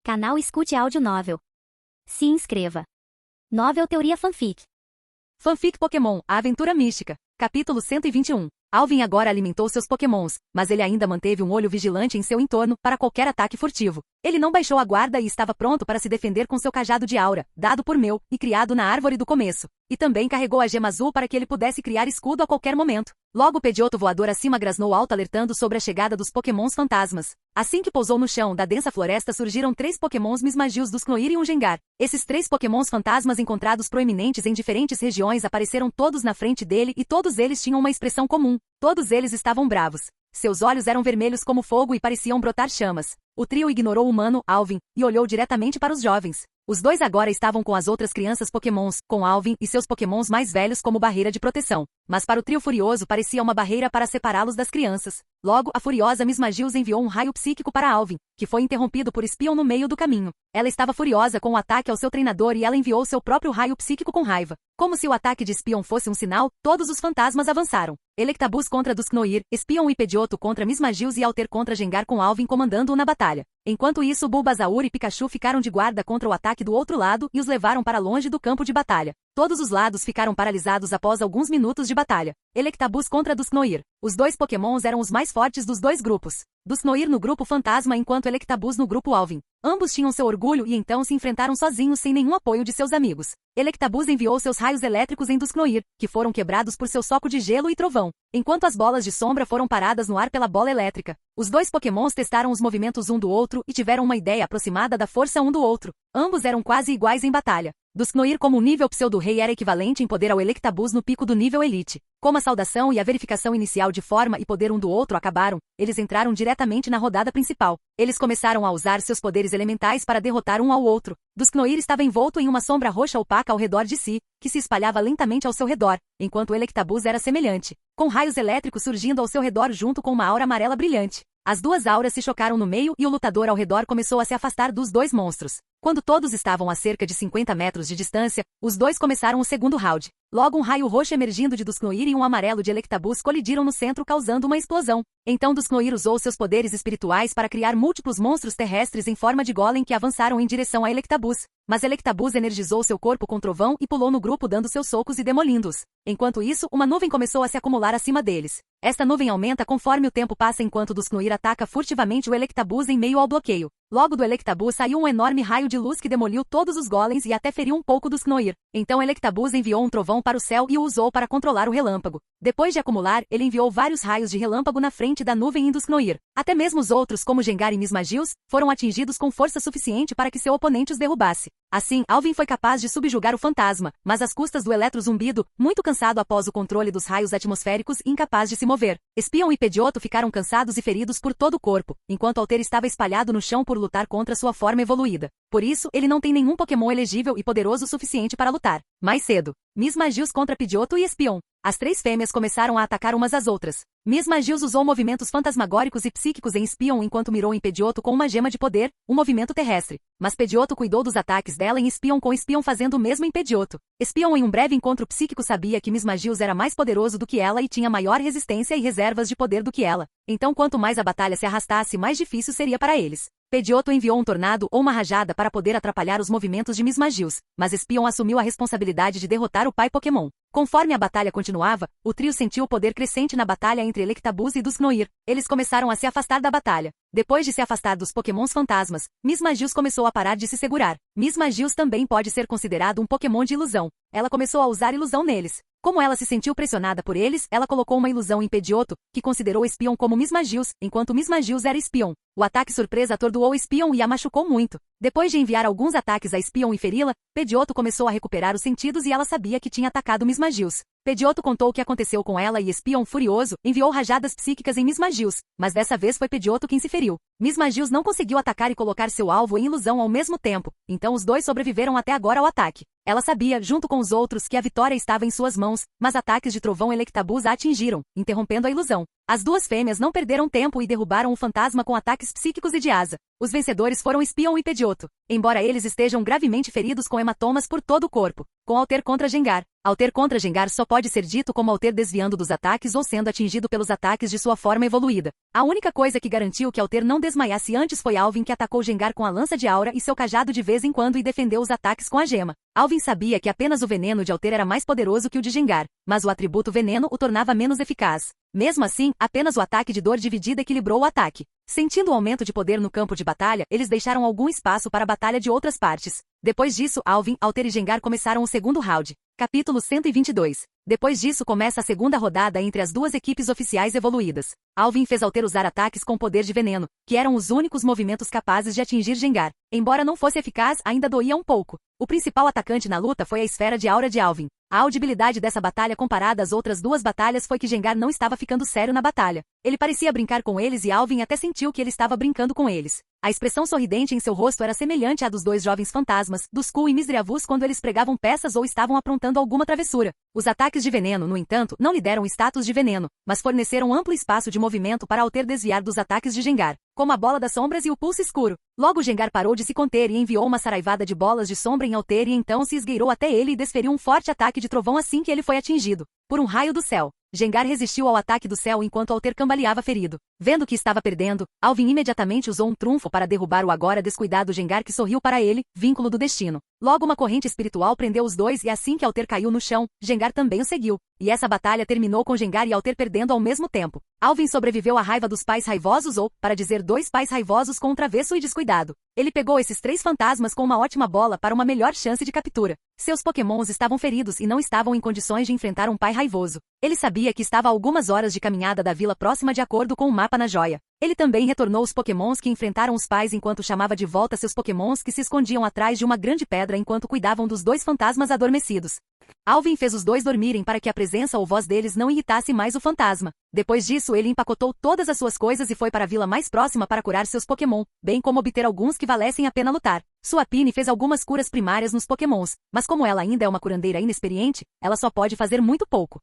Canal Escute Áudio Novel. Se inscreva. Novel Teoria Fanfic. Fanfic Pokémon, a Aventura Mística. Capítulo 121. Alvin agora alimentou seus Pokémons, mas ele ainda manteve um olho vigilante em seu entorno para qualquer ataque furtivo. Ele não baixou a guarda e estava pronto para se defender com seu cajado de aura, dado por Mew e criado na árvore do começo. E também carregou a gema azul para que ele pudesse criar escudo a qualquer momento. Logo o Pidgeotto voador acima grasnou alto alertando sobre a chegada dos Pokémons fantasmas. Assim que pousou no chão da densa floresta surgiram 3 Pokémons Mismagius dos Knoir e um Gengar. Esses 3 Pokémons fantasmas encontrados proeminentes em diferentes regiões apareceram todos na frente dele e todos eles tinham uma expressão comum. Todos eles estavam bravos. Seus olhos eram vermelhos como fogo e pareciam brotar chamas. O trio ignorou o humano, Alvin, e olhou diretamente para os jovens. Os dois agora estavam com as outras crianças Pokémons, com Alvin e seus Pokémons mais velhos como barreira de proteção. Mas para o trio furioso parecia uma barreira para separá-los das crianças. Logo, a furiosa Mismagius enviou um raio psíquico para Alvin, que foi interrompido por Espion no meio do caminho. Ela estava furiosa com o ataque ao seu treinador e ela enviou seu próprio raio psíquico com raiva. Como se o ataque de Espion fosse um sinal, todos os fantasmas avançaram. Electabuzz contra dos Knoir, Espion e Pidgeotto contra Mismagius e Alter contra Gengar com Alvin comandando-o na batalha. Enquanto isso, Bulbasaur e Pikachu ficaram de guarda contra o ataque do outro lado e os levaram para longe do campo de batalha. Todos os lados ficaram paralisados após alguns minutos de batalha. Electabuzz contra dos Knoir. Os dois Pokémons eram os mais fortes dos dois grupos. Dos Knoir no grupo Fantasma enquanto Electabuzz no grupo Alvin. Ambos tinham seu orgulho e então se enfrentaram sozinhos sem nenhum apoio de seus amigos. Electabuzz enviou seus raios elétricos em dos Knoir, que foram quebrados por seu soco de gelo e trovão, enquanto as bolas de sombra foram paradas no ar pela bola elétrica. Os dois Pokémons testaram os movimentos um do outro e tiveram uma ideia aproximada da força um do outro. Ambos eram quase iguais em batalha. Dos Knoir como o nível pseudo-rei era equivalente em poder ao Electabuzz no pico do nível Elite. Como a saudação e a verificação inicial de forma e poder um do outro acabaram, eles entraram diretamente na rodada principal. Eles começaram a usar seus poderes elementais para derrotar um ao outro. Dos Knoir estava envolto em uma sombra roxa opaca ao redor de si, que se espalhava lentamente ao seu redor, enquanto o Electabuzz era semelhante, com raios elétricos surgindo ao seu redor junto com uma aura amarela brilhante. As duas auras se chocaram no meio e o lutador ao redor começou a se afastar dos dois monstros. Quando todos estavam a cerca de 50 metros de distância, os dois começaram o segundo round. Logo um raio roxo emergindo de dos Knoir e um amarelo de Electabuzz colidiram no centro causando uma explosão. Então dos Knoir usou seus poderes espirituais para criar múltiplos monstros terrestres em forma de golem que avançaram em direção a Electabuzz. Mas Electabuzz energizou seu corpo com trovão e pulou no grupo dando seus socos e demolindo-os. Enquanto isso, uma nuvem começou a se acumular acima deles. Esta nuvem aumenta conforme o tempo passa enquanto dos Knoir ataca furtivamente o Electabuzz em meio ao bloqueio. Logo do Electabuzz saiu um enorme raio de luz que demoliu todos os golems e até feriu um pouco dos Knoir. Então Electabuzz enviou um trovão para o céu e o usou para controlar o relâmpago. Depois de acumular, ele enviou vários raios de relâmpago na frente da nuvem e dos Knoir. Até mesmo os outros, como Gengar e Mismagius, foram atingidos com força suficiente para que seu oponente os derrubasse. Assim, Alvin foi capaz de subjugar o fantasma, mas às custas do eletrozumbido, muito cansado após o controle dos raios atmosféricos e incapaz de se mover. Espion e Pidgeotto ficaram cansados e feridos por todo o corpo, enquanto Alter estava espalhado no chão por lutar contra sua forma evoluída. Por isso, ele não tem nenhum Pokémon elegível e poderoso o suficiente para lutar. Mais cedo, Mismagius contra Pidgeotto e Espion. As 3 fêmeas começaram a atacar umas às outras. Mismagius usou movimentos fantasmagóricos e psíquicos em Espion enquanto mirou em Pidgeotto com uma gema de poder, um movimento terrestre. Mas Pidgeotto cuidou dos ataques dela em Espion com Espion fazendo o mesmo em Pidgeotto. Espion em um breve encontro psíquico sabia que Mismagius era mais poderoso do que ela e tinha maior resistência e reservas de poder do que ela. Então quanto mais a batalha se arrastasse, mais difícil seria para eles. Pidgeotto enviou um tornado ou uma rajada para poder atrapalhar os movimentos de Mismagius, mas Espion assumiu a responsabilidade de derrotar o pai Pokémon. Conforme a batalha continuava, o trio sentiu o poder crescente na batalha entre Electabuzz e dos Knoir. Eles começaram a se afastar da batalha. Depois de se afastar dos Pokémons fantasmas, Mismagius começou a parar de se segurar. Mismagius também pode ser considerado um Pokémon de ilusão. Ela começou a usar ilusão neles. Como ela se sentiu pressionada por eles, ela colocou uma ilusão em Pidgeotto, que considerou Espion como Mismagius, enquanto Mismagius era Espion. O ataque surpresa atordoou Espion e a machucou muito. Depois de enviar alguns ataques a Espion e feri-la, Pidgeotto começou a recuperar os sentidos e ela sabia que tinha atacado Mismagius. Pidgeotto contou o que aconteceu com ela e Espion, furioso, enviou rajadas psíquicas em Mismagius, mas dessa vez foi Pidgeotto quem se feriu. Mismagius não conseguiu atacar e colocar seu alvo em ilusão ao mesmo tempo, então os dois sobreviveram até agora ao ataque. Ela sabia, junto com os outros, que a vitória estava em suas mãos, mas ataques de trovão Electabuzz a atingiram, interrompendo a ilusão. As duas fêmeas não perderam tempo e derrubaram o fantasma com ataques psíquicos e de asa. Os vencedores foram Espion e Pedioto, embora eles estejam gravemente feridos com hematomas por todo o corpo, com Alter contra Gengar. Alter contra Gengar só pode ser dito como Alter desviando dos ataques ou sendo atingido pelos ataques de sua forma evoluída. A única coisa que garantiu que Alter não desmaiasse antes foi Alvin, que atacou Gengar com a lança de aura e seu cajado de vez em quando e defendeu os ataques com a gema. Alvin sabia que apenas o veneno de Alter era mais poderoso que o de Gengar, mas o atributo veneno o tornava menos eficaz. Mesmo assim, apenas o ataque de dor dividida equilibrou o ataque. Sentindo o aumento de poder no campo de batalha, eles deixaram algum espaço para a batalha de outras partes. Depois disso, Alvin, Alter e Gengar começaram o segundo round. Capítulo 122. Depois disso começa a segunda rodada entre as duas equipes oficiais evoluídas. Alvin fez Alter usar ataques com poder de veneno, que eram os únicos movimentos capazes de atingir Gengar. Embora não fosse eficaz, ainda doía um pouco. O principal atacante na luta foi a esfera de aura de Alvin. A audibilidade dessa batalha comparada às outras duas batalhas foi que Gengar não estava ficando sério na batalha. Ele parecia brincar com eles e Alvin até sentiu que ele estava brincando com eles. A expressão sorridente em seu rosto era semelhante à dos dois jovens fantasmas, Duskull e Misdreavus, quando eles pregavam peças ou estavam aprontando alguma travessura. Os ataques de veneno, no entanto, não lhe deram status de veneno, mas forneceram amplo espaço de movimento para Alter desviar dos ataques de Gengar, como a bola das sombras e o pulso escuro. Logo Gengar parou de se conter e enviou uma saraivada de bolas de sombra em Alter e então se esgueirou até ele e desferiu um forte ataque de trovão assim que ele foi atingido por um raio do céu. Gengar resistiu ao ataque do céu enquanto Alter cambaleava ferido. Vendo que estava perdendo, Alvin imediatamente usou um trunfo para derrubar o agora descuidado Gengar, que sorriu para ele, vínculo do destino. Logo uma corrente espiritual prendeu os dois e assim que Alter caiu no chão, Gengar também o seguiu. E essa batalha terminou com Gengar e Alter perdendo ao mesmo tempo. Alvin sobreviveu à raiva dos pais raivosos ou, para dizer, dois pais raivosos com um travesso e descuidado. Ele pegou esses três fantasmas com uma ótima bola para uma melhor chance de captura. Seus pokémons estavam feridos e não estavam em condições de enfrentar um pai raivoso. Ele sabia que estava a algumas horas de caminhada da vila próxima de acordo com o mapa na joia. Ele também retornou os pokémons que enfrentaram os pais enquanto chamava de volta seus pokémons que se escondiam atrás de uma grande pedra enquanto cuidavam dos dois fantasmas adormecidos. Alvin fez os dois dormirem para que a presença ou voz deles não irritasse mais o fantasma. Depois disso ele empacotou todas as suas coisas e foi para a vila mais próxima para curar seus pokémon, bem como obter alguns que valessem a pena lutar. Suapine fez algumas curas primárias nos pokémons, mas como ela ainda é uma curandeira inexperiente, ela só pode fazer muito pouco.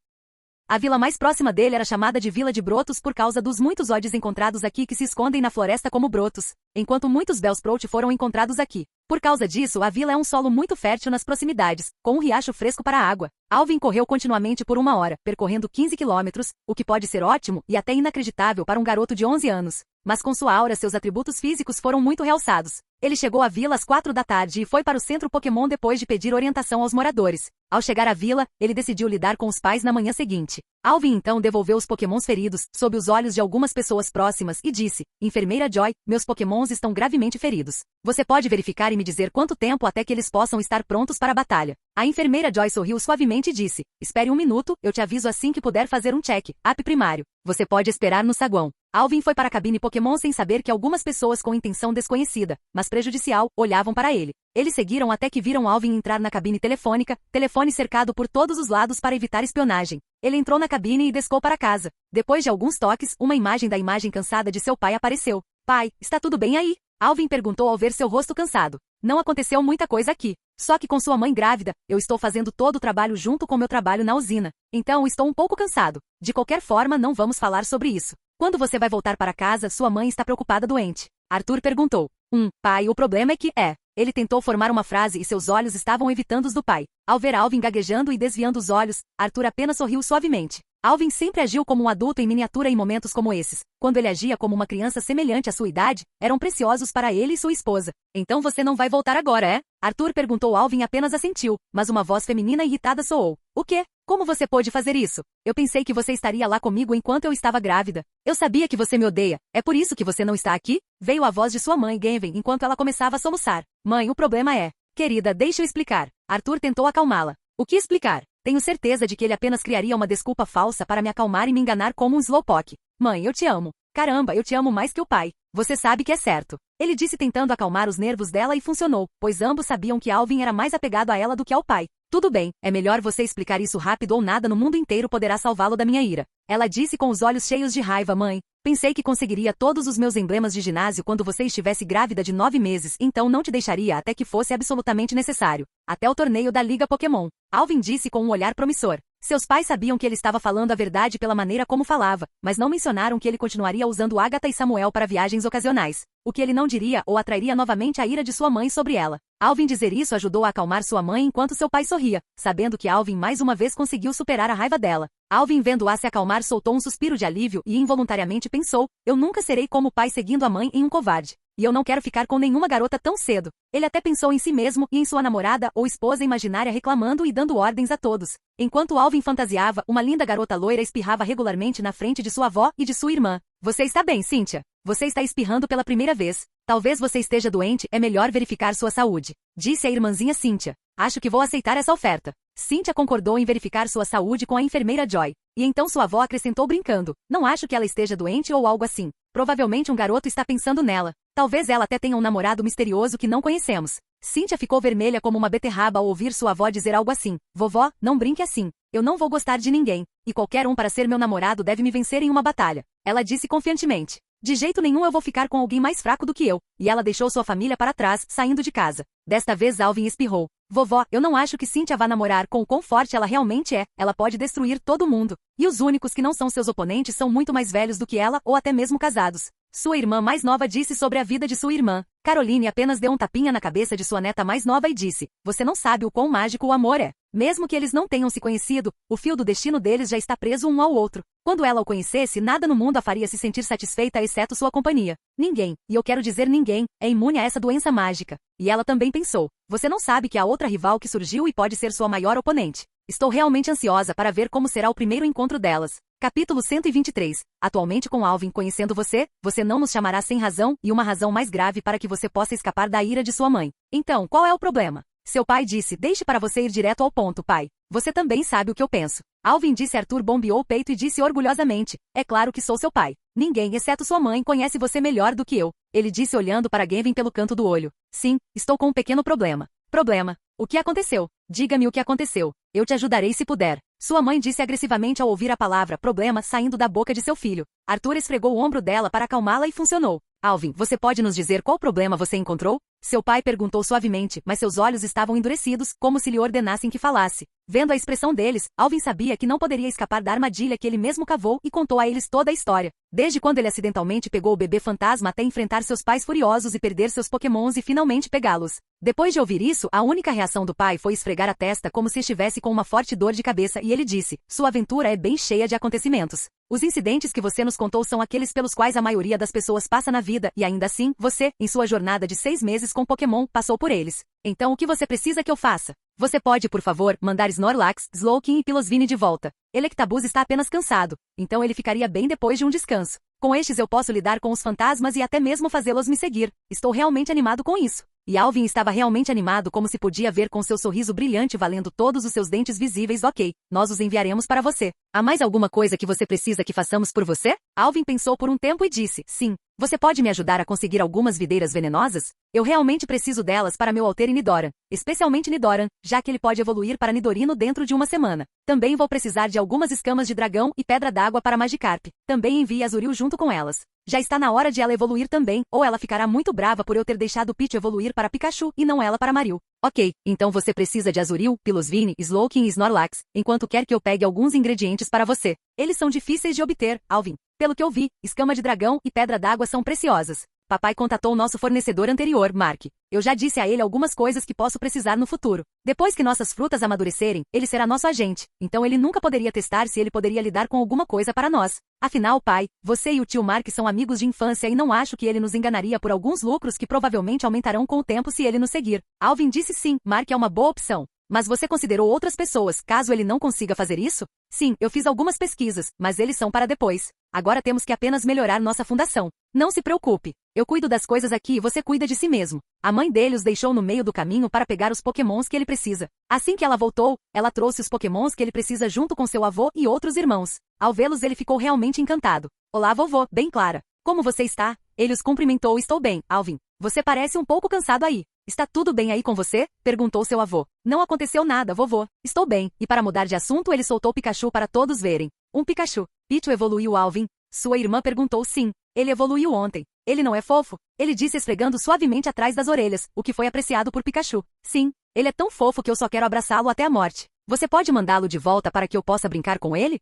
A vila mais próxima dele era chamada de Vila de Brotos por causa dos muitos odds encontrados aqui que se escondem na floresta como brotos, enquanto muitos Bellsprout foram encontrados aqui. Por causa disso, a vila é um solo muito fértil nas proximidades, com um riacho fresco para a água. Alvin correu continuamente por 1 hora, percorrendo 15 quilômetros, o que pode ser ótimo e até inacreditável para um garoto de 11 anos. Mas com sua aura seus atributos físicos foram muito realçados. Ele chegou à vila às 4 da tarde e foi para o centro Pokémon depois de pedir orientação aos moradores. Ao chegar à vila, ele decidiu lidar com os pais na manhã seguinte. Alvin então devolveu os Pokémons feridos, sob os olhos de algumas pessoas próximas, e disse: Enfermeira Joy, meus Pokémons estão gravemente feridos. Você pode verificar e me dizer quanto tempo até que eles possam estar prontos para a batalha? A enfermeira Joy sorriu suavemente e disse: Espere 1 minuto, eu te aviso assim que puder fazer um check, up primário. Você pode esperar no saguão. Alvin foi para a cabine Pokémon sem saber que algumas pessoas com intenção desconhecida, mas prejudicial, olhavam para ele. Eles seguiram até que viram Alvin entrar na cabine telefônica, telefone cercado por todos os lados para evitar espionagem. Ele entrou na cabine e desceu para casa. Depois de alguns toques, uma imagem da imagem cansada de seu pai apareceu. Pai, está tudo bem aí? Alvin perguntou ao ver seu rosto cansado. Não aconteceu muita coisa aqui. Só que com sua mãe grávida, eu estou fazendo todo o trabalho junto com meu trabalho na usina. Então estou um pouco cansado. De qualquer forma, não vamos falar sobre isso. Quando você vai voltar para casa, sua mãe está preocupada doente. Arthur perguntou. Pai, o problema é que Ele tentou formar uma frase e seus olhos estavam evitando os do pai. Ao ver Alvin gaguejando e desviando os olhos, Arthur apenas sorriu suavemente. Alvin sempre agiu como um adulto em miniatura em momentos como esses. Quando ele agia como uma criança semelhante à sua idade, eram preciosos para ele e sua esposa. Então você não vai voltar agora, é? Arthur perguntou. Alvin apenas assentiu, mas uma voz feminina irritada soou. O quê? Como você pôde fazer isso? Eu pensei que você estaria lá comigo enquanto eu estava grávida. Eu sabia que você me odeia. É por isso que você não está aqui? Veio a voz de sua mãe, Genven, enquanto ela começava a soluçar. Mãe, o problema é... Querida, deixa eu explicar. Arthur tentou acalmá-la. O que explicar? Tenho certeza de que ele apenas criaria uma desculpa falsa para me acalmar e me enganar como um slowpoke. Mãe, eu te amo. Caramba, eu te amo mais que o pai. Você sabe que é certo. Ele disse tentando acalmar os nervos dela e funcionou, pois ambos sabiam que Alvin era mais apegado a ela do que ao pai. Tudo bem, é melhor você explicar isso rápido ou nada no mundo inteiro poderá salvá-lo da minha ira. Ela disse com os olhos cheios de raiva. Mãe, pensei que conseguiria todos os meus emblemas de ginásio quando você estivesse grávida de 9 meses, então não te deixaria até que fosse absolutamente necessário. Até o torneio da Liga Pokémon. Alvin disse com um olhar promissor. Seus pais sabiam que ele estava falando a verdade pela maneira como falava, mas não mencionaram que ele continuaria usando Agatha e Samuel para viagens ocasionais. O que ele não diria ou atrairia novamente a ira de sua mãe sobre ela. Alvin dizer isso ajudou a acalmar sua mãe enquanto seu pai sorria, sabendo que Alvin mais uma vez conseguiu superar a raiva dela. Alvin, vendo-a se acalmar, soltou um suspiro de alívio e involuntariamente pensou: eu nunca serei como o pai seguindo a mãe em um covarde. E eu não quero ficar com nenhuma garota tão cedo. Ele até pensou em si mesmo e em sua namorada ou esposa imaginária reclamando e dando ordens a todos. Enquanto Alvin fantasiava, uma linda garota loira espirrava regularmente na frente de sua avó e de sua irmã. Você está bem, Cynthia? Você está espirrando pela primeira vez. Talvez você esteja doente, é melhor verificar sua saúde. Disse a irmãzinha Cynthia. Acho que vou aceitar essa oferta. Cynthia concordou em verificar sua saúde com a enfermeira Joy. E então sua avó acrescentou brincando: não acho que ela esteja doente ou algo assim. Provavelmente um garoto está pensando nela. Talvez ela até tenha um namorado misterioso que não conhecemos. Cynthia ficou vermelha como uma beterraba ao ouvir sua avó dizer algo assim. Vovó, não brinque assim. Eu não vou gostar de ninguém. E qualquer um para ser meu namorado deve me vencer em uma batalha. Ela disse confiantemente. De jeito nenhum eu vou ficar com alguém mais fraco do que eu. E ela deixou sua família para trás, saindo de casa. Desta vez Alvin espirrou. Vovó, eu não acho que Cynthia vá namorar com o quão forte ela realmente é. Ela pode destruir todo mundo. E os únicos que não são seus oponentes são muito mais velhos do que ela ou até mesmo casados. Sua irmã mais nova disse sobre a vida de sua irmã. Caroline apenas deu um tapinha na cabeça de sua neta mais nova e disse: você não sabe o quão mágico o amor é. Mesmo que eles não tenham se conhecido, o fio do destino deles já está preso um ao outro. Quando ela o conhecesse, nada no mundo a faria se sentir satisfeita exceto sua companhia. Ninguém, e eu quero dizer ninguém, é imune a essa doença mágica. E ela também pensou: você não sabe que há outra rival que surgiu e pode ser sua maior oponente. Estou realmente ansiosa para ver como será o primeiro encontro delas. Capítulo 123. Atualmente com Alvin conhecendo você, você não nos chamará sem razão e uma razão mais grave para que você possa escapar da ira de sua mãe. Então, qual é o problema? Seu pai disse: deixe para você ir direto ao ponto, pai. Você também sabe o que eu penso. Alvin disse. Arthur bombeou o peito e disse orgulhosamente: é claro que sou seu pai. Ninguém, exceto sua mãe, conhece você melhor do que eu. Ele disse olhando para Gavin pelo canto do olho. Sim, estou com um pequeno problema. Problema? O que aconteceu? Diga-me o que aconteceu. Eu te ajudarei se puder. Sua mãe disse agressivamente ao ouvir a palavra problema saindo da boca de seu filho. Arthur esfregou o ombro dela para acalmá-la e funcionou. Alvin, você pode nos dizer qual problema você encontrou? Seu pai perguntou suavemente, mas seus olhos estavam endurecidos, como se lhe ordenassem que falasse. Vendo a expressão deles, Alvin sabia que não poderia escapar da armadilha que ele mesmo cavou e contou a eles toda a história. Desde quando ele acidentalmente pegou o bebê fantasma até enfrentar seus pais furiosos e perder seus pokémons e finalmente pegá-los. Depois de ouvir isso, a única reação do pai foi esfregar a testa como se estivesse com uma forte dor de cabeça e ele disse: sua aventura é bem cheia de acontecimentos. Os incidentes que você nos contou são aqueles pelos quais a maioria das pessoas passa na vida e ainda assim, você, em sua jornada de 6 meses com Pokémon, passou por eles. Então o que você precisa que eu faça? Você pode, por favor, mandar Snorlax, Slowking e Pilosvine de volta. Electabuzz está apenas cansado, então ele ficaria bem depois de um descanso. Com estes eu posso lidar com os fantasmas e até mesmo fazê-los me seguir. Estou realmente animado com isso. E Alvin estava realmente animado como se podia ver com seu sorriso brilhante valendo todos os seus dentes visíveis. Ok, nós os enviaremos para você. Há mais alguma coisa que você precisa que façamos por você? Alvin pensou por um tempo e disse: sim. Você pode me ajudar a conseguir algumas videiras venenosas? Eu realmente preciso delas para meu Alter e Nidoran, especialmente Nidoran, já que ele pode evoluir para Nidorino dentro de uma semana. Também vou precisar de algumas escamas de dragão e pedra d'água para Magikarp. Também envie Azurill junto com elas. Já está na hora de ela evoluir também, ou ela ficará muito brava por eu ter deixado Pichu evoluir para Pikachu e não ela para Marill. Ok, então você precisa de Azurill, Pilosvine, Slowking e Snorlax, enquanto quer que eu pegue alguns ingredientes para você. Eles são difíceis de obter, Alvin. Pelo que eu vi, escama de dragão e pedra d'água são preciosas. Papai contatou nosso fornecedor anterior, Mark. Eu já disse a ele algumas coisas que posso precisar no futuro. Depois que nossas frutas amadurecerem, ele será nosso agente. Então ele nunca poderia testar se ele poderia lidar com alguma coisa para nós. Afinal, pai, você e o tio Mark são amigos de infância e não acho que ele nos enganaria por alguns lucros que provavelmente aumentarão com o tempo se ele nos seguir. Alvin disse sim, Mark é uma boa opção. Mas você considerou outras pessoas, caso ele não consiga fazer isso? Sim, eu fiz algumas pesquisas, mas eles são para depois. Agora temos que apenas melhorar nossa fundação. Não se preocupe. Eu cuido das coisas aqui e você cuida de si mesmo. A mãe dele os deixou no meio do caminho para pegar os pokémons que ele precisa. Assim que ela voltou, ela trouxe os pokémons que ele precisa junto com seu avô e outros irmãos. Ao vê-los ele ficou realmente encantado. Olá vovô, bem Clara. Como você está? Ele os cumprimentou. Estou bem, Alvin. Você parece um pouco cansado aí. Está tudo bem aí com você? Perguntou seu avô. Não aconteceu nada, vovô. Estou bem. E para mudar de assunto ele soltou Pikachu para todos verem. Um Pikachu. Pichu evoluiu, Alvin? Sua irmã perguntou. Sim. Ele evoluiu ontem. Ele não é fofo? Ele disse esfregando suavemente atrás das orelhas, o que foi apreciado por Pikachu. Sim. Ele é tão fofo que eu só quero abraçá-lo até a morte. Você pode mandá-lo de volta para que eu possa brincar com ele?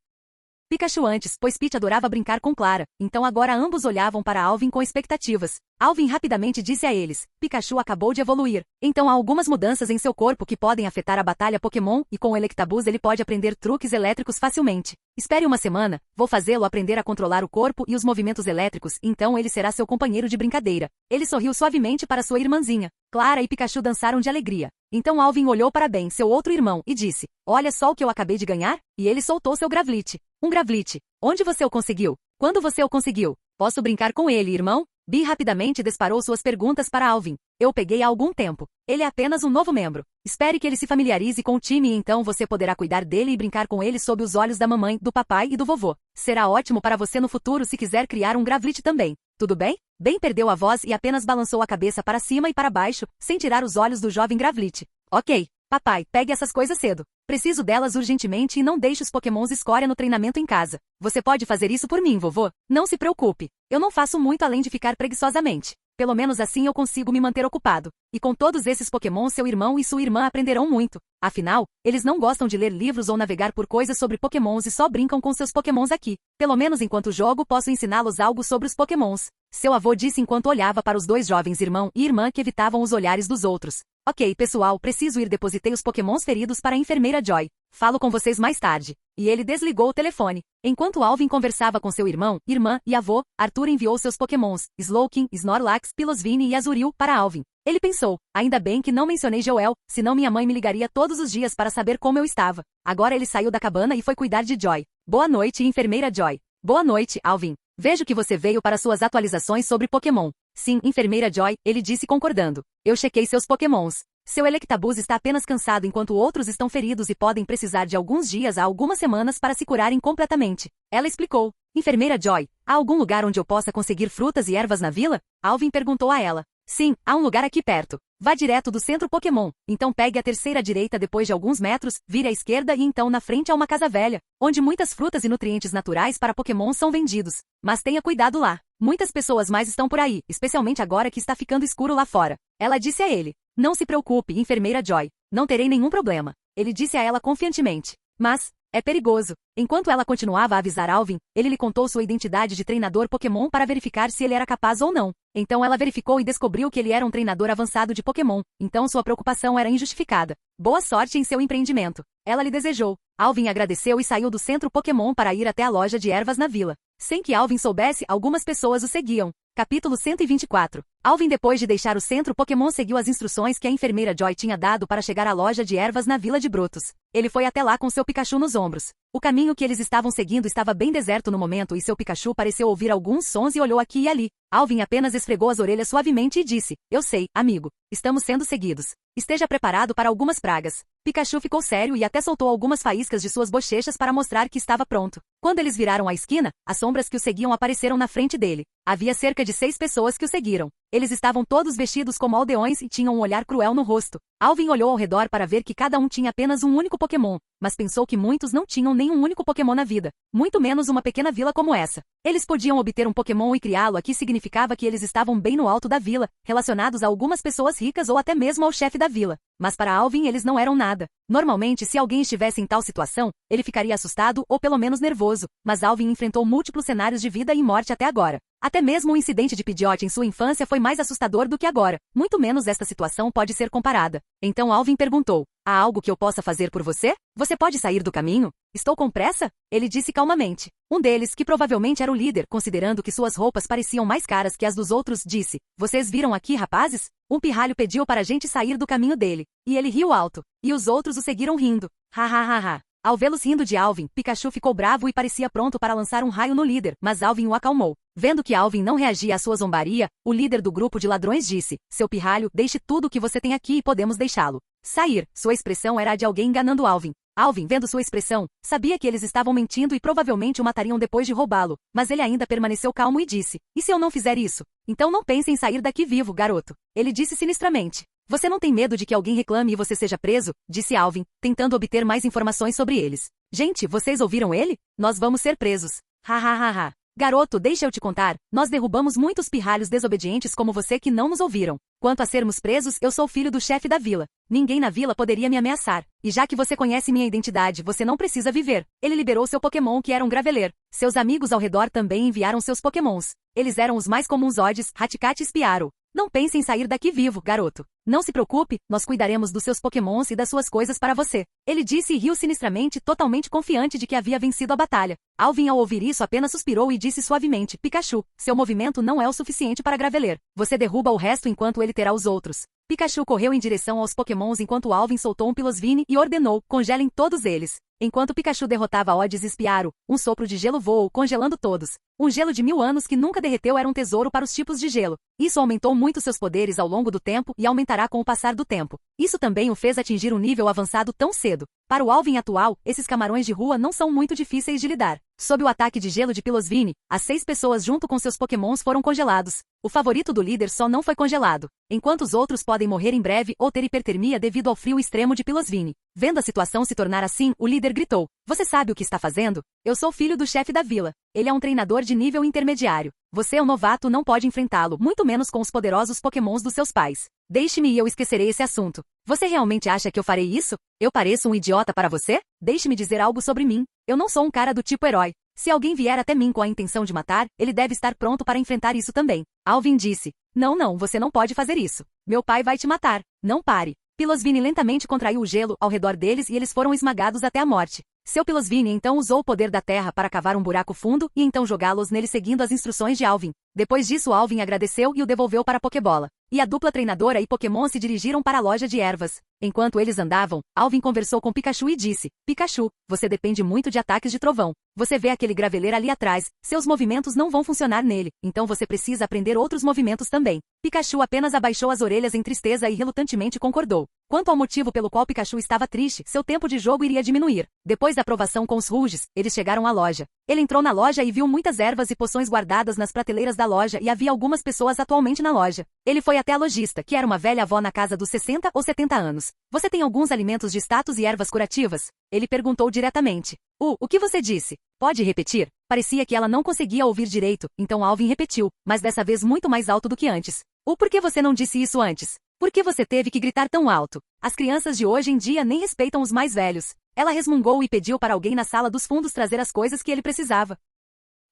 Pikachu antes, pois Peach adorava brincar com Clara, então agora ambos olhavam para Alvin com expectativas. Alvin rapidamente disse a eles, Pikachu acabou de evoluir, então há algumas mudanças em seu corpo que podem afetar a batalha Pokémon e com o Electabuzz ele pode aprender truques elétricos facilmente. Espere uma semana, vou fazê-lo aprender a controlar o corpo e os movimentos elétricos, então ele será seu companheiro de brincadeira. Ele sorriu suavemente para sua irmãzinha. Clara e Pikachu dançaram de alegria. Então Alvin olhou para Ben, seu outro irmão, e disse, olha só o que eu acabei de ganhar, e ele soltou seu Gravlit. Um Gravlit. Onde você o conseguiu? Quando você o conseguiu? Posso brincar com ele, irmão? Bi rapidamente disparou suas perguntas para Alvin. Eu peguei há algum tempo. Ele é apenas um novo membro. Espere que ele se familiarize com o time e então você poderá cuidar dele e brincar com ele sob os olhos da mamãe, do papai e do vovô. Será ótimo para você no futuro se quiser criar um Gravlit também. Tudo bem? Ben perdeu a voz e apenas balançou a cabeça para cima e para baixo, sem tirar os olhos do jovem Gravlit. Ok, papai, pegue essas coisas cedo. Preciso delas urgentemente e não deixe os Pokémons escória no treinamento em casa. Você pode fazer isso por mim, vovô? Não se preocupe. Eu não faço muito além de ficar preguiçosamente. Pelo menos assim eu consigo me manter ocupado. E com todos esses Pokémon seu irmão e sua irmã aprenderão muito. Afinal, eles não gostam de ler livros ou navegar por coisas sobre Pokémons e só brincam com seus Pokémons aqui. Pelo menos enquanto jogo posso ensiná-los algo sobre os Pokémons. Seu avô disse enquanto olhava para os dois jovens irmão e irmã que evitavam os olhares dos outros. Ok, pessoal, preciso ir. Depositei os Pokémons feridos para a enfermeira Joy. Falo com vocês mais tarde. E ele desligou o telefone. Enquanto Alvin conversava com seu irmão, irmã e avô, Arthur enviou seus Pokémons, Slowking, Snorlax, Pilosvine e Azurill, para Alvin. Ele pensou, ainda bem que não mencionei Joel, senão minha mãe me ligaria todos os dias para saber como eu estava. Agora ele saiu da cabana e foi cuidar de Joy. Boa noite, enfermeira Joy. Boa noite, Alvin. Vejo que você veio para suas atualizações sobre Pokémon. Sim, enfermeira Joy, ele disse concordando. Eu chequei seus Pokémons. Seu Electabuzz está apenas cansado enquanto outros estão feridos e podem precisar de alguns dias a algumas semanas para se curarem completamente. Ela explicou. Enfermeira Joy, há algum lugar onde eu possa conseguir frutas e ervas na vila? Alvin perguntou a ela. Sim, há um lugar aqui perto. Vá direto do centro Pokémon, então pegue a terceira direita depois de alguns metros, vire à esquerda e então na frente há uma casa velha, onde muitas frutas e nutrientes naturais para Pokémon são vendidos. Mas tenha cuidado lá. Muitas pessoas mais estão por aí, especialmente agora que está ficando escuro lá fora. Ela disse a ele. Não se preocupe, enfermeira Joy. Não terei nenhum problema. Ele disse a ela confiantemente. Mas, é perigoso. Enquanto ela continuava a avisar Alvin, ele lhe contou sua identidade de treinador Pokémon para verificar se ele era capaz ou não. Então ela verificou e descobriu que ele era um treinador avançado de Pokémon, então sua preocupação era injustificada. Boa sorte em seu empreendimento. Ela lhe desejou. Alvin agradeceu e saiu do centro Pokémon para ir até a loja de ervas na vila. Sem que Alvin soubesse, algumas pessoas o seguiam. Capítulo 124. Alvin, depois de deixar o centro Pokémon, seguiu as instruções que a enfermeira Joy tinha dado para chegar à loja de ervas na vila de Brotos. Ele foi até lá com seu Pikachu nos ombros. O caminho que eles estavam seguindo estava bem deserto no momento e seu Pikachu pareceu ouvir alguns sons e olhou aqui e ali. Alvin apenas esfregou as orelhas suavemente e disse, eu sei, amigo, estamos sendo seguidos. Esteja preparado para algumas pragas. Pikachu ficou sério e até soltou algumas faíscas de suas bochechas para mostrar que estava pronto. Quando eles viraram a esquina, as sombras que o seguiam apareceram na frente dele. Havia cerca de 6 pessoas que o seguiram. Eles estavam todos vestidos como aldeões e tinham um olhar cruel no rosto. Alvin olhou ao redor para ver que cada um tinha apenas um único Pokémon, mas pensou que muitos não tinham nenhum único Pokémon na vida, muito menos uma pequena vila como essa. Eles podiam obter um Pokémon e criá-lo aqui significava que eles estavam bem no alto da vila, relacionados a algumas pessoas ricas ou até mesmo ao chefe da vila. Mas para Alvin eles não eram nada. Normalmente, se alguém estivesse em tal situação, ele ficaria assustado ou pelo menos nervoso, mas Alvin enfrentou múltiplos cenários de vida e morte até agora. Até mesmo o incidente de Pidgeot em sua infância foi mais assustador do que agora. Muito menos esta situação pode ser comparada. Então Alvin perguntou, há algo que eu possa fazer por você? Você pode sair do caminho? Estou com pressa? Ele disse calmamente. Um deles, que provavelmente era o líder, considerando que suas roupas pareciam mais caras que as dos outros, disse, vocês viram aqui, rapazes? Um pirralho pediu para a gente sair do caminho dele. E ele riu alto. E os outros o seguiram rindo. Ha ha ha ha. Ao vê-los rindo de Alvin, Pikachu ficou bravo e parecia pronto para lançar um raio no líder, mas Alvin o acalmou. Vendo que Alvin não reagia à sua zombaria, o líder do grupo de ladrões disse, seu pirralho, deixe tudo o que você tem aqui e podemos deixá-lo sair. Sua expressão era a de alguém enganando Alvin. Alvin, vendo sua expressão, sabia que eles estavam mentindo e provavelmente o matariam depois de roubá-lo, mas ele ainda permaneceu calmo e disse, e se eu não fizer isso? Então não pense em sair daqui vivo, garoto. Ele disse sinistramente. Você não tem medo de que alguém reclame e você seja preso? Disse Alvin, tentando obter mais informações sobre eles. Gente, vocês ouviram ele? Nós vamos ser presos. Ha ha ha ha. Garoto, deixa eu te contar, nós derrubamos muitos pirralhos desobedientes como você que não nos ouviram. Quanto a sermos presos, eu sou filho do chefe da vila. Ninguém na vila poderia me ameaçar. E já que você conhece minha identidade, você não precisa viver. Ele liberou seu Pokémon, que era um Graveler. Seus amigos ao redor também enviaram seus Pokémons. Eles eram os mais comuns Odds, Raticate e Spearow. Não pense em sair daqui vivo, garoto. Não se preocupe, nós cuidaremos dos seus Pokémons e das suas coisas para você. Ele disse e riu sinistramente, totalmente confiante de que havia vencido a batalha. Alvin, ao ouvir isso, apenas suspirou e disse suavemente: Pikachu, seu movimento não é o suficiente para Graveler. Você derruba o resto enquanto ele terá os outros. Pikachu correu em direção aos Pokémons enquanto Alvin soltou um Piloswine e ordenou: congelem todos eles. Enquanto Pikachu derrotava Odds e Spearow, um sopro de gelo voou, congelando todos. Um gelo de 1000 anos que nunca derreteu era um tesouro para os tipos de gelo. Isso aumentou muito seus poderes ao longo do tempo e aumentará com o passar do tempo. Isso também o fez atingir um nível avançado tão cedo. Para o Alvin atual, esses camarões de rua não são muito difíceis de lidar. Sob o ataque de gelo de Piloswine, as 6 pessoas junto com seus Pokémons foram congelados. O favorito do líder só não foi congelado, enquanto os outros podem morrer em breve ou ter hipertermia devido ao frio extremo de Piloswine. Vendo a situação se tornar assim, o líder gritou: Você sabe o que está fazendo? Eu sou filho do chefe da vila. Ele é um treinador de nível intermediário. Você, um novato, não pode enfrentá-lo, muito menos com os poderosos Pokémons dos seus pais. Deixe-me e eu esquecerei esse assunto. Você realmente acha que eu farei isso? Eu pareço um idiota para você? Deixe-me dizer algo sobre mim. Eu não sou um cara do tipo herói. Se alguém vier até mim com a intenção de matar, ele deve estar pronto para enfrentar isso também. Alvin disse: Não, você não pode fazer isso. Meu pai vai te matar. Não pare. Piloswine lentamente contraiu o gelo ao redor deles e eles foram esmagados até a morte. Seu Piloswine então usou o poder da terra para cavar um buraco fundo e então jogá-los nele seguindo as instruções de Alvin. Depois disso, Alvin agradeceu e o devolveu para a Pokébola. E a dupla treinadora e Pokémon se dirigiram para a loja de ervas. Enquanto eles andavam, Alvin conversou com Pikachu e disse: Pikachu, você depende muito de ataques de trovão. Você vê aquele Graveler ali atrás, seus movimentos não vão funcionar nele, então você precisa aprender outros movimentos também. Pikachu apenas abaixou as orelhas em tristeza e relutantemente concordou. Quanto ao motivo pelo qual Pikachu estava triste, seu tempo de jogo iria diminuir. Depois da aprovação com os Rouges, eles chegaram à loja. Ele entrou na loja e viu muitas ervas e poções guardadas nas prateleiras da loja e havia algumas pessoas atualmente na loja. Ele foi até a lojista, que era uma velha avó na casa dos 60 ou 70 anos. Você tem alguns alimentos de status e ervas curativas? Ele perguntou diretamente. O que você disse? Pode repetir? Parecia que ela não conseguia ouvir direito, então Alvin repetiu, mas dessa vez muito mais alto do que antes. Por que você não disse isso antes? Por que você teve que gritar tão alto? As crianças de hoje em dia nem respeitam os mais velhos. Ela resmungou e pediu para alguém na sala dos fundos trazer as coisas que ele precisava.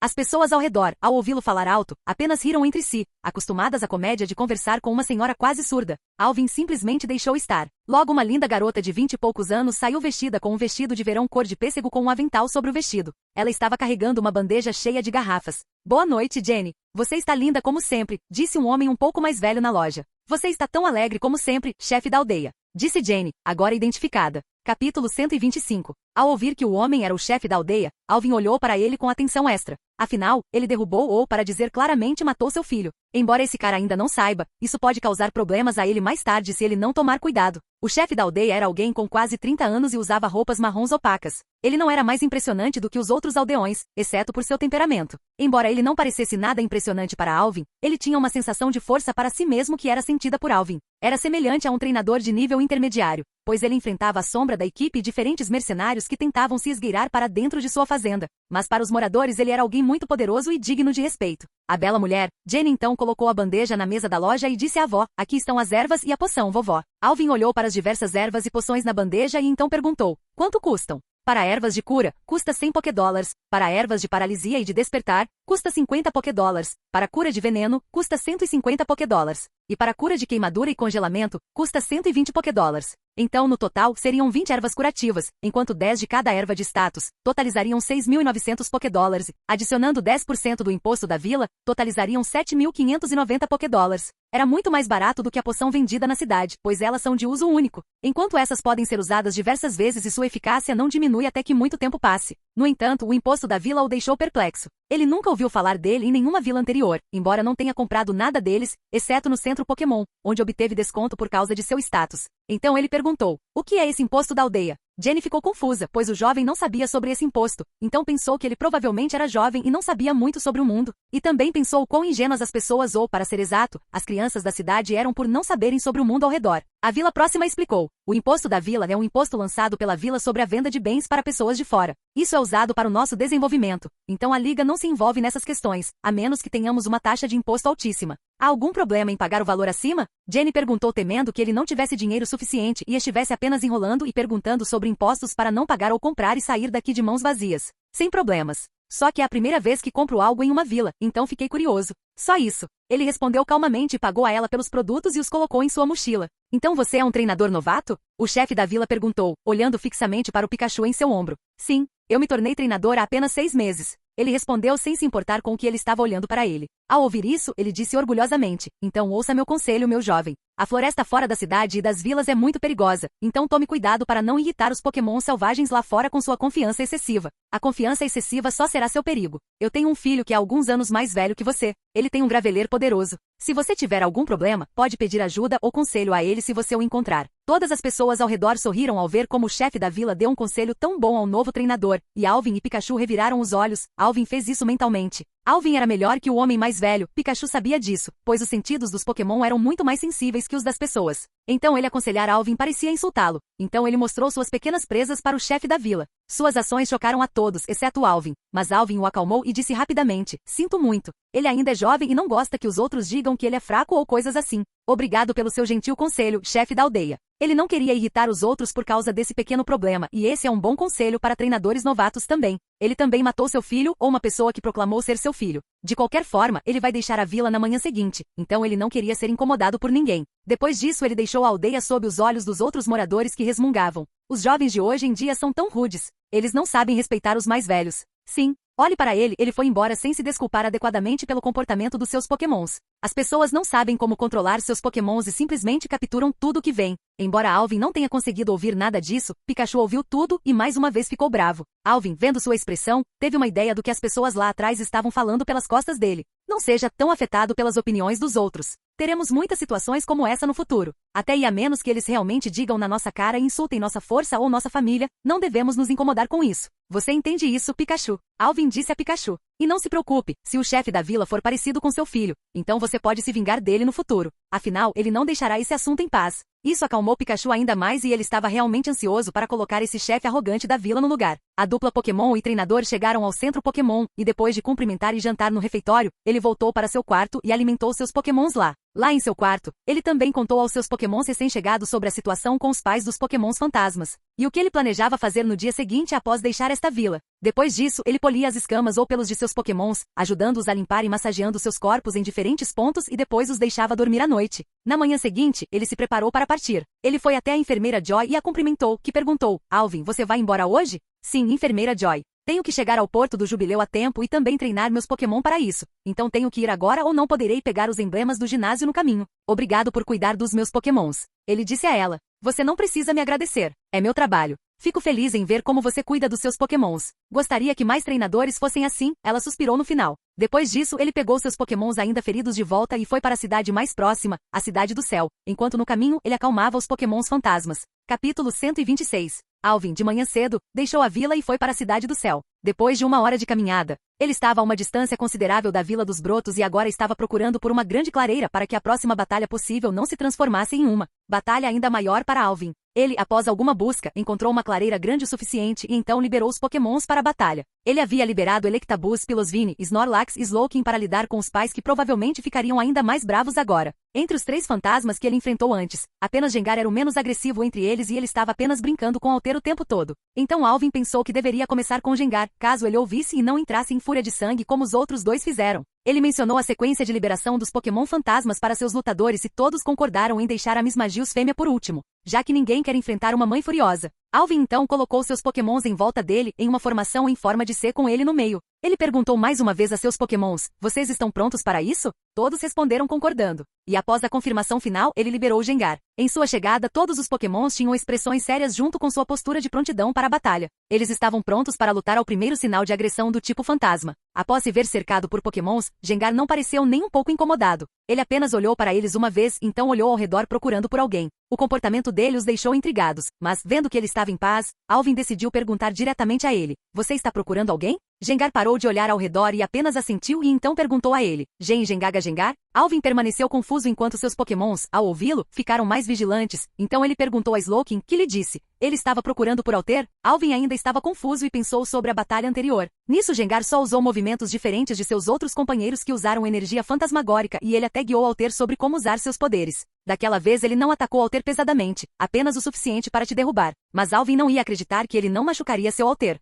As pessoas ao redor, ao ouvi-lo falar alto, apenas riram entre si, acostumadas à comédia de conversar com uma senhora quase surda. Alvin simplesmente deixou estar. Logo uma linda garota de 20 e poucos anos saiu vestida com um vestido de verão cor de pêssego com um avental sobre o vestido. Ela estava carregando uma bandeja cheia de garrafas. Boa noite, Jenny. Você está linda como sempre, disse um homem um pouco mais velho na loja. Você está tão alegre como sempre, chefe da aldeia, disse Jenny, agora identificada. Capítulo 125. Ao ouvir que o homem era o chefe da aldeia, Alvin olhou para ele com atenção extra. Afinal, ele derrubou ou, para dizer claramente, matou seu filho. Embora esse cara ainda não saiba, isso pode causar problemas a ele mais tarde se ele não tomar cuidado. O chefe da aldeia era alguém com quase 30 anos e usava roupas marrons opacas. Ele não era mais impressionante do que os outros aldeões, exceto por seu temperamento. Embora ele não parecesse nada impressionante para Alvin, ele tinha uma sensação de força para si mesmo que era sentida por Alvin. Era semelhante a um treinador de nível intermediário, pois ele enfrentava a sombra da equipe e diferentes mercenários que tentavam se esgueirar para dentro de sua fazenda. Mas para os moradores ele era alguém muito poderoso e digno de respeito. A bela mulher, Jenny, então colocou a bandeja na mesa da loja e disse à avó: Aqui estão as ervas e a poção, vovó. Alvin olhou para as diversas ervas e poções na bandeja e então perguntou: Quanto custam? Para ervas de cura, custa 100 Pokédólares. Para ervas de paralisia e de despertar, custa 50 Pokédólares. Para cura de veneno, custa 150 Pokédólares. E para cura de queimadura e congelamento, custa 120 Pokédólares. Então, no total, seriam 20 ervas curativas, enquanto 10 de cada erva de status, totalizariam 6.900 Pokédólares. Adicionando 10% do imposto da vila, totalizariam 7.590 Pokédólares. Era muito mais barato do que a poção vendida na cidade, pois elas são de uso único. Enquanto essas podem ser usadas diversas vezes e sua eficácia não diminui até que muito tempo passe. No entanto, o imposto da vila o deixou perplexo. Ele nunca ouviu falar dele em nenhuma vila anterior, embora não tenha comprado nada deles, exceto no centro Pokémon, onde obteve desconto por causa de seu status. Então ele perguntou: O que é esse imposto da aldeia? Jenny ficou confusa, pois o jovem não sabia sobre esse imposto, então pensou que ele provavelmente era jovem e não sabia muito sobre o mundo. E também pensou quão ingênuas as pessoas ou, para ser exato, as crianças da cidade eram por não saberem sobre o mundo ao redor. A vila próxima explicou. O imposto da vila é um imposto lançado pela vila sobre a venda de bens para pessoas de fora. Isso é usado para o nosso desenvolvimento. Então a liga não se envolve nessas questões, a menos que tenhamos uma taxa de imposto altíssima. Há algum problema em pagar o valor acima? Jenny perguntou, temendo que ele não tivesse dinheiro suficiente e estivesse apenas enrolando e perguntando sobre impostos para não pagar ou comprar e sair daqui de mãos vazias. Sem problemas. Só que é a primeira vez que compro algo em uma vila, então fiquei curioso. Só isso. Ele respondeu calmamente e pagou a ela pelos produtos e os colocou em sua mochila. Então você é um treinador novato? O chefe da vila perguntou, olhando fixamente para o Pikachu em seu ombro. Sim, eu me tornei treinador há apenas 6 meses. Ele respondeu sem se importar com o que ele estava olhando para ele. Ao ouvir isso, ele disse orgulhosamente, então ouça meu conselho, meu jovem. A floresta fora da cidade e das vilas é muito perigosa, então tome cuidado para não irritar os Pokémon selvagens lá fora com sua confiança excessiva. A confiança excessiva só será seu perigo. Eu tenho um filho que é alguns anos mais velho que você. Ele tem um Graveler poderoso. Se você tiver algum problema, pode pedir ajuda ou conselho a ele se você o encontrar. Todas as pessoas ao redor sorriram ao ver como o chefe da vila deu um conselho tão bom ao novo treinador, e Alvin e Pikachu reviraram os olhos. Alvin fez isso mentalmente. Alvin era melhor que o homem mais velho, Pikachu sabia disso, pois os sentidos dos Pokémon eram muito mais sensíveis que os das pessoas. Então ele aconselhar Alvin parecia insultá-lo. Então ele mostrou suas pequenas presas para o chefe da vila. Suas ações chocaram a todos, exceto Alvin. Mas Alvin o acalmou e disse rapidamente, sinto muito. Ele ainda é jovem e não gosta que os outros digam que ele é fraco ou coisas assim. Obrigado pelo seu gentil conselho, chefe da aldeia. Ele não queria irritar os outros por causa desse pequeno problema, e esse é um bom conselho para treinadores novatos também. Ele também matou seu filho ou uma pessoa que proclamou ser seu filho. De qualquer forma, ele vai deixar a vila na manhã seguinte, então ele não queria ser incomodado por ninguém. Depois disso, ele deixou a aldeia sob os olhos dos outros moradores que resmungavam. Os jovens de hoje em dia são tão rudes. Eles não sabem respeitar os mais velhos. Sim. Olhe para ele, ele foi embora sem se desculpar adequadamente pelo comportamento dos seus Pokémons. As pessoas não sabem como controlar seus Pokémons e simplesmente capturam tudo que vem. Embora Alvin não tenha conseguido ouvir nada disso, Pikachu ouviu tudo e mais uma vez ficou bravo. Alvin, vendo sua expressão, teve uma ideia do que as pessoas lá atrás estavam falando pelas costas dele. Não seja tão afetado pelas opiniões dos outros. Teremos muitas situações como essa no futuro. Até e a menos que eles realmente digam na nossa cara e insultem nossa força ou nossa família, não devemos nos incomodar com isso. Você entende isso, Pikachu? Alvin disse a Pikachu. E não se preocupe, se o chefe da vila for parecido com seu filho, então você pode se vingar dele no futuro. Afinal, ele não deixará esse assunto em paz. Isso acalmou Pikachu ainda mais e ele estava realmente ansioso para colocar esse chefe arrogante da vila no lugar. A dupla Pokémon e treinador chegaram ao centro Pokémon, e depois de cumprimentar e jantar no refeitório, ele voltou para seu quarto e alimentou seus Pokémons lá. Lá em seu quarto, ele também contou aos seus Pokémons recém-chegados sobre a situação com os pais dos Pokémons fantasmas, e o que ele planejava fazer no dia seguinte após deixar esta vila. Depois disso, ele polia as escamas ou pelos de seus Pokémons, ajudando-os a limpar e massageando seus corpos em diferentes pontos e depois os deixava dormir à noite. Na manhã seguinte, ele se preparou para partir. Ele foi até a enfermeira Joy e a cumprimentou, que perguntou, Alvin, você vai embora hoje? Sim, enfermeira Joy. Tenho que chegar ao Porto do Jubileu a tempo e também treinar meus Pokémon para isso. Então tenho que ir agora ou não poderei pegar os emblemas do ginásio no caminho. Obrigado por cuidar dos meus Pokémons. Ele disse a ela. Você não precisa me agradecer. É meu trabalho. Fico feliz em ver como você cuida dos seus Pokémons. Gostaria que mais treinadores fossem assim, ela suspirou no final. Depois disso, ele pegou seus Pokémons ainda feridos de volta e foi para a cidade mais próxima, a Cidade do Céu, enquanto no caminho ele acalmava os Pokémons fantasmas. Capítulo 126. Alvin, de manhã cedo, deixou a vila e foi para a Cidade do Céu. Depois de 1 hora de caminhada, ele estava a uma distância considerável da Vila dos Brotos e agora estava procurando por uma grande clareira para que a próxima batalha possível não se transformasse em uma batalha ainda maior para Alvin. Ele, após alguma busca, encontrou uma clareira grande o suficiente e então liberou os Pokémons para a batalha. Ele havia liberado Electabuzz, Pilosvine, Snorlax e Slowking para lidar com os pais que provavelmente ficariam ainda mais bravos agora. Entre os 3 fantasmas que ele enfrentou antes, apenas Gengar era o menos agressivo entre eles e ele estava apenas brincando com Alter o tempo todo. Então Alvin pensou que deveria começar com Gengar, caso ele ouvisse e não entrasse em fúria de sangue como os outros 2 fizeram. Ele mencionou a sequência de liberação dos Pokémon fantasmas para seus lutadores e todos concordaram em deixar a Miss Magius fêmea por último, já que ninguém quer enfrentar uma mãe furiosa. Alvin então colocou seus Pokémons em volta dele em uma formação em forma de C com ele no meio. Ele perguntou mais uma vez a seus Pokémons, vocês estão prontos para isso? Todos responderam concordando. E após a confirmação final, ele liberou Gengar. Em sua chegada, todos os Pokémons tinham expressões sérias junto com sua postura de prontidão para a batalha. Eles estavam prontos para lutar ao primeiro sinal de agressão do tipo fantasma. Após se ver cercado por Pokémons, Gengar não pareceu nem um pouco incomodado. Ele apenas olhou para eles uma vez, então olhou ao redor procurando por alguém. O comportamento dele os deixou intrigados, mas, vendo que ele estava em paz, Alvin decidiu perguntar diretamente a ele. Você está procurando alguém? Gengar parou de olhar ao redor e apenas assentiu e então perguntou a ele, Gengaga Gengar? Alvin permaneceu confuso enquanto seus pokémons, ao ouvi-lo, ficaram mais vigilantes, então ele perguntou a Slowking, que lhe disse. Ele estava procurando por Alter? Alvin ainda estava confuso e pensou sobre a batalha anterior. Nisso Gengar só usou movimentos diferentes de seus outros companheiros que usaram energia fantasmagórica e ele até guiou Alter sobre como usar seus poderes. Daquela vez ele não atacou Alter pesadamente, apenas o suficiente para te derrubar, mas Alvin não ia acreditar que ele não machucaria seu Alter.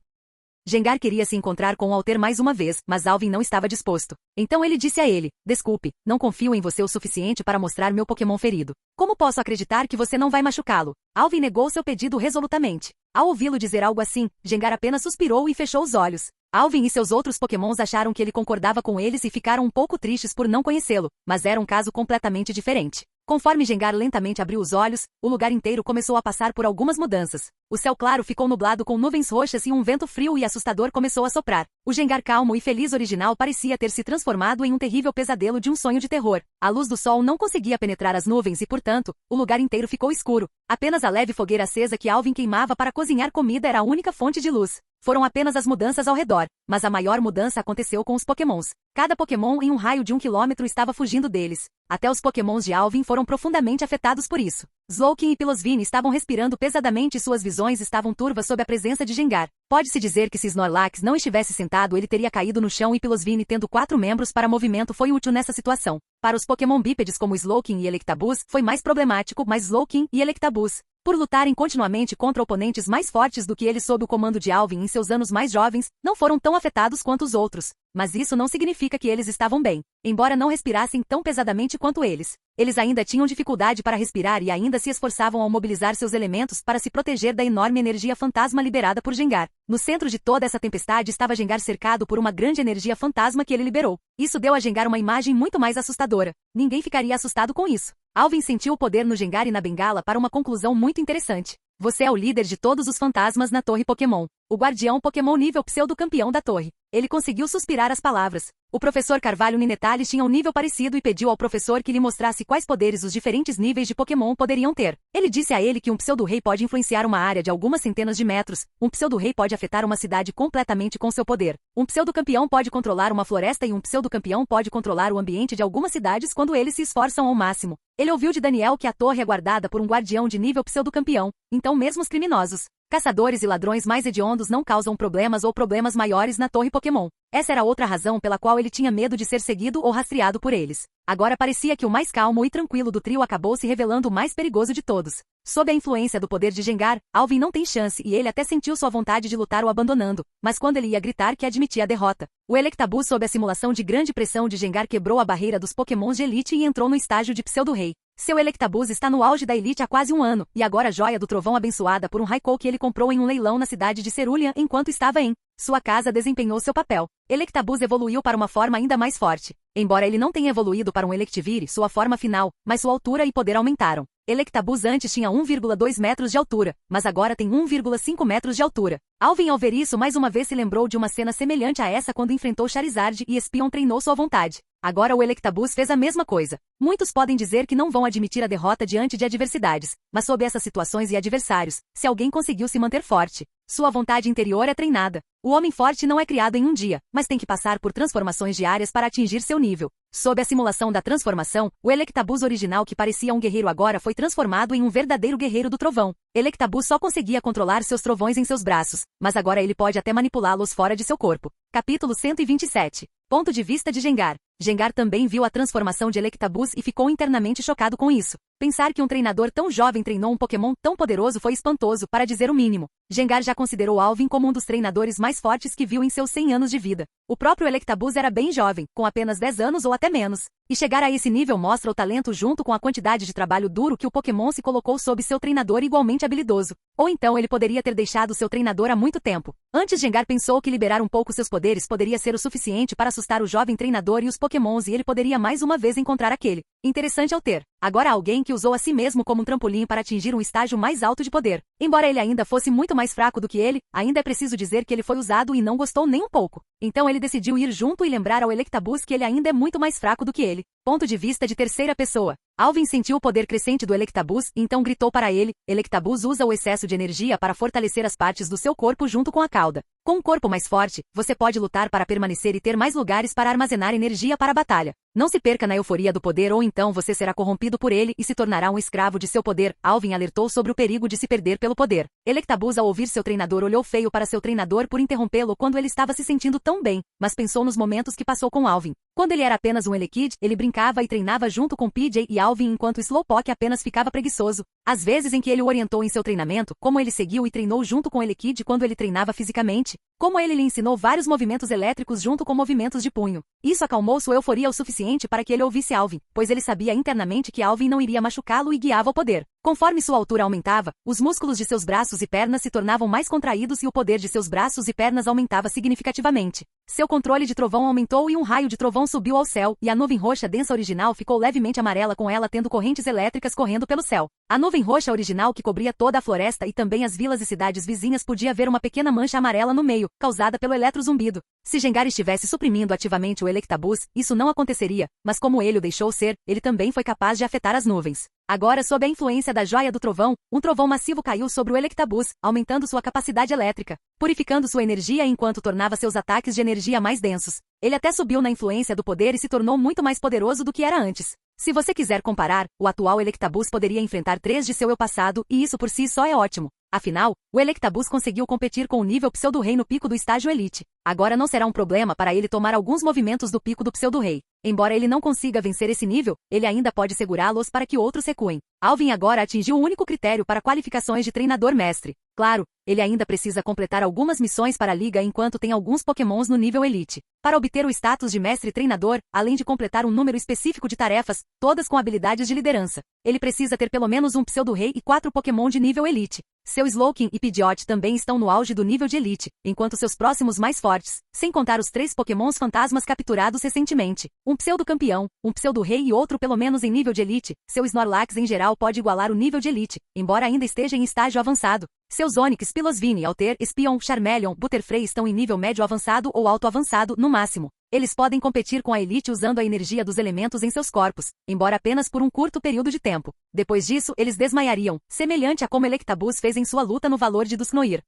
Gengar queria se encontrar com o Alter mais uma vez, mas Alvin não estava disposto. Então ele disse a ele, desculpe, não confio em você o suficiente para mostrar meu Pokémon ferido. Como posso acreditar que você não vai machucá-lo? Alvin negou seu pedido resolutamente. Ao ouvi-lo dizer algo assim, Gengar apenas suspirou e fechou os olhos. Alvin e seus outros Pokémons acharam que ele concordava com eles e ficaram um pouco tristes por não conhecê-lo, mas era um caso completamente diferente. Conforme Gengar lentamente abriu os olhos, o lugar inteiro começou a passar por algumas mudanças. O céu claro ficou nublado com nuvens roxas e um vento frio e assustador começou a soprar. O Gengar calmo e feliz original parecia ter se transformado em um terrível pesadelo de um sonho de terror. A luz do sol não conseguia penetrar as nuvens e, portanto, o lugar inteiro ficou escuro. Apenas a leve fogueira acesa que Alvin queimava para cozinhar comida era a única fonte de luz. Foram apenas as mudanças ao redor, mas a maior mudança aconteceu com os Pokémons. Cada Pokémon em um raio de 1 quilômetro estava fugindo deles. Até os Pokémons de Alvin foram profundamente afetados por isso. Slowking e Pilosvine estavam respirando pesadamente e suas visões estavam turvas sob a presença de Gengar. Pode-se dizer que se Snorlax não estivesse sentado ele teria caído no chão e Pilosvine tendo 4 membros para movimento foi útil nessa situação. Para os Pokémon bípedes como Slowking e Electabuzz foi mais problemático, mas Slowking e Electabuzz, por lutarem continuamente contra oponentes mais fortes do que eles sob o comando de Alvin em seus anos mais jovens, não foram tão afetados quanto os outros. Mas isso não significa que eles estavam bem, embora não respirassem tão pesadamente quanto eles. Eles ainda tinham dificuldade para respirar e ainda se esforçavam ao mobilizar seus elementos para se proteger da enorme energia fantasma liberada por Gengar. No centro de toda essa tempestade estava Gengar cercado por uma grande energia fantasma que ele liberou. Isso deu a Gengar uma imagem muito mais assustadora. Ninguém ficaria assustado com isso. Alvin sentiu o poder no Gengar e na bengala para uma conclusão muito interessante. Você é o líder de todos os fantasmas na Torre Pokémon. O guardião Pokémon nível pseudo-campeão da torre. Ele conseguiu suspirar as palavras. O professor Carvalho Ninetales tinha um nível parecido e pediu ao professor que lhe mostrasse quais poderes os diferentes níveis de Pokémon poderiam ter. Ele disse a ele que um pseudo-rei pode influenciar uma área de algumas centenas de metros, um pseudo-rei pode afetar uma cidade completamente com seu poder. Um pseudo-campeão pode controlar uma floresta e um pseudo-campeão pode controlar o ambiente de algumas cidades quando eles se esforçam ao máximo. Ele ouviu de Daniel que a torre é guardada por um guardião de nível pseudo-campeão, então mesmo os criminosos, caçadores e ladrões mais hediondos não causam problemas ou problemas maiores na Torre Pokémon. Essa era outra razão pela qual ele tinha medo de ser seguido ou rastreado por eles. Agora parecia que o mais calmo e tranquilo do trio acabou se revelando o mais perigoso de todos. Sob a influência do poder de Gengar, Alvin não tem chance e ele até sentiu sua vontade de lutar o abandonando, mas quando ele ia gritar que admitia a derrota. O Electabuzz sob a simulação de grande pressão de Gengar quebrou a barreira dos Pokémons de Elite e entrou no estágio de Pseudo-Rei. Seu Electabuzz está no auge da Elite há quase um ano, e agora a joia do trovão abençoada por um Raikou que ele comprou em um leilão na cidade de Cerulean enquanto estava em sua casa desempenhou seu papel. Electabuzz evoluiu para uma forma ainda mais forte. Embora ele não tenha evoluído para um Electivire, sua forma final, mas sua altura e poder aumentaram. Electabuzz antes tinha 1,2 metros de altura, mas agora tem 1,5 metros de altura. Alvin ao ver isso mais uma vez se lembrou de uma cena semelhante a essa quando enfrentou Charizard e Espion treinou sua vontade. Agora o Electabuzz fez a mesma coisa. Muitos podem dizer que não vão admitir a derrota diante de adversidades, mas sob essas situações e adversários, se alguém conseguiu se manter forte, sua vontade interior é treinada. O homem forte não é criado em um dia, mas tem que passar por transformações diárias para atingir seu nível. Sob a simulação da transformação, o Electabuzz original que parecia um guerreiro agora foi transformado em um verdadeiro guerreiro do trovão. Electabuzz só conseguia controlar seus trovões em seus braços, mas agora ele pode até manipulá-los fora de seu corpo. Capítulo 127. Ponto de vista de Gengar. Gengar também viu a transformação de Electabuzz e ficou internamente chocado com isso. Pensar que um treinador tão jovem treinou um Pokémon tão poderoso foi espantoso, para dizer o mínimo. Gengar já considerou Alvin como um dos treinadores mais fortes que viu em seus 100 anos de vida. O próprio Electabuzz era bem jovem, com apenas 10 anos ou até menos. E chegar a esse nível mostra o talento junto com a quantidade de trabalho duro que o Pokémon se colocou sob seu treinador igualmente habilidoso. Ou então ele poderia ter deixado seu treinador há muito tempo. Antes Gengar pensou que liberar um pouco seus poderes poderia ser o suficiente para assustar o jovem treinador e os Pokémons e ele poderia mais uma vez encontrar aquele interessante ao ter agora alguém que usou a si mesmo como um trampolim para atingir um estágio mais alto de poder. Embora ele ainda fosse muito mais fraco do que ele, ainda é preciso dizer que ele foi usado e não gostou nem um pouco. Então ele decidiu ir junto e lembrar ao Electabuzz que ele ainda é muito mais fraco do que ele. Ponto de vista de terceira pessoa. Alvin sentiu o poder crescente do Electabuzz e então gritou para ele. Electabuzz usa o excesso de energia para fortalecer as partes do seu corpo junto com a cauda. Com um corpo mais forte, você pode lutar para permanecer e ter mais lugares para armazenar energia para a batalha. Não se perca na euforia do poder ou então você será corrompido por ele e se tornará um escravo de seu poder. Alvin alertou sobre o perigo de se perder pelo poder. Electabuzz, ao ouvir seu treinador, olhou feio para seu treinador por interrompê-lo quando ele estava se sentindo tão bem, mas pensou nos momentos que passou com Alvin. Quando ele era apenas um Elekid, ele brincava e treinava junto com PJ e Alvin enquanto Slowpoke apenas ficava preguiçoso. Às vezes em que ele o orientou em seu treinamento, como ele seguiu e treinou junto com Elekid quando ele treinava fisicamente, como ele lhe ensinou vários movimentos elétricos junto com movimentos de punho. Isso acalmou sua euforia o suficiente para que ele ouvisse Alvin, pois ele sabia internamente que Alvin não iria machucá-lo e guiava o poder. Conforme sua altura aumentava, os músculos de seus braços e pernas se tornavam mais contraídos e o poder de seus braços e pernas aumentava significativamente. Seu controle de trovão aumentou e um raio de trovão subiu ao céu, e a nuvem roxa densa original ficou levemente amarela com ela tendo correntes elétricas correndo pelo céu. A nuvem roxa original que cobria toda a floresta e também as vilas e cidades vizinhas podia ver uma pequena mancha amarela no meio, causada pelo eletrozumbido. Se Gengar estivesse suprimindo ativamente o Electabuzz, isso não aconteceria, mas como ele o deixou ser, ele também foi capaz de afetar as nuvens. Agora, sob a influência da Joia do Trovão, um trovão massivo caiu sobre o Electabuzz, aumentando sua capacidade elétrica, purificando sua energia enquanto tornava seus ataques de energia mais densos. Ele até subiu na influência do poder e se tornou muito mais poderoso do que era antes. Se você quiser comparar, o atual Electabuzz poderia enfrentar 3 de seu eu passado, e isso por si só é ótimo. Afinal, o Electabuzz conseguiu competir com o nível Pseudo-Rei no pico do estágio Elite. Agora não será um problema para ele tomar alguns movimentos do pico do Pseudo-Rei. Embora ele não consiga vencer esse nível, ele ainda pode segurá-los para que outros recuem. Alvin agora atingiu o único critério para qualificações de treinador-mestre. Claro, ele ainda precisa completar algumas missões para a liga enquanto tem alguns pokémons no nível Elite. Para obter o status de mestre-treinador, além de completar um número específico de tarefas, todas com habilidades de liderança, ele precisa ter pelo menos um Pseudo-Rei e 4 pokémon de nível Elite. Seu Slowking e Pidgeot também estão no auge do nível de Elite, enquanto seus próximos mais fortes, sem contar os 3 pokémons fantasmas capturados recentemente, um pseudo-campeão, um pseudo-rei e outro pelo menos em nível de Elite, seu Snorlax em geral pode igualar o nível de Elite, embora ainda esteja em estágio avançado. Seus Onix, Pilosvine, Alter, Espion, Charmeleon, Butterfree estão em nível médio avançado ou alto avançado, no máximo. Eles podem competir com a Elite usando a energia dos elementos em seus corpos, embora apenas por um curto período de tempo. Depois disso, eles desmaiariam, semelhante a como Electabuzz fez em sua luta no valor de Dusknoir.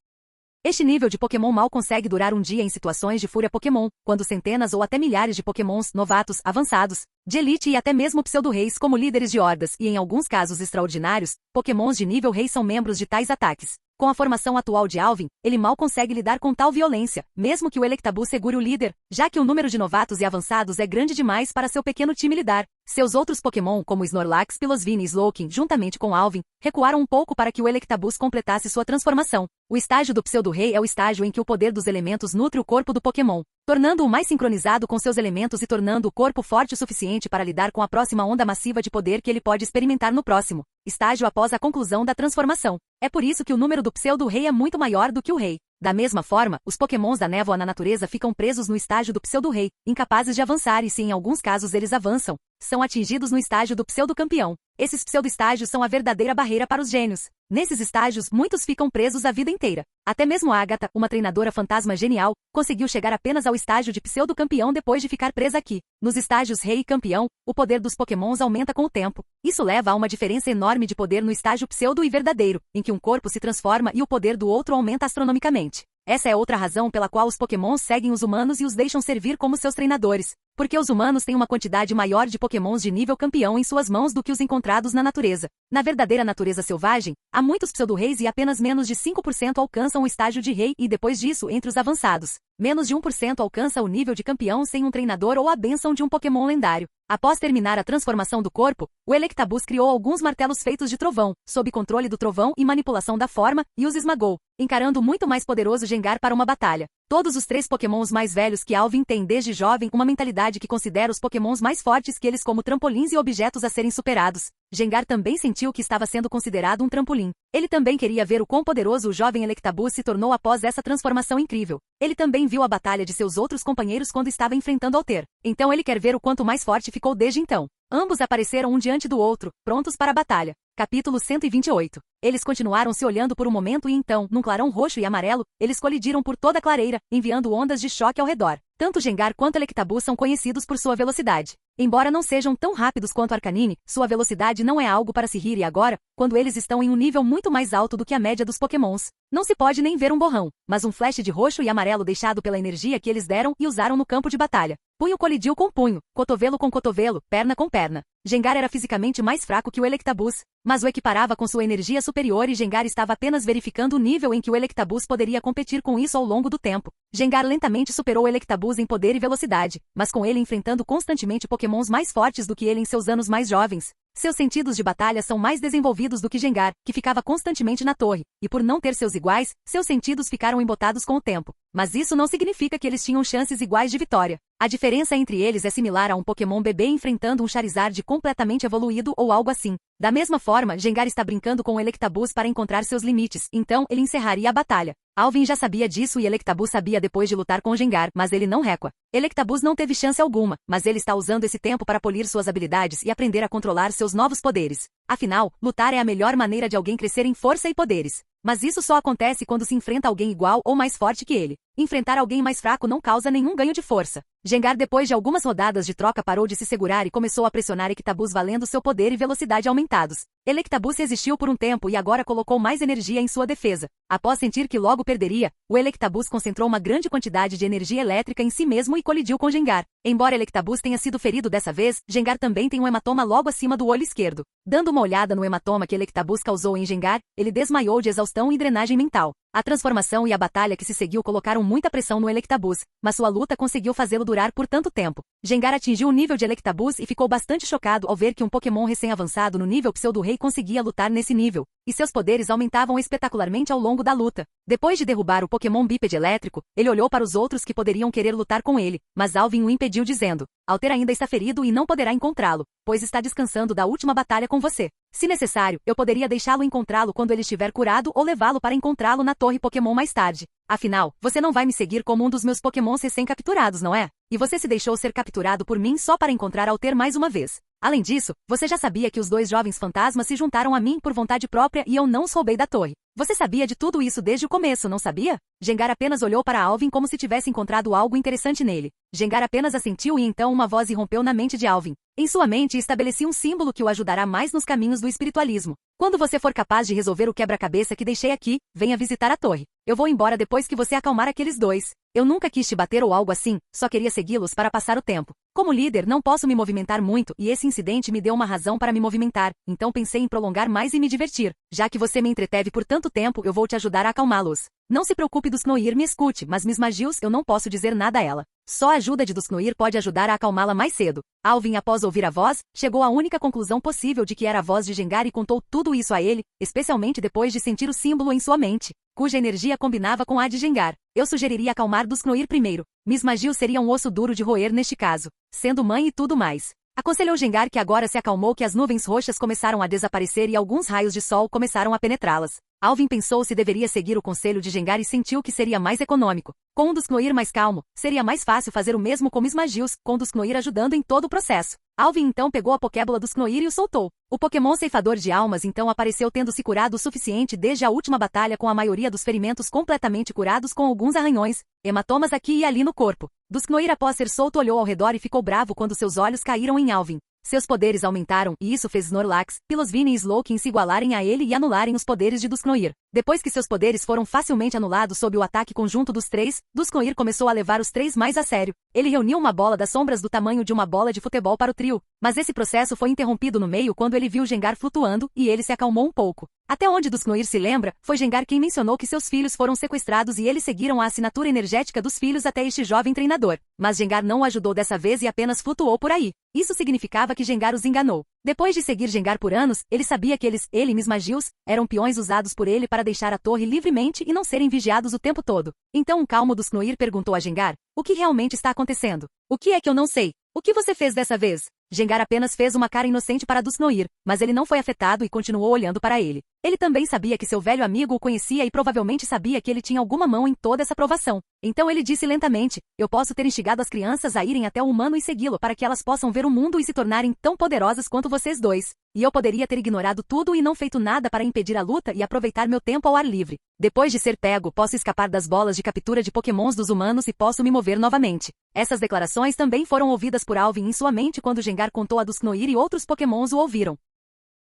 Este nível de Pokémon mal consegue durar um dia em situações de fúria Pokémon, quando centenas ou até milhares de Pokémons novatos, avançados, de Elite e até mesmo Pseudo-Reis como líderes de hordas e em alguns casos extraordinários, Pokémons de nível Rei são membros de tais ataques. Com a formação atual de Alvin, ele mal consegue lidar com tal violência, mesmo que o Electabuzz segure o líder, já que o número de novatos e avançados é grande demais para seu pequeno time lidar. Seus outros Pokémon, como Snorlax, Pilosvine e Slowking, juntamente com Alvin, recuaram um pouco para que o Electabuzz completasse sua transformação. O estágio do Pseudo-Rei é o estágio em que o poder dos elementos nutre o corpo do Pokémon, tornando-o mais sincronizado com seus elementos e tornando o corpo forte o suficiente para lidar com a próxima onda massiva de poder que ele pode experimentar no próximo estágio após a conclusão da transformação. É por isso que o número do Pseudo-Rei é muito maior do que o Rei. Da mesma forma, os Pokémons da névoa na natureza ficam presos no estágio do Pseudo-Rei, incapazes de avançar e se em alguns casos eles avançam, são atingidos no estágio do Pseudo-Campeão. Esses pseudo-estágios são a verdadeira barreira para os gênios. Nesses estágios, muitos ficam presos a vida inteira. Até mesmo Agatha, uma treinadora fantasma genial, conseguiu chegar apenas ao estágio de Pseudo-Campeão depois de ficar presa aqui. Nos estágios Rei e Campeão, o poder dos Pokémons aumenta com o tempo. Isso leva a uma diferença enorme de poder no estágio Pseudo e Verdadeiro, em que um corpo se transforma e o poder do outro aumenta astronomicamente. Essa é outra razão pela qual os Pokémons seguem os humanos e os deixam servir como seus treinadores. Porque os humanos têm uma quantidade maior de Pokémons de nível campeão em suas mãos do que os encontrados na natureza. Na verdadeira natureza selvagem, há muitos pseudo-reis e apenas menos de 5% alcançam o estágio de rei e depois disso, entre os avançados, menos de 1% alcança o nível de campeão sem um treinador ou a bênção de um Pokémon lendário. Após terminar a transformação do corpo, o Electabuzz criou alguns martelos feitos de trovão, sob controle do trovão e manipulação da forma, e os esmagou, encarando o muito mais poderoso Gengar para uma batalha. Todos os 3 Pokémons mais velhos que Alvin têm desde jovem uma mentalidade que considera os Pokémons mais fortes que eles como trampolins e objetos a serem superados. Gengar também sentiu que estava sendo considerado um trampolim. Ele também queria ver o quão poderoso o jovem Electabuzz se tornou após essa transformação incrível. Ele também viu a batalha de seus outros companheiros quando estava enfrentando Alter. Então ele quer ver o quanto mais forte ficou desde então. Ambos apareceram um diante do outro, prontos para a batalha. Capítulo 128. Eles continuaram se olhando por um momento e então, num clarão roxo e amarelo, eles colidiram por toda a clareira, enviando ondas de choque ao redor. Tanto Gengar quanto Electabuzz são conhecidos por sua velocidade. Embora não sejam tão rápidos quanto Arcanine, sua velocidade não é algo para se rir e agora, quando eles estão em um nível muito mais alto do que a média dos Pokémons, não se pode nem ver um borrão, mas um flash de roxo e amarelo deixado pela energia que eles deram e usaram no campo de batalha. Punho colidiu com punho, cotovelo com cotovelo, perna com perna. Gengar era fisicamente mais fraco que o Electabuzz, mas o equiparava com sua energia superior e Gengar estava apenas verificando o nível em que o Electabuzz poderia competir com isso ao longo do tempo. Gengar lentamente superou o Electabuzz em poder e velocidade, mas com ele enfrentando constantemente Pokémons mais fortes do que ele em seus anos mais jovens. Seus sentidos de batalha são mais desenvolvidos do que Gengar, que ficava constantemente na torre, e por não ter seus iguais, seus sentidos ficaram embotados com o tempo. Mas isso não significa que eles tinham chances iguais de vitória. A diferença entre eles é similar a um Pokémon bebê enfrentando um Charizard completamente evoluído ou algo assim. Da mesma forma, Gengar está brincando com o Electabuzz para encontrar seus limites, então ele encerraria a batalha. Alvin já sabia disso e Electabuzz sabia depois de lutar com Gengar, mas ele não recua. Electabuzz não teve chance alguma, mas ele está usando esse tempo para polir suas habilidades e aprender a controlar seus novos poderes. Afinal, lutar é a melhor maneira de alguém crescer em força e poderes. Mas isso só acontece quando se enfrenta alguém igual ou mais forte que ele. Enfrentar alguém mais fraco não causa nenhum ganho de força. Gengar depois de algumas rodadas de troca parou de se segurar e começou a pressionar Electabuzz valendo seu poder e velocidade aumentados. Electabuzz resistiu por um tempo e agora colocou mais energia em sua defesa. Após sentir que logo perderia, o Electabuzz concentrou uma grande quantidade de energia elétrica em si mesmo e colidiu com Gengar. Embora Electabuzz tenha sido ferido dessa vez, Gengar também tem um hematoma logo acima do olho esquerdo. Dando uma olhada no hematoma que Electabuzz causou em Gengar, ele desmaiou de exaustão e drenagem mental. A transformação e a batalha que se seguiu colocaram muita pressão no Electabuzz, mas sua luta conseguiu fazê-lo durar por tanto tempo. Gengar atingiu o nível de Electabuzz e ficou bastante chocado ao ver que um Pokémon recém-avançado no nível Pseudo-Rei conseguia lutar nesse nível, e seus poderes aumentavam espetacularmente ao longo da luta. Depois de derrubar o Pokémon bípede elétrico, ele olhou para os outros que poderiam querer lutar com ele, mas Alvin o impediu dizendo: Alter ainda está ferido e não poderá encontrá-lo, pois está descansando da última batalha com você. Se necessário, eu poderia deixá-lo encontrá-lo quando ele estiver curado ou levá-lo para encontrá-lo na Torre Pokémon mais tarde. Afinal, você não vai me seguir como um dos meus Pokémons recém-capturados, não é? E você se deixou ser capturado por mim só para encontrar Alter mais uma vez. Além disso, você já sabia que os dois jovens fantasmas se juntaram a mim por vontade própria e eu não os roubei da torre. Você sabia de tudo isso desde o começo, não sabia? Gengar apenas olhou para Alvin como se tivesse encontrado algo interessante nele. Gengar apenas assentiu e então uma voz irrompeu na mente de Alvin. Em sua mente estabelecia um símbolo que o ajudará mais nos caminhos do espiritualismo. Quando você for capaz de resolver o quebra-cabeça que deixei aqui, venha visitar a torre. Eu vou embora depois que você acalmar aqueles dois. Eu nunca quis te bater ou algo assim, só queria segui-los para passar o tempo. Como líder, não posso me movimentar muito e esse incidente me deu uma razão para me movimentar, então pensei em prolongar mais e me divertir. Já que você me entreteve por tanto tempo, eu vou te ajudar a acalmá-los. Não se preocupe Dusknoir me escute, mas Miss Magius eu não posso dizer nada a ela. Só a ajuda de Dusknoir pode ajudar a acalmá-la mais cedo. Alvin, após ouvir a voz, chegou à única conclusão possível de que era a voz de Gengar e contou tudo isso a ele, especialmente depois de sentir o símbolo em sua mente, cuja energia combinava com a de Gengar. Eu sugeriria acalmar Dusknoir primeiro. Miss Magius seria um osso duro de roer neste caso, sendo mãe e tudo mais. Aconselhou Gengar que agora se acalmou que as nuvens roxas começaram a desaparecer e alguns raios de sol começaram a penetrá-las. Alvin pensou se deveria seguir o conselho de Gengar e sentiu que seria mais econômico. Com um Dusknoir mais calmo, seria mais fácil fazer o mesmo com Miss Magius, com Dusknoir ajudando em todo o processo. Alvin então pegou a Pokébola Dusknoir e o soltou. O Pokémon ceifador de almas então apareceu tendo se curado o suficiente desde a última batalha com a maioria dos ferimentos completamente curados com alguns arranhões, hematomas aqui e ali no corpo. Dusknoir após ser solto olhou ao redor e ficou bravo quando seus olhos caíram em Alvin. Seus poderes aumentaram e isso fez Snorlax, Pilosvine e Slowking se igualarem a ele e anularem os poderes de Dusknoir. Depois que seus poderes foram facilmente anulados sob o ataque conjunto dos três, Dusknoir começou a levar os três mais a sério. Ele reuniu uma bola das sombras do tamanho de uma bola de futebol para o trio, mas esse processo foi interrompido no meio quando ele viu Gengar flutuando e ele se acalmou um pouco. Até onde Dusknoir se lembra, foi Gengar quem mencionou que seus filhos foram sequestrados e eles seguiram a assinatura energética dos filhos até este jovem treinador. Mas Gengar não o ajudou dessa vez e apenas flutuou por aí. Isso significava que Gengar os enganou. Depois de seguir Gengar por anos, ele sabia que ele e Miss Magius, eram peões usados por ele para deixar a torre livremente e não serem vigiados o tempo todo. Então um calmo Dusknoir perguntou a Gengar: o que realmente está acontecendo? O que é que eu não sei? O que você fez dessa vez? Gengar apenas fez uma cara inocente para Dusknoir, mas ele não foi afetado e continuou olhando para ele. Ele também sabia que seu velho amigo o conhecia e provavelmente sabia que ele tinha alguma mão em toda essa provação. Então ele disse lentamente: eu posso ter instigado as crianças a irem até o humano e segui-lo para que elas possam ver o mundo e se tornarem tão poderosas quanto vocês dois. e eu poderia ter ignorado tudo e não feito nada para impedir a luta e aproveitar meu tempo ao ar livre. Depois de ser pego, posso escapar das bolas de captura de pokémons dos humanos e posso me mover novamente. Essas declarações também foram ouvidas por Alvin em sua mente quando Gengar contou a Dusknoir e outros pokémons o ouviram.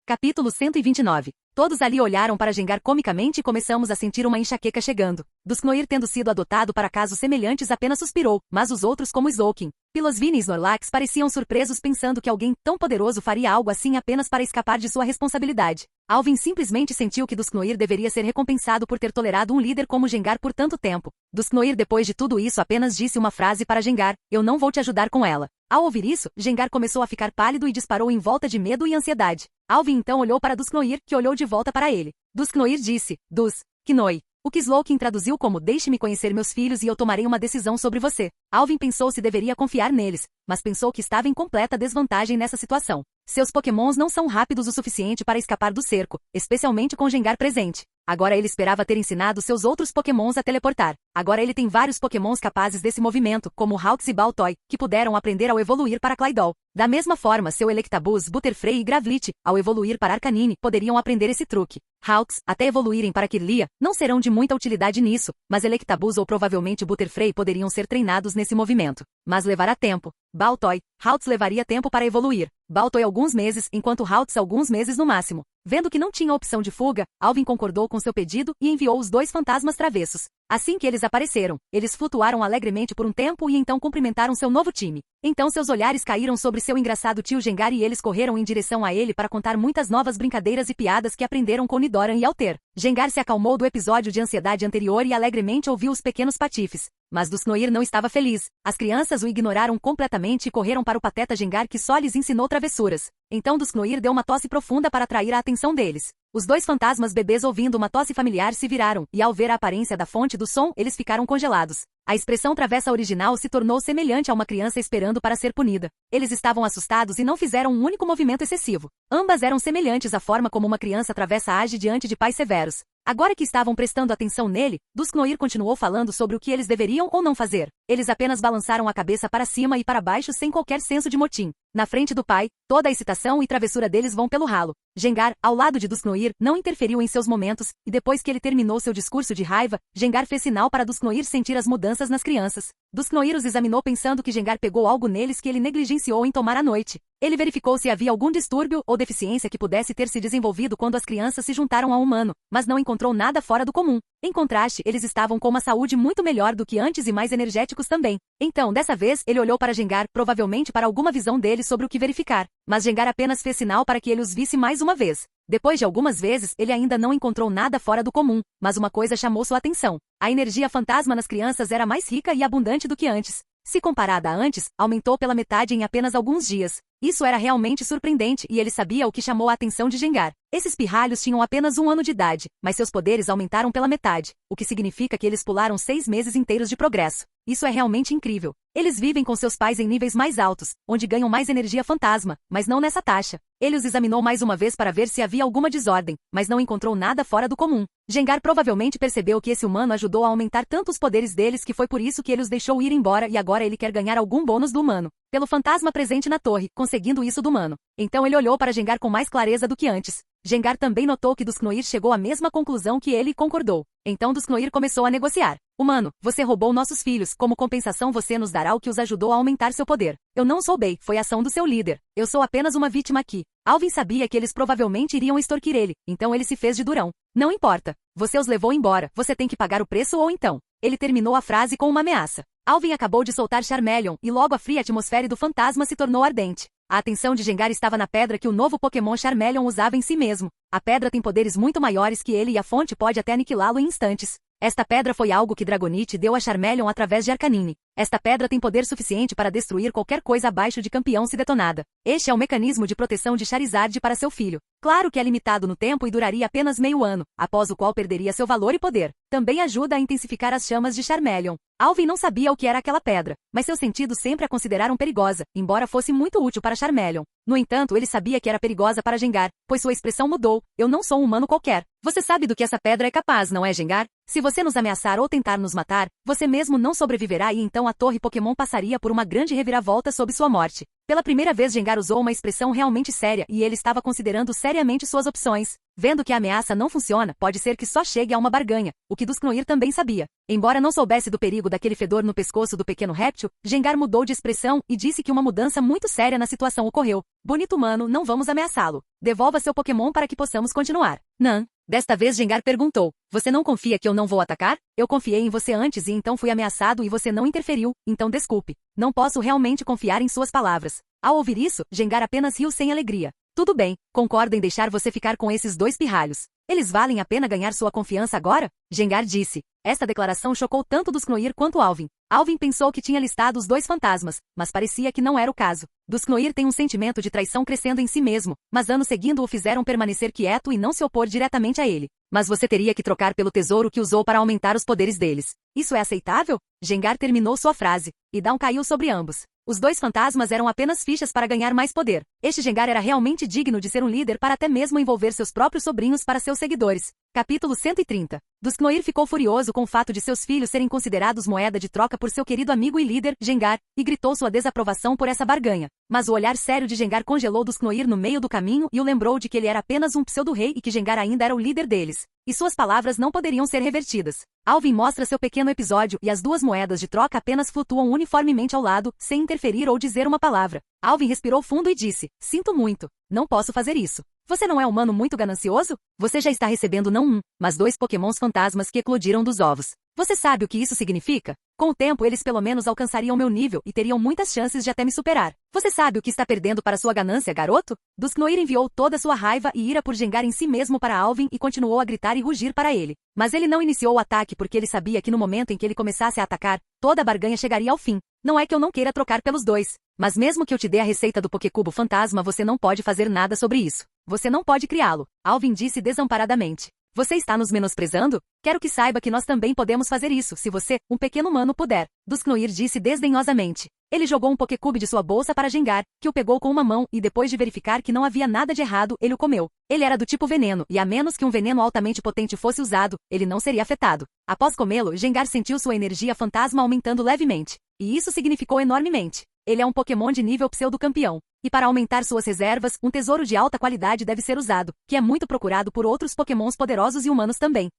Capítulo 129. Todos ali olharam para Gengar comicamente e começamos a sentir uma enxaqueca chegando. Dusknoir, tendo sido adotado para casos semelhantes, apenas suspirou, mas os outros, como Slowking, Pilosvine e Snorlax, pareciam surpresos pensando que alguém tão poderoso faria algo assim apenas para escapar de sua responsabilidade. Alvin simplesmente sentiu que Dusknoir deveria ser recompensado por ter tolerado um líder como Gengar por tanto tempo. Dusknoir, depois de tudo isso, apenas disse uma frase para Gengar: "Eu não vou te ajudar com ela." Ao ouvir isso, Gengar começou a ficar pálido e disparou em volta de medo e ansiedade. Alvin então olhou para Dusknoir, que olhou de volta para ele. Dusknoir disse: "Dusknoir." O que Slowking traduziu como "Deixe-me conhecer meus filhos e eu tomarei uma decisão sobre você." Alvin pensou se deveria confiar neles, mas pensou que estava em completa desvantagem nessa situação. Seus pokémons não são rápidos o suficiente para escapar do cerco, especialmente com Gengar presente. Agora ele esperava ter ensinado seus outros pokémons a teleportar. Agora ele tem vários pokémons capazes desse movimento, como Hawks e Baltoy, que puderam aprender ao evoluir para Claydol. Da mesma forma, seu Electabuzz, Butterfree e Gravlit, ao evoluir para Arcanine, poderiam aprender esse truque. Hawks, até evoluírem para Kirlia, não serão de muita utilidade nisso, mas Electabuzz ou provavelmente Butterfree poderiam ser treinados nesse movimento. Mas levará tempo. Baltoy, Hawks levaria tempo para evoluir. Baltoy alguns meses, enquanto Hawks alguns meses no máximo. Vendo que não tinha opção de fuga, Alvin concordou com seu pedido e enviou os dois fantasmas travessos. Assim que eles apareceram, eles flutuaram alegremente por um tempo e então cumprimentaram seu novo time. Então seus olhares caíram sobre seu engraçado tio Gengar e eles correram em direção a ele para contar muitas novas brincadeiras e piadas que aprenderam com Nidoran e Alter. Gengar se acalmou do episódio de ansiedade anterior e alegremente ouviu os pequenos patifes. Mas Dusknoir não estava feliz. As crianças o ignoraram completamente e correram para o pateta Gengar, que só lhes ensinou travessuras. Então Dusknoir deu uma tosse profunda para atrair a atenção deles. Os dois fantasmas bebês, ouvindo uma tosse familiar, se viraram, e ao ver a aparência da fonte do som, eles ficaram congelados. A expressão travessa original se tornou semelhante a uma criança esperando para ser punida. Eles estavam assustados e não fizeram um único movimento excessivo. Ambas eram semelhantes à forma como uma criança travessa age diante de pais severos. Agora que estavam prestando atenção nele, Dusknoir continuou falando sobre o que eles deveriam ou não fazer. Eles apenas balançaram a cabeça para cima e para baixo sem qualquer senso de motim. Na frente do pai, toda a excitação e travessura deles vão pelo ralo. Gengar, ao lado de Dusknoir, não interferiu em seus momentos, e depois que ele terminou seu discurso de raiva, Gengar fez sinal para Dusknoir sentir as mudanças nas crianças. Dusknoir os examinou pensando que Gengar pegou algo neles que ele negligenciou em tomar à noite. Ele verificou se havia algum distúrbio ou deficiência que pudesse ter se desenvolvido quando as crianças se juntaram a um humano, mas não encontrou nada fora do comum. Em contraste, eles estavam com uma saúde muito melhor do que antes e mais energéticos também. Então, dessa vez, ele olhou para Gengar, provavelmente para alguma visão dele sobre o que verificar. Mas Gengar apenas fez sinal para que ele os visse mais uma vez. Depois de algumas vezes, ele ainda não encontrou nada fora do comum, mas uma coisa chamou sua atenção. A energia fantasma nas crianças era mais rica e abundante do que antes. Se comparada a antes, aumentou pela metade em apenas alguns dias. Isso era realmente surpreendente e ele sabia o que chamou a atenção de Gengar. Esses pirralhos tinham apenas 1 ano de idade, mas seus poderes aumentaram pela metade, o que significa que eles pularam 6 meses inteiros de progresso. Isso é realmente incrível. Eles vivem com seus pais em níveis mais altos, onde ganham mais energia fantasma, mas não nessa taxa. Ele os examinou mais uma vez para ver se havia alguma desordem, mas não encontrou nada fora do comum. Gengar provavelmente percebeu que esse humano ajudou a aumentar tanto os poderes deles que foi por isso que ele os deixou ir embora e agora ele quer ganhar algum bônus do humano, pelo fantasma presente na torre, conseguindo isso do humano. Então ele olhou para Gengar com mais clareza do que antes. Gengar também notou que Dusknoir chegou à mesma conclusão que ele e concordou. Então Dusknoir começou a negociar. Humano, você roubou nossos filhos, como compensação você nos dará o que os ajudou a aumentar seu poder. Eu não roubei, foi ação do seu líder. Eu sou apenas uma vítima aqui. Alvin sabia que eles provavelmente iriam extorquir ele, então ele se fez de durão. Não importa. Você os levou embora, você tem que pagar o preço ou então. Ele terminou a frase com uma ameaça. Alvin acabou de soltar Charmeleon e logo a fria atmosfera do fantasma se tornou ardente. A atenção de Gengar estava na pedra que o novo Pokémon Charmeleon usava em si mesmo. A pedra tem poderes muito maiores que ele e a fonte pode até aniquilá-lo em instantes. Esta pedra foi algo que Dragonite deu a Charmeleon através de Arcanine. Esta pedra tem poder suficiente para destruir qualquer coisa abaixo de campeão se detonada. Este é o mecanismo de proteção de Charizard para seu filho. Claro que é limitado no tempo e duraria apenas meio ano, após o qual perderia seu valor e poder. Também ajuda a intensificar as chamas de Charmeleon. Alvin não sabia o que era aquela pedra, mas seus sentidos sempre a consideraram perigosa, embora fosse muito útil para Charmeleon. No entanto, ele sabia que era perigosa para Gengar, pois sua expressão mudou. Eu não sou um humano qualquer. Você sabe do que essa pedra é capaz, não é, Gengar? Se você nos ameaçar ou tentar nos matar, você mesmo não sobreviverá e então a torre Pokémon passaria por uma grande reviravolta sob sua morte. Pela primeira vez Gengar usou uma expressão realmente séria e ele estava considerando seriamente suas opções. Vendo que a ameaça não funciona, pode ser que só chegue a uma barganha, o que Dusknoir também sabia. Embora não soubesse do perigo daquele fedor no pescoço do pequeno réptil, Gengar mudou de expressão e disse que uma mudança muito séria na situação ocorreu. Bonito humano, não vamos ameaçá-lo. Devolva seu Pokémon para que possamos continuar. Não. Desta vez Gengar perguntou, você não confia que eu não vou atacar? Eu confiei em você antes e então fui ameaçado e você não interferiu, então desculpe. Não posso realmente confiar em suas palavras. Ao ouvir isso, Gengar apenas riu sem alegria. Tudo bem, concordo em deixar você ficar com esses 2 pirralhos. Eles valem a pena ganhar sua confiança agora? Gengar disse. Esta declaração chocou tanto Dusknoir quanto Alvin. Alvin pensou que tinha listado os 2 fantasmas, mas parecia que não era o caso. Dusknoir tem um sentimento de traição crescendo em si mesmo, mas anos seguindo o fizeram permanecer quieto e não se opor diretamente a ele. Mas você teria que trocar pelo tesouro que usou para aumentar os poderes deles. Isso é aceitável? Gengar terminou sua frase, e Dawn caiu sobre ambos. Os 2 fantasmas eram apenas fichas para ganhar mais poder. Este Gengar era realmente digno de ser um líder para até mesmo envolver seus próprios sobrinhos para seus seguidores. Capítulo 130. Dusknoir ficou furioso com o fato de seus filhos serem considerados moeda de troca por seu querido amigo e líder, Gengar, e gritou sua desaprovação por essa barganha. Mas o olhar sério de Gengar congelou Dusknoir no meio do caminho e o lembrou de que ele era apenas um pseudo-rei e que Gengar ainda era o líder deles. E suas palavras não poderiam ser revertidas. Alvin mostra seu pequeno episódio e as 2 moedas de troca apenas flutuam uniformemente ao lado, sem interferir ou dizer uma palavra. Alvin respirou fundo e disse, sinto muito, não posso fazer isso. Você não é humano muito ganancioso? Você já está recebendo não um, mas 2 pokémons fantasmas que eclodiram dos ovos. Você sabe o que isso significa? Com o tempo eles pelo menos alcançariam meu nível e teriam muitas chances de até me superar. Você sabe o que está perdendo para sua ganância, garoto? Dusknoir enviou toda sua raiva e ira por Gengar em si mesmo para Alvin e continuou a gritar e rugir para ele. Mas ele não iniciou o ataque porque ele sabia que no momento em que ele começasse a atacar, toda a barganha chegaria ao fim. Não é que eu não queira trocar pelos 2. Mas mesmo que eu te dê a receita do Pokécubo fantasma, você não pode fazer nada sobre isso. Você não pode criá-lo, Alvin disse desamparadamente. Você está nos menosprezando? Quero que saiba que nós também podemos fazer isso, se você, um pequeno humano, puder. Dusknoir disse desdenhosamente. Ele jogou um Pokécube de sua bolsa para Gengar, que o pegou com uma mão e depois de verificar que não havia nada de errado, ele o comeu. Ele era do tipo veneno, e a menos que um veneno altamente potente fosse usado, ele não seria afetado. Após comê-lo, Gengar sentiu sua energia fantasma aumentando levemente. E isso significou enormemente. Ele é um Pokémon de nível pseudo-campeão. E para aumentar suas reservas, um tesouro de alta qualidade deve ser usado, que é muito procurado por outros Pokémons poderosos e humanos também.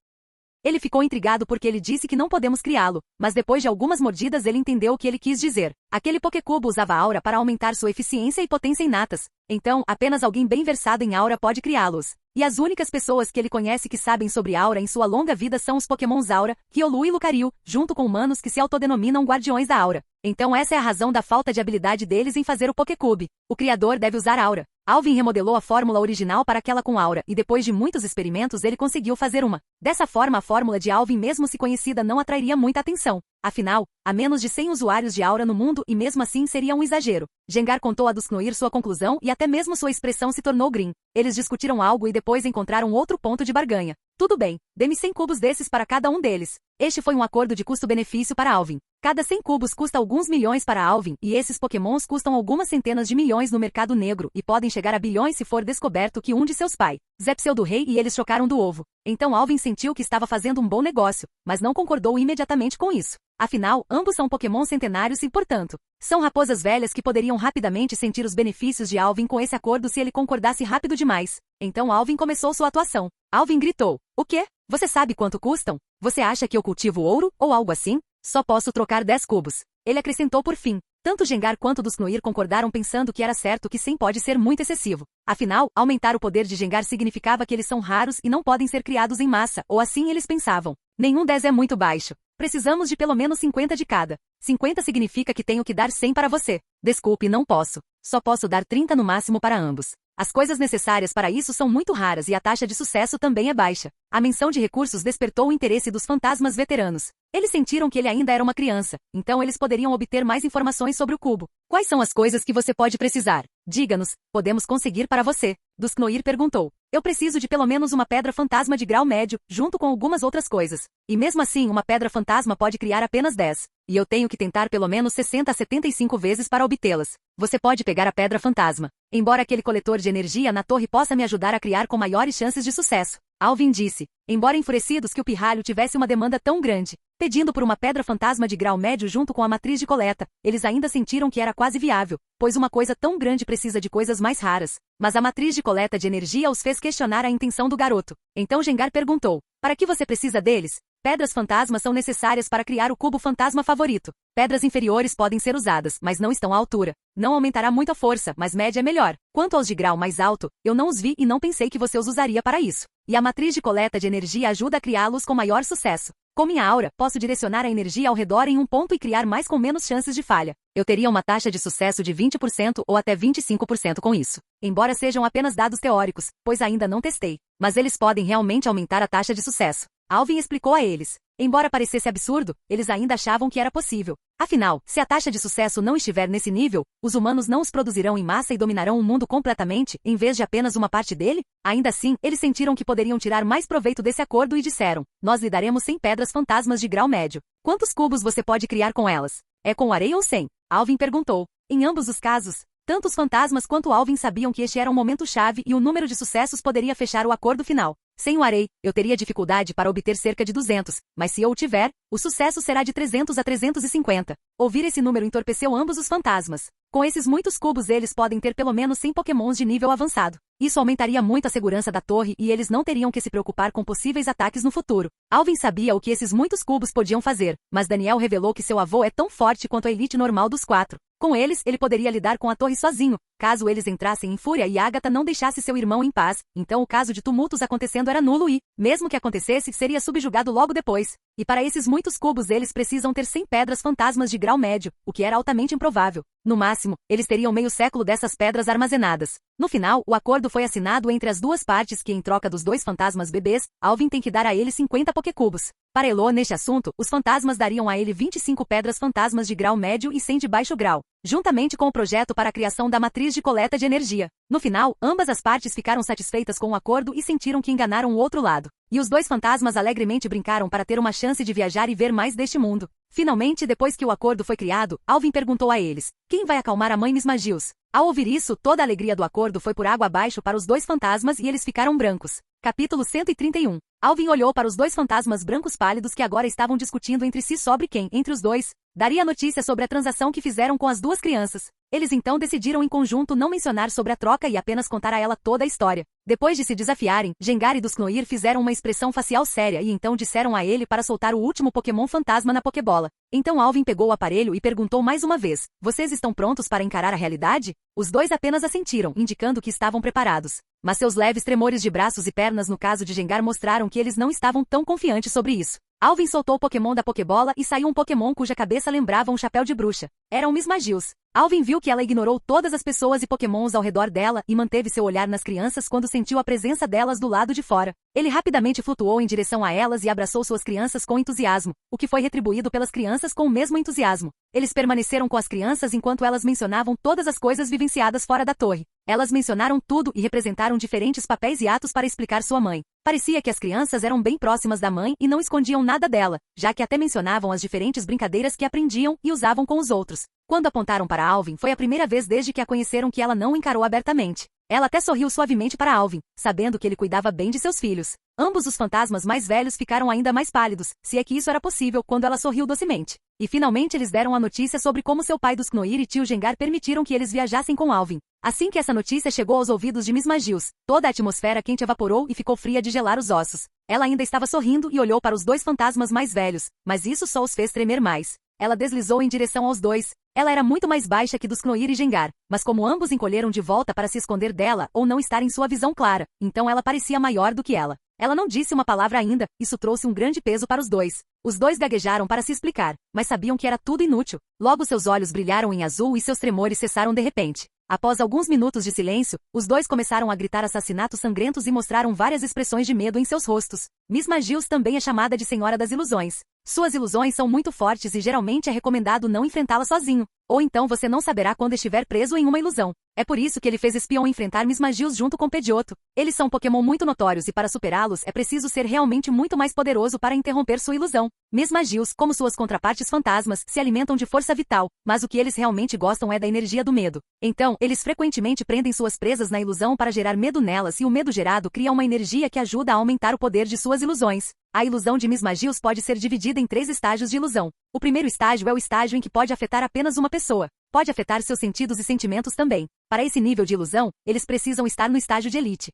Ele ficou intrigado porque ele disse que não podemos criá-lo, mas depois de algumas mordidas ele entendeu o que ele quis dizer. Aquele Pokécubo usava aura para aumentar sua eficiência e potência inatas. Então, apenas alguém bem versado em aura pode criá-los. E as únicas pessoas que ele conhece que sabem sobre aura em sua longa vida são os Pokémons Aura, Riolu e Lucario, junto com humanos que se autodenominam Guardiões da Aura. Então essa é a razão da falta de habilidade deles em fazer o Pokécube. O criador deve usar aura. Alvin remodelou a fórmula original para aquela com aura, e depois de muitos experimentos ele conseguiu fazer uma. Dessa forma a fórmula de Alvin mesmo se conhecida não atrairia muita atenção. Afinal, há menos de 100 usuários de aura no mundo e mesmo assim seria um exagero. Gengar contou a Dusknoir sua conclusão e até mesmo sua expressão se tornou green. Eles discutiram algo e depois encontraram outro ponto de barganha. Tudo bem, dê-me 100 cubos desses para cada um deles. Este foi um acordo de custo-benefício para Alvin. Cada 100 cubos custa alguns milhões para Alvin, e esses pokémons custam algumas centenas de milhões no mercado negro, e podem chegar a bilhões se for descoberto que um de seus pais, Zé Pseudo-Rei e eles chocaram do ovo. Então Alvin sentiu que estava fazendo um bom negócio, mas não concordou imediatamente com isso. Afinal, ambos são pokémons centenários e, portanto, são raposas velhas que poderiam rapidamente sentir os benefícios de Alvin com esse acordo se ele concordasse rápido demais. Então Alvin começou sua atuação. Alvin gritou, o quê? Você sabe quanto custam? Você acha que eu cultivo ouro, ou algo assim? Só posso trocar 10 cubos. Ele acrescentou por fim. Tanto Gengar quanto Dusknoir concordaram pensando que era certo que 100 pode ser muito excessivo. Afinal, aumentar o poder de Gengar significava que eles são raros e não podem ser criados em massa, ou assim eles pensavam. Nenhum 10 é muito baixo. Precisamos de pelo menos 50 de cada. 50 significa que tenho que dar 100 para você. Desculpe, não posso. Só posso dar 30 no máximo para ambos. As coisas necessárias para isso são muito raras e a taxa de sucesso também é baixa. A menção de recursos despertou o interesse dos fantasmas veteranos. Eles sentiram que ele ainda era uma criança, então eles poderiam obter mais informações sobre o cubo. Quais são as coisas que você pode precisar? Diga-nos, podemos conseguir para você. Dusknoir perguntou. Eu preciso de pelo menos uma pedra fantasma de grau médio, junto com algumas outras coisas. E mesmo assim, uma pedra fantasma pode criar apenas 10. E eu tenho que tentar pelo menos 60 a 75 vezes para obtê-las. Você pode pegar a pedra fantasma. Embora aquele coletor de energia na torre possa me ajudar a criar com maiores chances de sucesso. Alvin disse, embora enfurecidos que o pirralho tivesse uma demanda tão grande. pedindo por uma pedra fantasma de grau médio junto com a matriz de coleta. Eles ainda sentiram que era quase viável, pois uma coisa tão grande precisa de coisas mais raras. Mas a matriz de coleta de energia os fez questionar a intenção do garoto. Então Gengar perguntou: para que você precisa deles? Pedras fantasmas são necessárias para criar o cubo fantasma favorito. Pedras inferiores podem ser usadas, mas não estão à altura. Não aumentará muito a força, mas média é melhor. Quanto aos de grau mais alto, eu não os vi e não pensei que você os usaria para isso. E a matriz de coleta de energia ajuda a criá-los com maior sucesso. Com minha aura, posso direcionar a energia ao redor em um ponto e criar mais com menos chances de falha. Eu teria uma taxa de sucesso de 20% ou até 25% com isso. Embora sejam apenas dados teóricos, pois ainda não testei. Mas eles podem realmente aumentar a taxa de sucesso. Alvin explicou a eles. Embora parecesse absurdo, eles ainda achavam que era possível. Afinal, se a taxa de sucesso não estiver nesse nível, os humanos não os produzirão em massa e dominarão o mundo completamente, em vez de apenas uma parte dele? Ainda assim, eles sentiram que poderiam tirar mais proveito desse acordo e disseram: nós lhe daremos 100 pedras fantasmas de grau médio. Quantos cubos você pode criar com elas? É com areia ou sem? Alvin perguntou. Em ambos os casos, tanto os fantasmas quanto Alvin sabiam que este era um momento-chave e o número de sucessos poderia fechar o acordo final. Sem o arei, eu teria dificuldade para obter cerca de 200, mas se eu o tiver, o sucesso será de 300 a 350. Ouvir esse número entorpeceu ambos os fantasmas. Com esses muitos cubos eles podem ter pelo menos 100 pokémons de nível avançado. Isso aumentaria muito a segurança da torre e eles não teriam que se preocupar com possíveis ataques no futuro. Alvin sabia o que esses muitos cubos podiam fazer, mas Daniel revelou que seu avô é tão forte quanto a elite normal dos 4. Com eles, ele poderia lidar com a torre sozinho, caso eles entrassem em fúria e Agatha não deixasse seu irmão em paz, então o caso de tumultos acontecendo era nulo e, mesmo que acontecesse, seria subjugado logo depois. E para esses muitos cubos eles precisam ter 100 pedras fantasmas de grau médio, o que era altamente improvável. No máximo, eles teriam meio século dessas pedras armazenadas. No final, o acordo foi assinado entre as duas partes que, em troca dos 2 fantasmas bebês, Alvin tem que dar a ele 50 pokécubos. Para Elo, neste assunto, os fantasmas dariam a ele 25 pedras fantasmas de grau médio e 100 de baixo grau, juntamente com o projeto para a criação da matriz de coleta de energia. No final, ambas as partes ficaram satisfeitas com o acordo e sentiram que enganaram o outro lado. E os 2 fantasmas alegremente brincaram para ter uma chance de viajar e ver mais deste mundo. Finalmente, depois que o acordo foi criado, Alvin perguntou a eles: quem vai acalmar a mãe Miss Magius? Ao ouvir isso, toda a alegria do acordo foi por água abaixo para os 2 fantasmas e eles ficaram brancos. Capítulo 131. Alvin olhou para os 2 fantasmas brancos pálidos que agora estavam discutindo entre si sobre quem, entre os dois, daria notícia sobre a transação que fizeram com as 2 crianças. Eles então decidiram em conjunto não mencionar sobre a troca e apenas contar a ela toda a história. Depois de se desafiarem, Gengar e Dusknoir fizeram uma expressão facial séria e então disseram a ele para soltar o último Pokémon fantasma na Pokébola. Então Alvin pegou o aparelho e perguntou mais uma vez: vocês estão prontos para encarar a realidade? Os 2 apenas assentiram, indicando que estavam preparados. Mas seus leves tremores de braços e pernas no caso de Gengar mostraram que eles não estavam tão confiantes sobre isso. Alvin soltou o Pokémon da Pokébola e saiu um Pokémon cuja cabeça lembrava um chapéu de bruxa. Era um Miss Magius. Alvin viu que ela ignorou todas as pessoas e Pokémons ao redor dela e manteve seu olhar nas crianças quando sentiu a presença delas do lado de fora. Ele rapidamente flutuou em direção a elas e abraçou suas crianças com entusiasmo, o que foi retribuído pelas crianças com o mesmo entusiasmo. Eles permaneceram com as crianças enquanto elas mencionavam todas as coisas vivenciadas fora da torre. Elas mencionaram tudo e representaram diferentes papéis e atos para explicar sua mãe. Parecia que as crianças eram bem próximas da mãe e não escondiam nada dela, já que até mencionavam as diferentes brincadeiras que aprendiam e usavam com os outros. Quando apontaram para Alvin, foi a primeira vez desde que a conheceram que ela não o encarou abertamente. Ela até sorriu suavemente para Alvin, sabendo que ele cuidava bem de seus filhos. Ambos os fantasmas mais velhos ficaram ainda mais pálidos, se é que isso era possível, quando ela sorriu docemente. E finalmente eles deram a notícia sobre como seu pai Dusknoir e tio Gengar permitiram que eles viajassem com Alvin. Assim que essa notícia chegou aos ouvidos de Miss Magius, toda a atmosfera quente evaporou e ficou fria de gelar os ossos. Ela ainda estava sorrindo e olhou para os 2 fantasmas mais velhos, mas isso só os fez tremer mais. Ela deslizou em direção aos 2. Ela era muito mais baixa que Dusknoir e Gengar, mas como ambos encolheram de volta para se esconder dela ou não estar em sua visão clara, então ela parecia maior do que ela. Ela não disse uma palavra ainda, isso trouxe um grande peso para os 2. Os 2 gaguejaram para se explicar, mas sabiam que era tudo inútil. Logo seus olhos brilharam em azul e seus tremores cessaram de repente. Após alguns minutos de silêncio, os 2 começaram a gritar assassinatos sangrentos e mostraram várias expressões de medo em seus rostos. Miss Magius também é chamada de Senhora das Ilusões. Suas ilusões são muito fortes e geralmente é recomendado não enfrentá-las sozinho, ou então você não saberá quando estiver preso em uma ilusão. É por isso que ele fez Espion enfrentar Miss Magius junto com Pidgeotto. Eles são Pokémon muito notórios e para superá-los é preciso ser realmente muito mais poderoso para interromper sua ilusão. Miss Magius, como suas contrapartes fantasmas, se alimentam de força vital, mas o que eles realmente gostam é da energia do medo. Então, eles frequentemente prendem suas presas na ilusão para gerar medo nelas e o medo gerado cria uma energia que ajuda a aumentar o poder de suas ilusões. A ilusão de Miss Magius pode ser dividida em 3 estágios de ilusão. O primeiro estágio é o estágio em que pode afetar apenas uma pessoa. Pode afetar seus sentidos e sentimentos também. Para esse nível de ilusão, eles precisam estar no estágio de elite.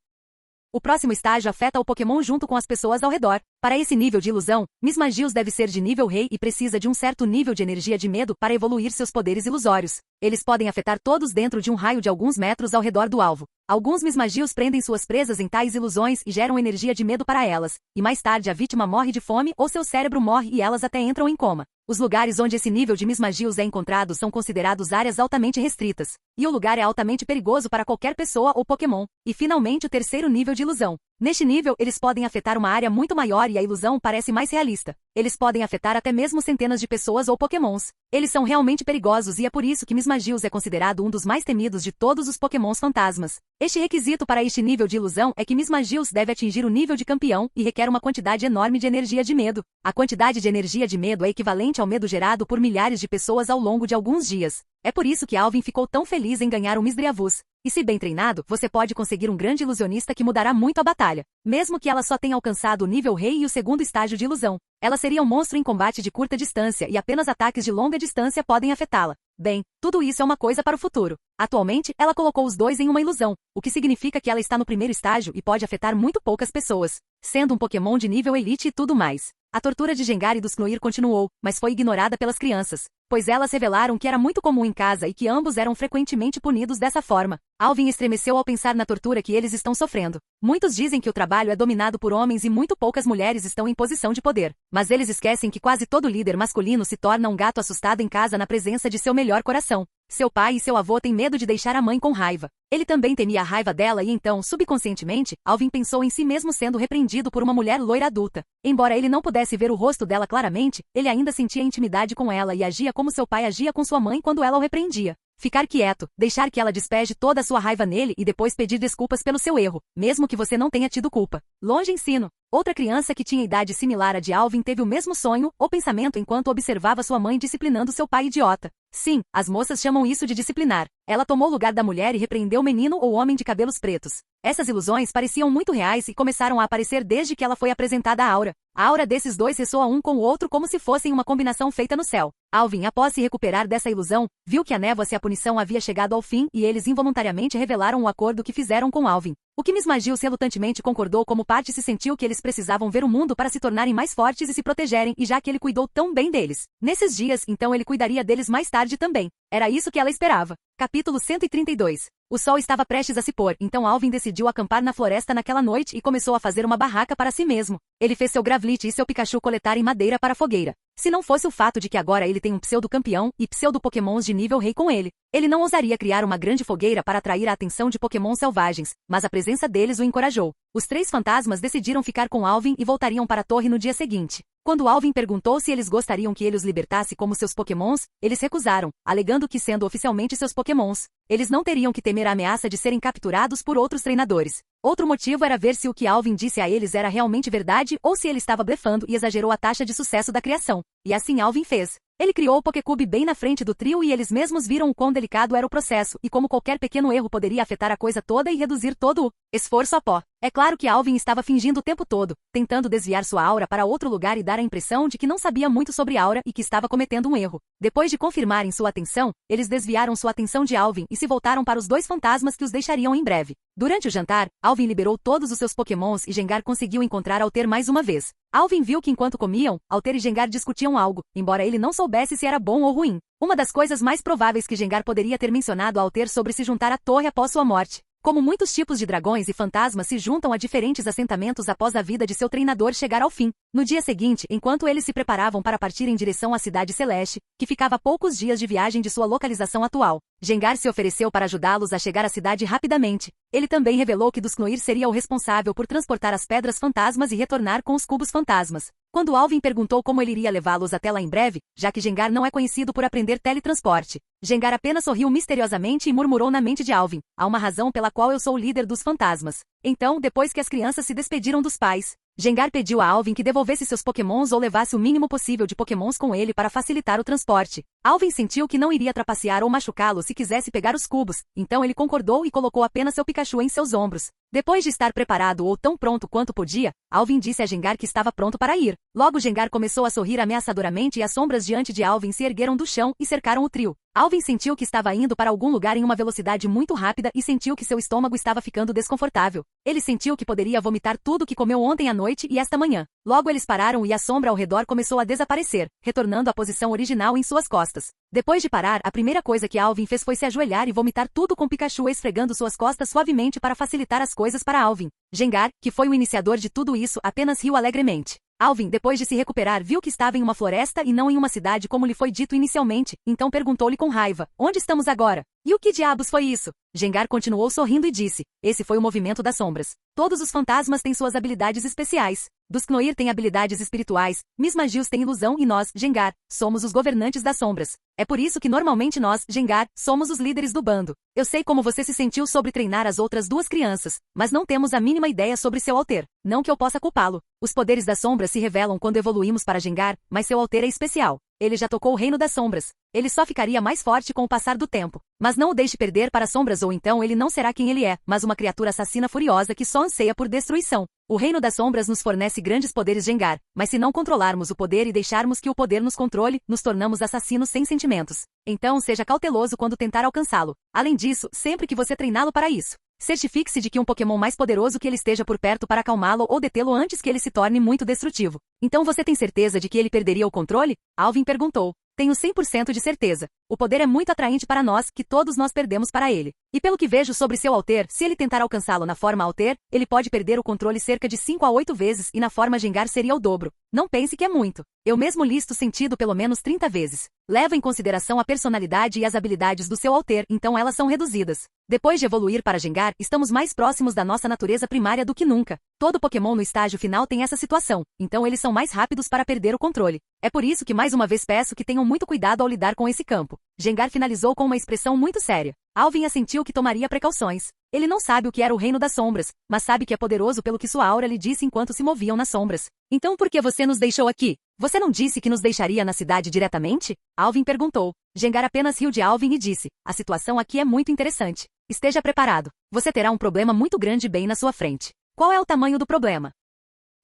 O próximo estágio afeta o Pokémon junto com as pessoas ao redor. Para esse nível de ilusão, Miss Magius deve ser de nível rei e precisa de um certo nível de energia de medo para evoluir seus poderes ilusórios. Eles podem afetar todos dentro de um raio de alguns metros ao redor do alvo. Alguns Miss Magius prendem suas presas em tais ilusões e geram energia de medo para elas, e mais tarde a vítima morre de fome ou seu cérebro morre e elas até entram em coma. Os lugares onde esse nível de Miss Magius é encontrado são considerados áreas altamente restritas, e o lugar é altamente perigoso para qualquer pessoa ou Pokémon. E finalmente o terceiro nível de ilusão. Neste nível, eles podem afetar uma área muito maior e a ilusão parece mais realista. Eles podem afetar até mesmo centenas de pessoas ou Pokémons. Eles são realmente perigosos e é por isso que Miss Magius é considerado um dos mais temidos de todos os Pokémons fantasmas. Este requisito para este nível de ilusão é que Miss Magius deve atingir o nível de campeão e requer uma quantidade enorme de energia de medo. A quantidade de energia de medo é equivalente ao medo gerado por milhares de pessoas ao longo de alguns dias. É por isso que Alvin ficou tão feliz em ganhar o Misdreavus. E se bem treinado, você pode conseguir um grande ilusionista que mudará muito a batalha. Mesmo que ela só tenha alcançado o nível rei e o segundo estágio de ilusão. Ela seria um monstro em combate de curta distância e apenas ataques de longa distância podem afetá-la. Bem, tudo isso é uma coisa para o futuro. Atualmente, ela colocou os dois em uma ilusão, o que significa que ela está no primeiro estágio e pode afetar muito poucas pessoas, sendo um Pokémon de nível elite e tudo mais. A tortura de Gengar e dos Knoir continuou, mas foi ignorada pelas crianças, pois elas revelaram que era muito comum em casa e que ambos eram frequentemente punidos dessa forma. Alvin estremeceu ao pensar na tortura que eles estão sofrendo. Muitos dizem que o trabalho é dominado por homens e muito poucas mulheres estão em posição de poder. Mas eles esquecem que quase todo líder masculino se torna um gato assustado em casa na presença de seu melhor coração. Seu pai e seu avô têm medo de deixar a mãe com raiva. Ele também temia a raiva dela e então, subconscientemente, Alvin pensou em si mesmo sendo repreendido por uma mulher loira adulta. Embora ele não pudesse ver o rosto dela claramente, ele ainda sentia intimidade com ela e agia como seu pai agia com sua mãe quando ela o repreendia. Ficar quieto, deixar que ela despeje toda a sua raiva nele e depois pedir desculpas pelo seu erro, mesmo que você não tenha tido culpa. Longe ensino. Outra criança que tinha idade similar à de Alvin teve o mesmo sonho ou pensamento enquanto observava sua mãe disciplinando seu pai idiota. Sim, as moças chamam isso de disciplinar. Ela tomou o lugar da mulher e repreendeu o menino ou homem de cabelos pretos. Essas ilusões pareciam muito reais e começaram a aparecer desde que ela foi apresentada à Aura. A aura desses dois ressoa um com o outro como se fossem uma combinação feita no céu. Alvin, após se recuperar dessa ilusão, viu que a névoa e a punição havia chegado ao fim e eles involuntariamente revelaram o acordo que fizeram com Alvin. O que Miss Magius relutantemente concordou como parte se sentiu que eles precisavam ver o mundo para se tornarem mais fortes e se protegerem e já que ele cuidou tão bem deles. Nesses dias, então ele cuidaria deles mais tarde também. Era isso que ela esperava. Capítulo 132. O sol estava prestes a se pôr, então Alvin decidiu acampar na floresta naquela noite e começou a fazer uma barraca para si mesmo. Ele fez seu Gravlit e seu Pikachu coletarem madeira para a fogueira. Se não fosse o fato de que agora ele tem um pseudo-campeão e pseudo-pokémons de nível rei com ele não ousaria criar uma grande fogueira para atrair a atenção de pokémons selvagens, mas a presença deles o encorajou. Os 3 fantasmas decidiram ficar com Alvin e voltariam para a torre no dia seguinte. Quando Alvin perguntou se eles gostariam que ele os libertasse como seus pokémons, eles recusaram, alegando que sendo oficialmente seus pokémons, eles não teriam que temer a ameaça de serem capturados por outros treinadores. Outro motivo era ver se o que Alvin disse a eles era realmente verdade ou se ele estava blefando e exagerou a taxa de sucesso da criação. E assim Alvin fez. Ele criou o Pokécube bem na frente do trio e eles mesmos viram o quão delicado era o processo e como qualquer pequeno erro poderia afetar a coisa toda e reduzir todo o esforço a pó. É claro que Alvin estava fingindo o tempo todo, tentando desviar sua aura para outro lugar e dar a impressão de que não sabia muito sobre aura e que estava cometendo um erro. Depois de confirmarem sua atenção, eles desviaram sua atenção de Alvin e se voltaram para os 2 fantasmas que os deixariam em breve. Durante o jantar, Alvin liberou todos os seus pokémons e Gengar conseguiu encontrar Alter mais uma vez. Alvin viu que enquanto comiam, Alter e Gengar discutiam algo, embora ele não soubesse se era bom ou ruim. Uma das coisas mais prováveis que Gengar poderia ter mencionado a Alter sobre se juntar à torre após sua morte. Como muitos tipos de dragões e fantasmas se juntam a diferentes assentamentos após a vida de seu treinador chegar ao fim. No dia seguinte, enquanto eles se preparavam para partir em direção à Cidade Celeste, que ficava a poucos dias de viagem de sua localização atual, Gengar se ofereceu para ajudá-los a chegar à cidade rapidamente. Ele também revelou que Dusknoir seria o responsável por transportar as pedras fantasmas e retornar com os cubos fantasmas. Quando Alvin perguntou como ele iria levá-los até lá em breve, já que Gengar não é conhecido por aprender teletransporte, Gengar apenas sorriu misteriosamente e murmurou na mente de Alvin: há uma razão pela qual eu sou o líder dos fantasmas. Então, depois que as crianças se despediram dos pais, Gengar pediu a Alvin que devolvesse seus pokémons ou levasse o mínimo possível de pokémons com ele para facilitar o transporte. Alvin sentiu que não iria trapacear ou machucá-lo se quisesse pegar os cubos, então ele concordou e colocou apenas seu Pikachu em seus ombros. Depois de estar preparado ou tão pronto quanto podia, Alvin disse a Gengar que estava pronto para ir. Logo Gengar começou a sorrir ameaçadoramente e as sombras diante de Alvin se ergueram do chão e cercaram o trio. Alvin sentiu que estava indo para algum lugar em uma velocidade muito rápida e sentiu que seu estômago estava ficando desconfortável. Ele sentiu que poderia vomitar tudo que comeu ontem à noite e esta manhã. Logo eles pararam e a sombra ao redor começou a desaparecer, retornando à posição original em suas costas. Depois de parar, a primeira coisa que Alvin fez foi se ajoelhar e vomitar tudo com Pikachu esfregando suas costas suavemente para facilitar as coisas para Alvin. Gengar, que foi o iniciador de tudo isso, apenas riu alegremente. Alvin, depois de se recuperar, viu que estava em uma floresta e não em uma cidade como lhe foi dito inicialmente, então perguntou-lhe com raiva: onde estamos agora? E o que diabos foi isso? Gengar continuou sorrindo e disse: esse foi o movimento das sombras. Todos os fantasmas têm suas habilidades especiais. Dusknoir tem habilidades espirituais, Mismagius tem ilusão e nós, Gengar, somos os governantes das sombras. É por isso que normalmente nós, Gengar, somos os líderes do bando. Eu sei como você se sentiu sobre treinar as outras duas crianças, mas não temos a mínima ideia sobre seu alter. Não que eu possa culpá-lo. Os poderes das sombras se revelam quando evoluímos para Gengar, mas seu alter é especial. Ele já tocou o reino das sombras. Ele só ficaria mais forte com o passar do tempo. Mas não o deixe perder para as sombras ou então ele não será quem ele é, mas uma criatura assassina furiosa que só anseia por destruição. O reino das sombras nos fornece grandes poderes Gengar, mas se não controlarmos o poder e deixarmos que o poder nos controle, nos tornamos assassinos sem sentimentos. Então seja cauteloso quando tentar alcançá-lo. Além disso, sempre que você treiná-lo para isso, certifique-se de que um Pokémon mais poderoso que ele esteja por perto para acalmá-lo ou detê-lo antes que ele se torne muito destrutivo. Então você tem certeza de que ele perderia o controle? Alvin perguntou. Tenho 100% de certeza. O poder é muito atraente para nós, que todos nós perdemos para ele. E pelo que vejo sobre seu alter, se ele tentar alcançá-lo na forma alter, ele pode perder o controle cerca de 5 a 8 vezes e na forma Gengar seria o dobro. Não pense que é muito. Eu mesmo listo sentido pelo menos 30 vezes. Leva em consideração a personalidade e as habilidades do seu alter, então elas são reduzidas. Depois de evoluir para Gengar, estamos mais próximos da nossa natureza primária do que nunca. Todo Pokémon no estágio final tem essa situação, então eles são mais rápidos para perder o controle. É por isso que mais uma vez peço que tenham muito cuidado ao lidar com esse campo. Gengar finalizou com uma expressão muito séria. Alvin assentiu que tomaria precauções. Ele não sabe o que era o reino das sombras, mas sabe que é poderoso pelo que sua aura lhe disse enquanto se moviam nas sombras. Então por que você nos deixou aqui? Você não disse que nos deixaria na cidade diretamente? Alvin perguntou. Gengar apenas riu de Alvin e disse: a situação aqui é muito interessante. Esteja preparado. Você terá um problema muito grande bem na sua frente. Qual é o tamanho do problema?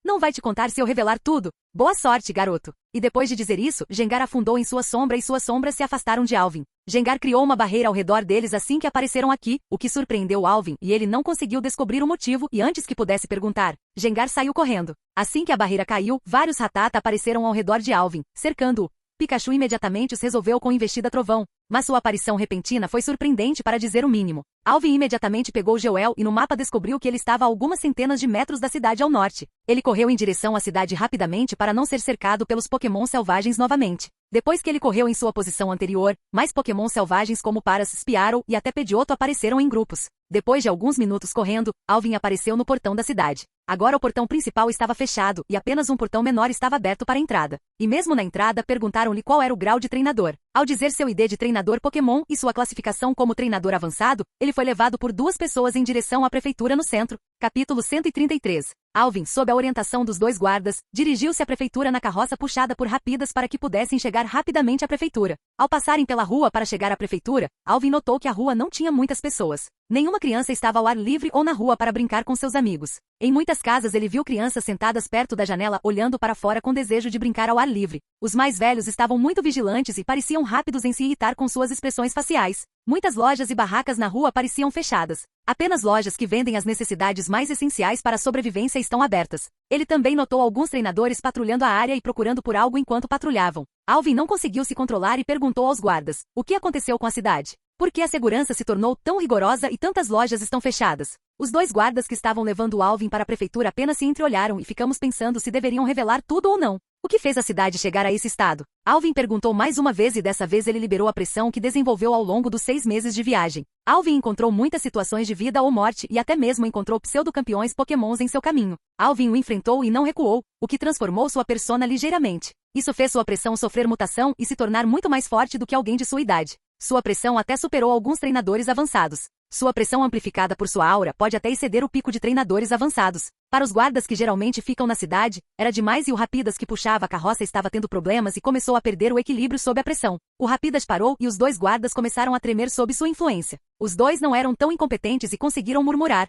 Não vai te contar se eu revelar tudo. Boa sorte, garoto. E depois de dizer isso, Gengar afundou em sua sombra e suas sombras se afastaram de Alvin. Gengar criou uma barreira ao redor deles assim que apareceram aqui, o que surpreendeu Alvin e ele não conseguiu descobrir o motivo e antes que pudesse perguntar, Gengar saiu correndo. Assim que a barreira caiu, vários Rattata apareceram ao redor de Alvin, cercando-o. Pikachu imediatamente os resolveu com investida trovão, mas sua aparição repentina foi surpreendente para dizer o mínimo. Alvin imediatamente pegou Joel e no mapa descobriu que ele estava a algumas centenas de metros da cidade ao norte. Ele correu em direção à cidade rapidamente para não ser cercado pelos Pokémon selvagens novamente. Depois que ele correu em sua posição anterior, mais Pokémon selvagens como Paras, Spearow e até Pidgeotto apareceram em grupos. Depois de alguns minutos correndo, Alvin apareceu no portão da cidade. Agora o portão principal estava fechado e apenas um portão menor estava aberto para a entrada. E mesmo na entrada perguntaram-lhe qual era o grau de treinador. Ao dizer seu ID de treinador Pokémon e sua classificação como treinador avançado, ele foi levado por duas pessoas em direção à prefeitura no centro. Capítulo 133. Alvin, sob a orientação dos dois guardas, dirigiu-se à prefeitura na carroça puxada por rapidas para que pudessem chegar rapidamente à prefeitura. Ao passarem pela rua para chegar à prefeitura, Alvin notou que a rua não tinha muitas pessoas. Nenhuma criança estava ao ar livre ou na rua para brincar com seus amigos. Em muitas casas ele viu crianças sentadas perto da janela olhando para fora com desejo de brincar ao ar livre. Os mais velhos estavam muito vigilantes e pareciam rápidos em se irritar com suas expressões faciais. Muitas lojas e barracas na rua pareciam fechadas. Apenas lojas que vendem as necessidades mais essenciais para a sobrevivência estão abertas. Ele também notou alguns treinadores patrulhando a área e procurando por algo enquanto patrulhavam. Alvin não conseguiu se controlar e perguntou aos guardas: o que aconteceu com a cidade? Por que a segurança se tornou tão rigorosa e tantas lojas estão fechadas? Os dois guardas que estavam levando Alvin para a prefeitura apenas se entreolharam e ficamos pensando se deveriam revelar tudo ou não. O que fez a cidade chegar a esse estado? Alvin perguntou mais uma vez e dessa vez ele liberou a pressão que desenvolveu ao longo dos 6 meses de viagem. Alvin encontrou muitas situações de vida ou morte e até mesmo encontrou pseudo-campeões Pokémons em seu caminho. Alvin o enfrentou e não recuou, o que transformou sua persona ligeiramente. Isso fez sua pressão sofrer mutação e se tornar muito mais forte do que alguém de sua idade. Sua pressão até superou alguns treinadores avançados. Sua pressão amplificada por sua aura pode até exceder o pico de treinadores avançados. Para os guardas que geralmente ficam na cidade, era demais e o Rapidas que puxava a carroça estava tendo problemas e começou a perder o equilíbrio sob a pressão. O Rapidas parou e os dois guardas começaram a tremer sob sua influência. Os dois não eram tão incompetentes e conseguiram murmurar: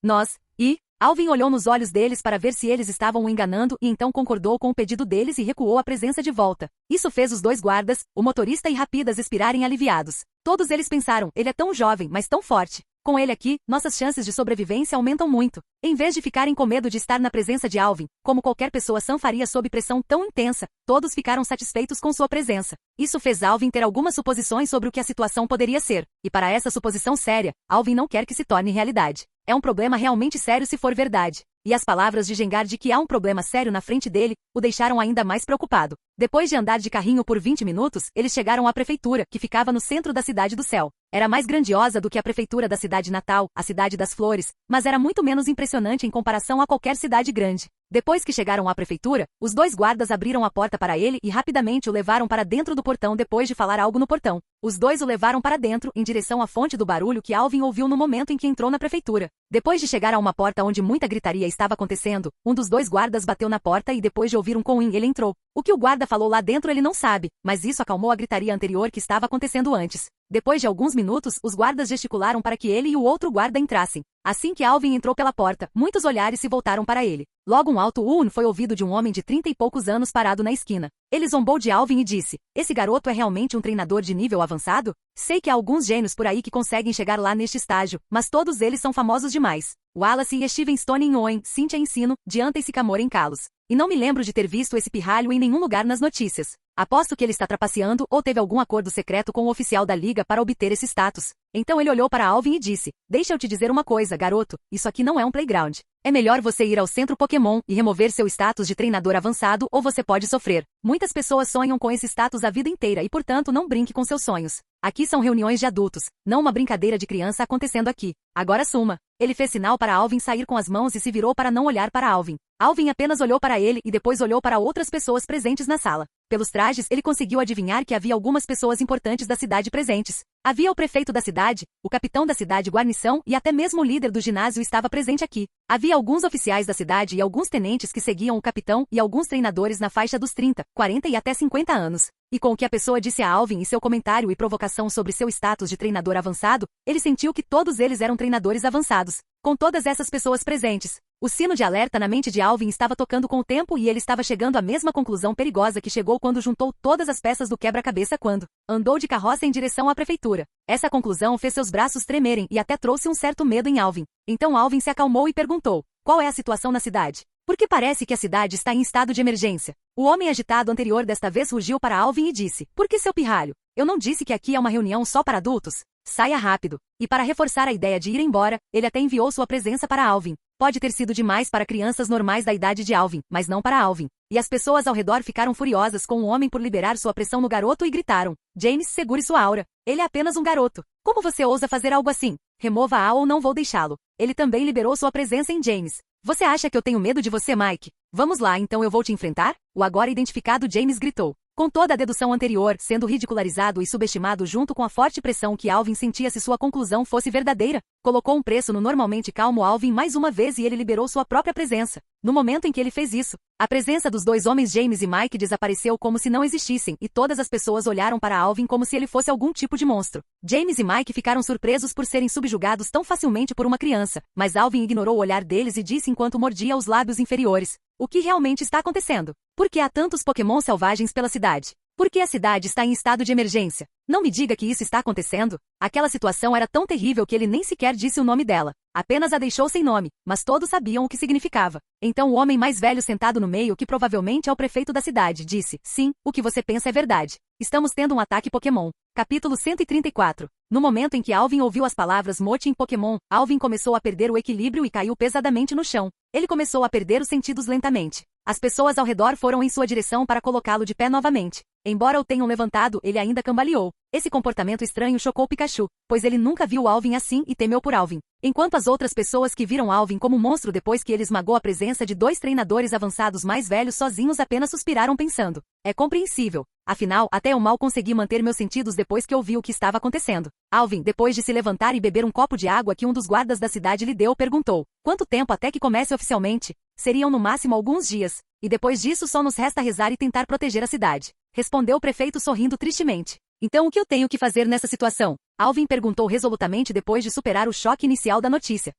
nós, e... Alvin olhou nos olhos deles para ver se eles estavam o enganando e então concordou com o pedido deles e recuou a presença de volta. Isso fez os dois guardas, o motorista e Rapidas expirarem aliviados. Todos eles pensaram: ele é tão jovem, mas tão forte. Com ele aqui, nossas chances de sobrevivência aumentam muito. Em vez de ficarem com medo de estar na presença de Alvin, como qualquer pessoa sã faria sob pressão tão intensa, todos ficaram satisfeitos com sua presença. Isso fez Alvin ter algumas suposições sobre o que a situação poderia ser. E para essa suposição séria, Alvin não quer que se torne realidade. É um problema realmente sério se for verdade. E as palavras de Gengar de que há um problema sério na frente dele, o deixaram ainda mais preocupado. Depois de andar de carrinho por 20 minutos, eles chegaram à prefeitura, que ficava no centro da Cidade do Céu. Era mais grandiosa do que a prefeitura da cidade natal, a Cidade das Flores, mas era muito menos impressionante em comparação a qualquer cidade grande. Depois que chegaram à prefeitura, os dois guardas abriram a porta para ele e rapidamente o levaram para dentro do portão depois de falar algo no portão. Os dois o levaram para dentro, em direção à fonte do barulho que Alvin ouviu no momento em que entrou na prefeitura. Depois de chegar a uma porta onde muita gritaria estava acontecendo, um dos dois guardas bateu na porta e depois de ouvir um coin, ele entrou. O que o guarda falou lá dentro ele não sabe, mas isso acalmou a gritaria anterior que estava acontecendo antes. Depois de alguns minutos, os guardas gesticularam para que ele e o outro guarda entrassem. Assim que Alvin entrou pela porta, muitos olhares se voltaram para ele. Logo um alto foi ouvido de um homem de 30 e poucos anos parado na esquina. Ele zombou de Alvin e disse: esse garoto é realmente um treinador de nível avançado? Sei que há alguns gênios por aí que conseguem chegar lá neste estágio, mas todos eles são famosos demais. Wallace e Steven Stone em Owen, Cynthia Ensino, Dianta e Sycamore em Kalos. E não me lembro de ter visto esse pirralho em nenhum lugar nas notícias. Aposto que ele está trapaceando ou teve algum acordo secreto com o oficial da liga para obter esse status. Então ele olhou para Alvin e disse: deixa eu te dizer uma coisa, garoto, isso aqui não é um playground. É melhor você ir ao centro Pokémon e remover seu status de treinador avançado ou você pode sofrer. Muitas pessoas sonham com esse status a vida inteira e portanto não brinque com seus sonhos. Aqui são reuniões de adultos, não uma brincadeira de criança acontecendo aqui. Agora suma. Ele fez sinal para Alvin sair com as mãos e se virou para não olhar para Alvin. Alvin apenas olhou para ele e depois olhou para outras pessoas presentes na sala. Pelos trajes, ele conseguiu adivinhar que havia algumas pessoas importantes da cidade presentes. Havia o prefeito da cidade, o capitão da cidade guarnição e até mesmo o líder do ginásio estava presente aqui. Havia alguns oficiais da cidade e alguns tenentes que seguiam o capitão e alguns treinadores na faixa dos 30, 40 e até 50 anos. E com o que a pessoa disse a Alvin e seu comentário e provocação sobre seu status de treinador avançado, ele sentiu que todos eles eram treinadores avançados. Com todas essas pessoas presentes, o sino de alerta na mente de Alvin estava tocando com o tempo e ele estava chegando à mesma conclusão perigosa que chegou quando juntou todas as peças do quebra-cabeça quando andou de carroça em direção à prefeitura. Essa conclusão fez seus braços tremerem e até trouxe um certo medo em Alvin. Então Alvin se acalmou e perguntou: qual é a situação na cidade? Porque parece que a cidade está em estado de emergência. O homem agitado anterior desta vez rugiu para Alvin e disse: por que seu pirralho? Eu não disse que aqui é uma reunião só para adultos? Saia rápido. E para reforçar a ideia de ir embora, ele até enviou sua presença para Alvin. Pode ter sido demais para crianças normais da idade de Alvin, mas não para Alvin. E as pessoas ao redor ficaram furiosas com o homem por liberar sua pressão no garoto e gritaram: James, segure sua aura. Ele é apenas um garoto. Como você ousa fazer algo assim? Remova-a ou não vou deixá-lo. Ele também liberou sua presença em James. Você acha que eu tenho medo de você, Mike? Vamos lá, então eu vou te enfrentar? O agora identificado James gritou. Com toda a dedução anterior sendo ridicularizado e subestimado junto com a forte pressão que Alvin sentia se sua conclusão fosse verdadeira, colocou um preço no normalmente calmo Alvin mais uma vez e ele liberou sua própria presença. No momento em que ele fez isso, a presença dos dois homens James e Mike desapareceu como se não existissem e todas as pessoas olharam para Alvin como se ele fosse algum tipo de monstro. James e Mike ficaram surpresos por serem subjugados tão facilmente por uma criança, mas Alvin ignorou o olhar deles e disse enquanto mordia os lábios inferiores: o que realmente está acontecendo? Por que há tantos Pokémon selvagens pela cidade? Por que a cidade está em estado de emergência? Não me diga que isso está acontecendo. Aquela situação era tão terrível que ele nem sequer disse o nome dela. Apenas a deixou sem nome, mas todos sabiam o que significava. Então o homem mais velho sentado no meio, que provavelmente é o prefeito da cidade, disse: sim, o que você pensa é verdade. Estamos tendo um ataque Pokémon. Capítulo 134. No momento em que Alvin ouviu as palavras Mote em Pokémon, Alvin começou a perder o equilíbrio e caiu pesadamente no chão. Ele começou a perder os sentidos lentamente. As pessoas ao redor foram em sua direção para colocá-lo de pé novamente. Embora o tenham levantado, ele ainda cambaleou. Esse comportamento estranho chocou Pikachu, pois ele nunca viu Alvin assim e temeu por Alvin. Enquanto as outras pessoas que viram Alvin como um monstro depois que ele esmagou a presença de dois treinadores avançados mais velhos sozinhos apenas suspiraram pensando: é compreensível. Afinal, até eu mal consegui manter meus sentidos depois que ouvi o que estava acontecendo. Alvin, depois de se levantar e beber um copo de água que um dos guardas da cidade lhe deu, perguntou: quanto tempo até que comece oficialmente? Seriam no máximo alguns dias. E depois disso só nos resta rezar e tentar proteger a cidade. Respondeu o prefeito sorrindo tristemente. Então o que eu tenho que fazer nessa situação? Alvin perguntou resolutamente depois de superar o choque inicial da notícia.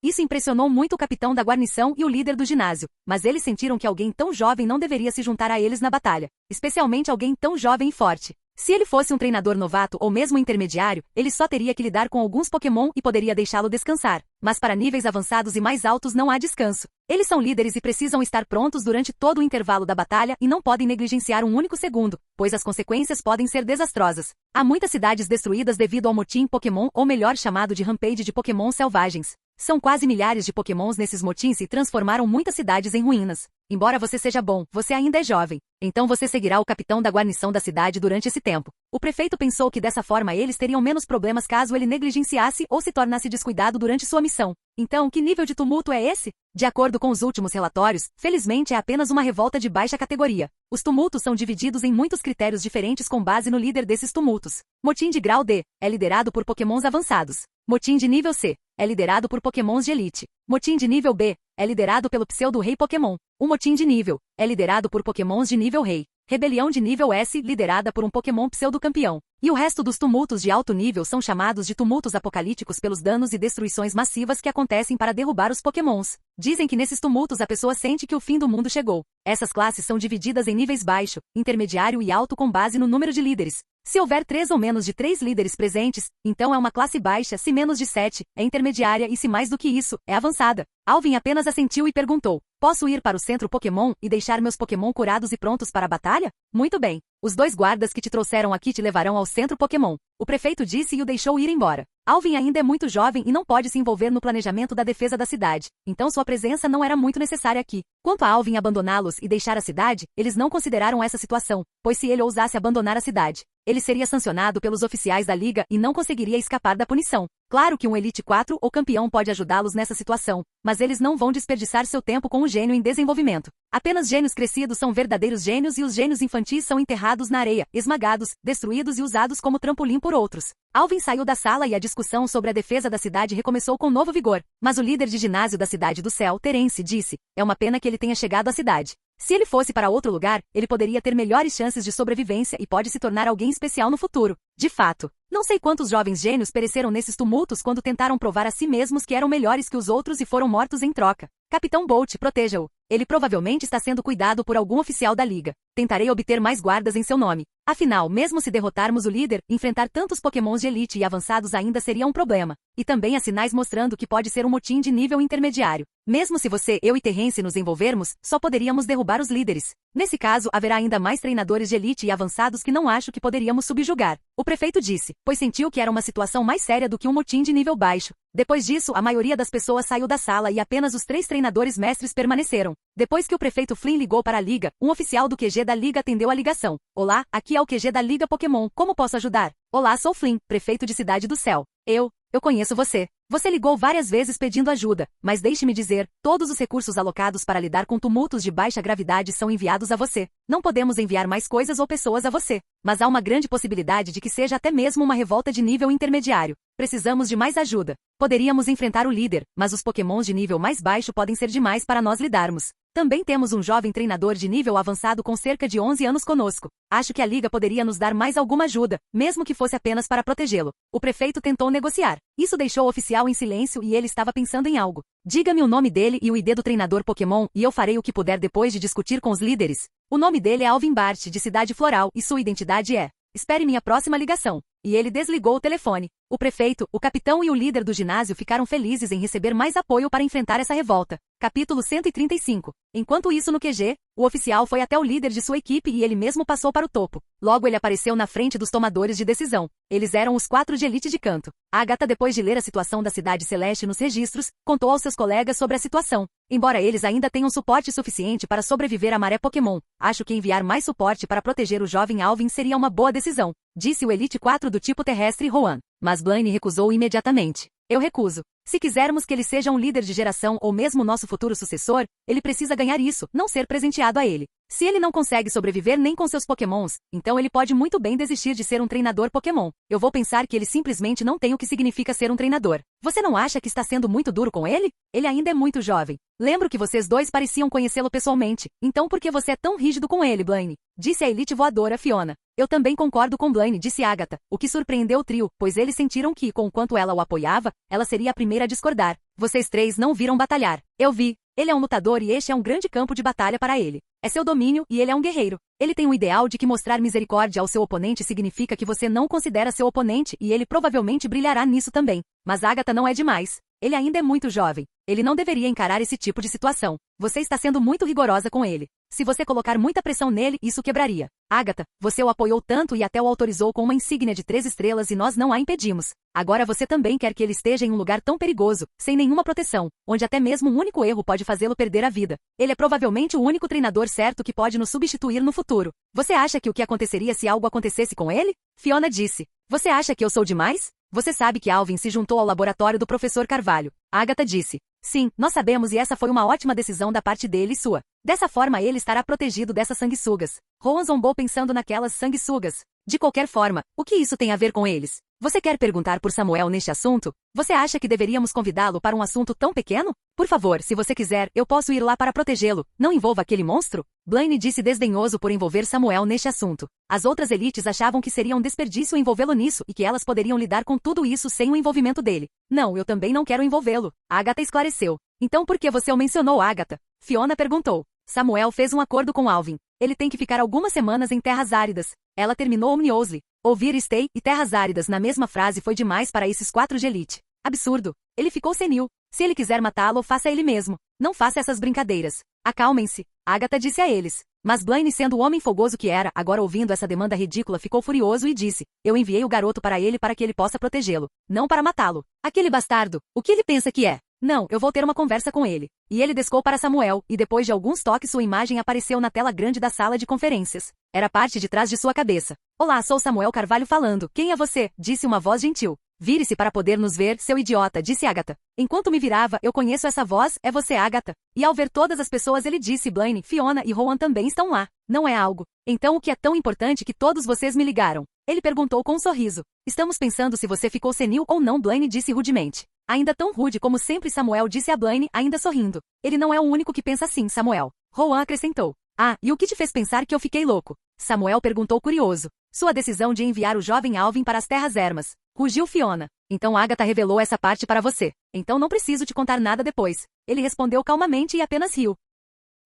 Isso impressionou muito o capitão da guarnição e o líder do ginásio, mas eles sentiram que alguém tão jovem não deveria se juntar a eles na batalha, especialmente alguém tão jovem e forte. Se ele fosse um treinador novato ou mesmo intermediário, ele só teria que lidar com alguns Pokémon e poderia deixá-lo descansar. Mas para níveis avançados e mais altos não há descanso. Eles são líderes e precisam estar prontos durante todo o intervalo da batalha e não podem negligenciar um único segundo, pois as consequências podem ser desastrosas. Há muitas cidades destruídas devido ao motim Pokémon, ou melhor chamado de rampage de Pokémon selvagens. São quase milhares de Pokémons nesses motins e transformaram muitas cidades em ruínas. Embora você seja bom, você ainda é jovem. Então você seguirá o capitão da guarnição da cidade durante esse tempo. O prefeito pensou que dessa forma eles teriam menos problemas caso ele negligenciasse ou se tornasse descuidado durante sua missão. Então, que nível de tumulto é esse? De acordo com os últimos relatórios, felizmente é apenas uma revolta de baixa categoria. Os tumultos são divididos em muitos critérios diferentes com base no líder desses tumultos. Motim de grau D é liderado por Pokémons avançados. Motim de nível C é liderado por Pokémons de elite. Motim de nível B é liderado pelo pseudo-rei Pokémon. O motim de nível é liderado por Pokémons de nível rei. Rebelião de nível S liderada por um Pokémon pseudo-campeão. E o resto dos tumultos de alto nível são chamados de tumultos apocalípticos pelos danos e destruições massivas que acontecem para derrubar os Pokémons. Dizem que nesses tumultos a pessoa sente que o fim do mundo chegou. Essas classes são divididas em níveis baixo, intermediário e alto com base no número de líderes. Se houver 3 ou menos de 3 líderes presentes, então é uma classe baixa, se menos de 7, é intermediária e se mais do que isso, é avançada. Alvin apenas assentiu e perguntou: posso ir para o centro Pokémon e deixar meus Pokémon curados e prontos para a batalha? Muito bem. Os 2 guardas que te trouxeram aqui te levarão ao centro Pokémon. O prefeito disse e o deixou ir embora. Alvin ainda é muito jovem e não pode se envolver no planejamento da defesa da cidade, então sua presença não era muito necessária aqui. Quanto a Alvin abandoná-los e deixar a cidade, eles não consideraram essa situação, pois se ele ousasse abandonar a cidade, ele seria sancionado pelos oficiais da liga e não conseguiria escapar da punição. Claro que um Elite 4 ou campeão pode ajudá-los nessa situação, mas eles não vão desperdiçar seu tempo com um gênio em desenvolvimento. Apenas gênios crescidos são verdadeiros gênios e os gênios infantis são enterrados na areia, esmagados, destruídos e usados como trampolim por outros. Alvin saiu da sala e a discussão sobre a defesa da cidade recomeçou com novo vigor, mas o líder de ginásio da Cidade do Céu, Terence, disse: é uma pena que ele tenha chegado à cidade. Se ele fosse para outro lugar, ele poderia ter melhores chances de sobrevivência e pode se tornar alguém especial no futuro. De fato, não sei quantos jovens gênios pereceram nesses tumultos quando tentaram provar a si mesmos que eram melhores que os outros e foram mortos em troca. Capitão Bolt, proteja-o. Ele provavelmente está sendo cuidado por algum oficial da liga. Tentarei obter mais guardas em seu nome. Afinal, mesmo se derrotarmos o líder, enfrentar tantos Pokémons de elite e avançados ainda seria um problema. E também há sinais mostrando que pode ser um motim de nível intermediário. Mesmo se você, eu e Terence nos envolvermos, só poderíamos derrubar os líderes. Nesse caso, haverá ainda mais treinadores de elite e avançados que não acho que poderíamos subjugar. O prefeito disse, pois sentiu que era uma situação mais séria do que um motim de nível baixo. Depois disso, a maioria das pessoas saiu da sala e apenas os 3 treinadores mestres permaneceram. Depois que o prefeito Flynn ligou para a liga, um oficial do QG da liga atendeu a ligação. Olá, aqui é o QG da Liga Pokémon, como posso ajudar? Olá, sou Flynn, prefeito de Cidade do Céu. Eu conheço você. Você ligou várias vezes pedindo ajuda, mas deixe-me dizer, todos os recursos alocados para lidar com tumultos de baixa gravidade são enviados a você. Não podemos enviar mais coisas ou pessoas a você, mas há uma grande possibilidade de que seja até mesmo uma revolta de nível intermediário. Precisamos de mais ajuda. Poderíamos enfrentar o líder, mas os Pokémons de nível mais baixo podem ser demais para nós lidarmos. Também temos um jovem treinador de nível avançado com cerca de 11 anos conosco. Acho que a liga poderia nos dar mais alguma ajuda, mesmo que fosse apenas para protegê-lo. O prefeito tentou negociar. Isso deixou o oficial em silêncio e ele estava pensando em algo. Diga-me o nome dele e o ID do treinador Pokémon e eu farei o que puder depois de discutir com os líderes. O nome dele é Alvin Bart, de Cidade Floral, e sua identidade é... Espere minha próxima ligação. E ele desligou o telefone. O prefeito, o capitão e o líder do ginásio ficaram felizes em receber mais apoio para enfrentar essa revolta. Capítulo 135. Enquanto isso no QG, o oficial foi até o líder de sua equipe e ele mesmo passou para o topo. Logo ele apareceu na frente dos tomadores de decisão. Eles eram os 4 de elite de canto. A Agatha, depois de ler a situação da Cidade Celeste nos registros, contou aos seus colegas sobre a situação. Embora eles ainda tenham suporte suficiente para sobreviver à maré Pokémon, acho que enviar mais suporte para proteger o jovem Alvin seria uma boa decisão, disse o Elite 4 do tipo terrestre Rowan. Mas Blaine recusou imediatamente. Eu recuso. Se quisermos que ele seja um líder de geração ou mesmo nosso futuro sucessor, ele precisa ganhar isso, não ser presenteado a ele. Se ele não consegue sobreviver nem com seus pokémons, então ele pode muito bem desistir de ser um treinador Pokémon. Eu vou pensar que ele simplesmente não tem o que significa ser um treinador. Você não acha que está sendo muito duro com ele? Ele ainda é muito jovem. Lembro que vocês dois pareciam conhecê-lo pessoalmente. Então por que você é tão rígido com ele, Blaine? Disse a elite voadora Fiona. Eu também concordo com Blaine, disse Agatha, o que surpreendeu o trio, pois eles sentiram que, com quanto ela o apoiava, ela seria a primeira a discordar. Vocês três não viram batalhar. Eu vi. Ele é um lutador e este é um grande campo de batalha para ele. É seu domínio e ele é um guerreiro. Ele tem o ideal de que mostrar misericórdia ao seu oponente significa que você não considera seu oponente e ele provavelmente brilhará nisso também. Mas Agatha não é demais. Ele ainda é muito jovem. Ele não deveria encarar esse tipo de situação. Você está sendo muito rigorosa com ele. Se você colocar muita pressão nele, isso quebraria. Agatha, você o apoiou tanto e até o autorizou com uma insígnia de 3 estrelas e nós não a impedimos. Agora você também quer que ele esteja em um lugar tão perigoso, sem nenhuma proteção, onde até mesmo um único erro pode fazê-lo perder a vida. Ele é provavelmente o único treinador certo que pode nos substituir no futuro. Você acha que o que aconteceria se algo acontecesse com ele? Fiona disse. Você acha que eu sou demais? Você sabe que Alvin se juntou ao laboratório do professor Carvalho. Agatha disse. Sim, nós sabemos e essa foi uma ótima decisão da parte dele e sua. Dessa forma ele estará protegido dessas sanguessugas. Rowan zombou pensando naquelas sanguessugas. De qualquer forma, o que isso tem a ver com eles? Você quer perguntar por Samuel neste assunto? Você acha que deveríamos convidá-lo para um assunto tão pequeno? Por favor, se você quiser, eu posso ir lá para protegê-lo. Não envolva aquele monstro? Blaine disse desdenhoso por envolver Samuel neste assunto. As outras elites achavam que seria um desperdício envolvê-lo nisso e que elas poderiam lidar com tudo isso sem o envolvimento dele. Não, eu também não quero envolvê-lo. Agatha esclareceu. Então por que você o mencionou, Agatha? Fiona perguntou. Samuel fez um acordo com Alvin. Ele tem que ficar algumas semanas em terras áridas. Ela terminou omniosely. Ouvir stay e terras áridas na mesma frase foi demais para esses 4 de elite. Absurdo. Ele ficou senil. Se ele quiser matá-lo, faça ele mesmo. Não faça essas brincadeiras. Acalmem-se. Agatha disse a eles. Mas Blaine, sendo o homem fogoso que era, agora ouvindo essa demanda ridícula, ficou furioso e disse. Eu enviei o garoto para que ele possa protegê-lo. Não para matá-lo. Aquele bastardo. O que ele pensa que é? Não, eu vou ter uma conversa com ele. E ele desceu para Samuel, e depois de alguns toques sua imagem apareceu na tela grande da sala de conferências. Era parte de trás de sua cabeça. Olá, sou Samuel Carvalho falando. Quem é você? Disse uma voz gentil. Vire-se para poder nos ver, seu idiota, disse Agatha. Enquanto me virava, eu conheço essa voz, é você, Agatha. E ao ver todas as pessoas ele disse Blaine, Fiona e Rowan também estão lá. Não é algo. Então o que é tão importante que todos vocês me ligaram? Ele perguntou com um sorriso. Estamos pensando se você ficou senil ou não, Blaine disse rudemente. Ainda tão rude como sempre, Samuel disse a Blaine, ainda sorrindo. Ele não é o único que pensa assim, Samuel. Rowan acrescentou. Ah, e o que te fez pensar que eu fiquei louco? Samuel perguntou curioso. Sua decisão de enviar o jovem Alvin para as terras ermas. Rugiu Fiona. Então Agatha revelou essa parte para você. Então não preciso te contar nada depois. Ele respondeu calmamente e apenas riu.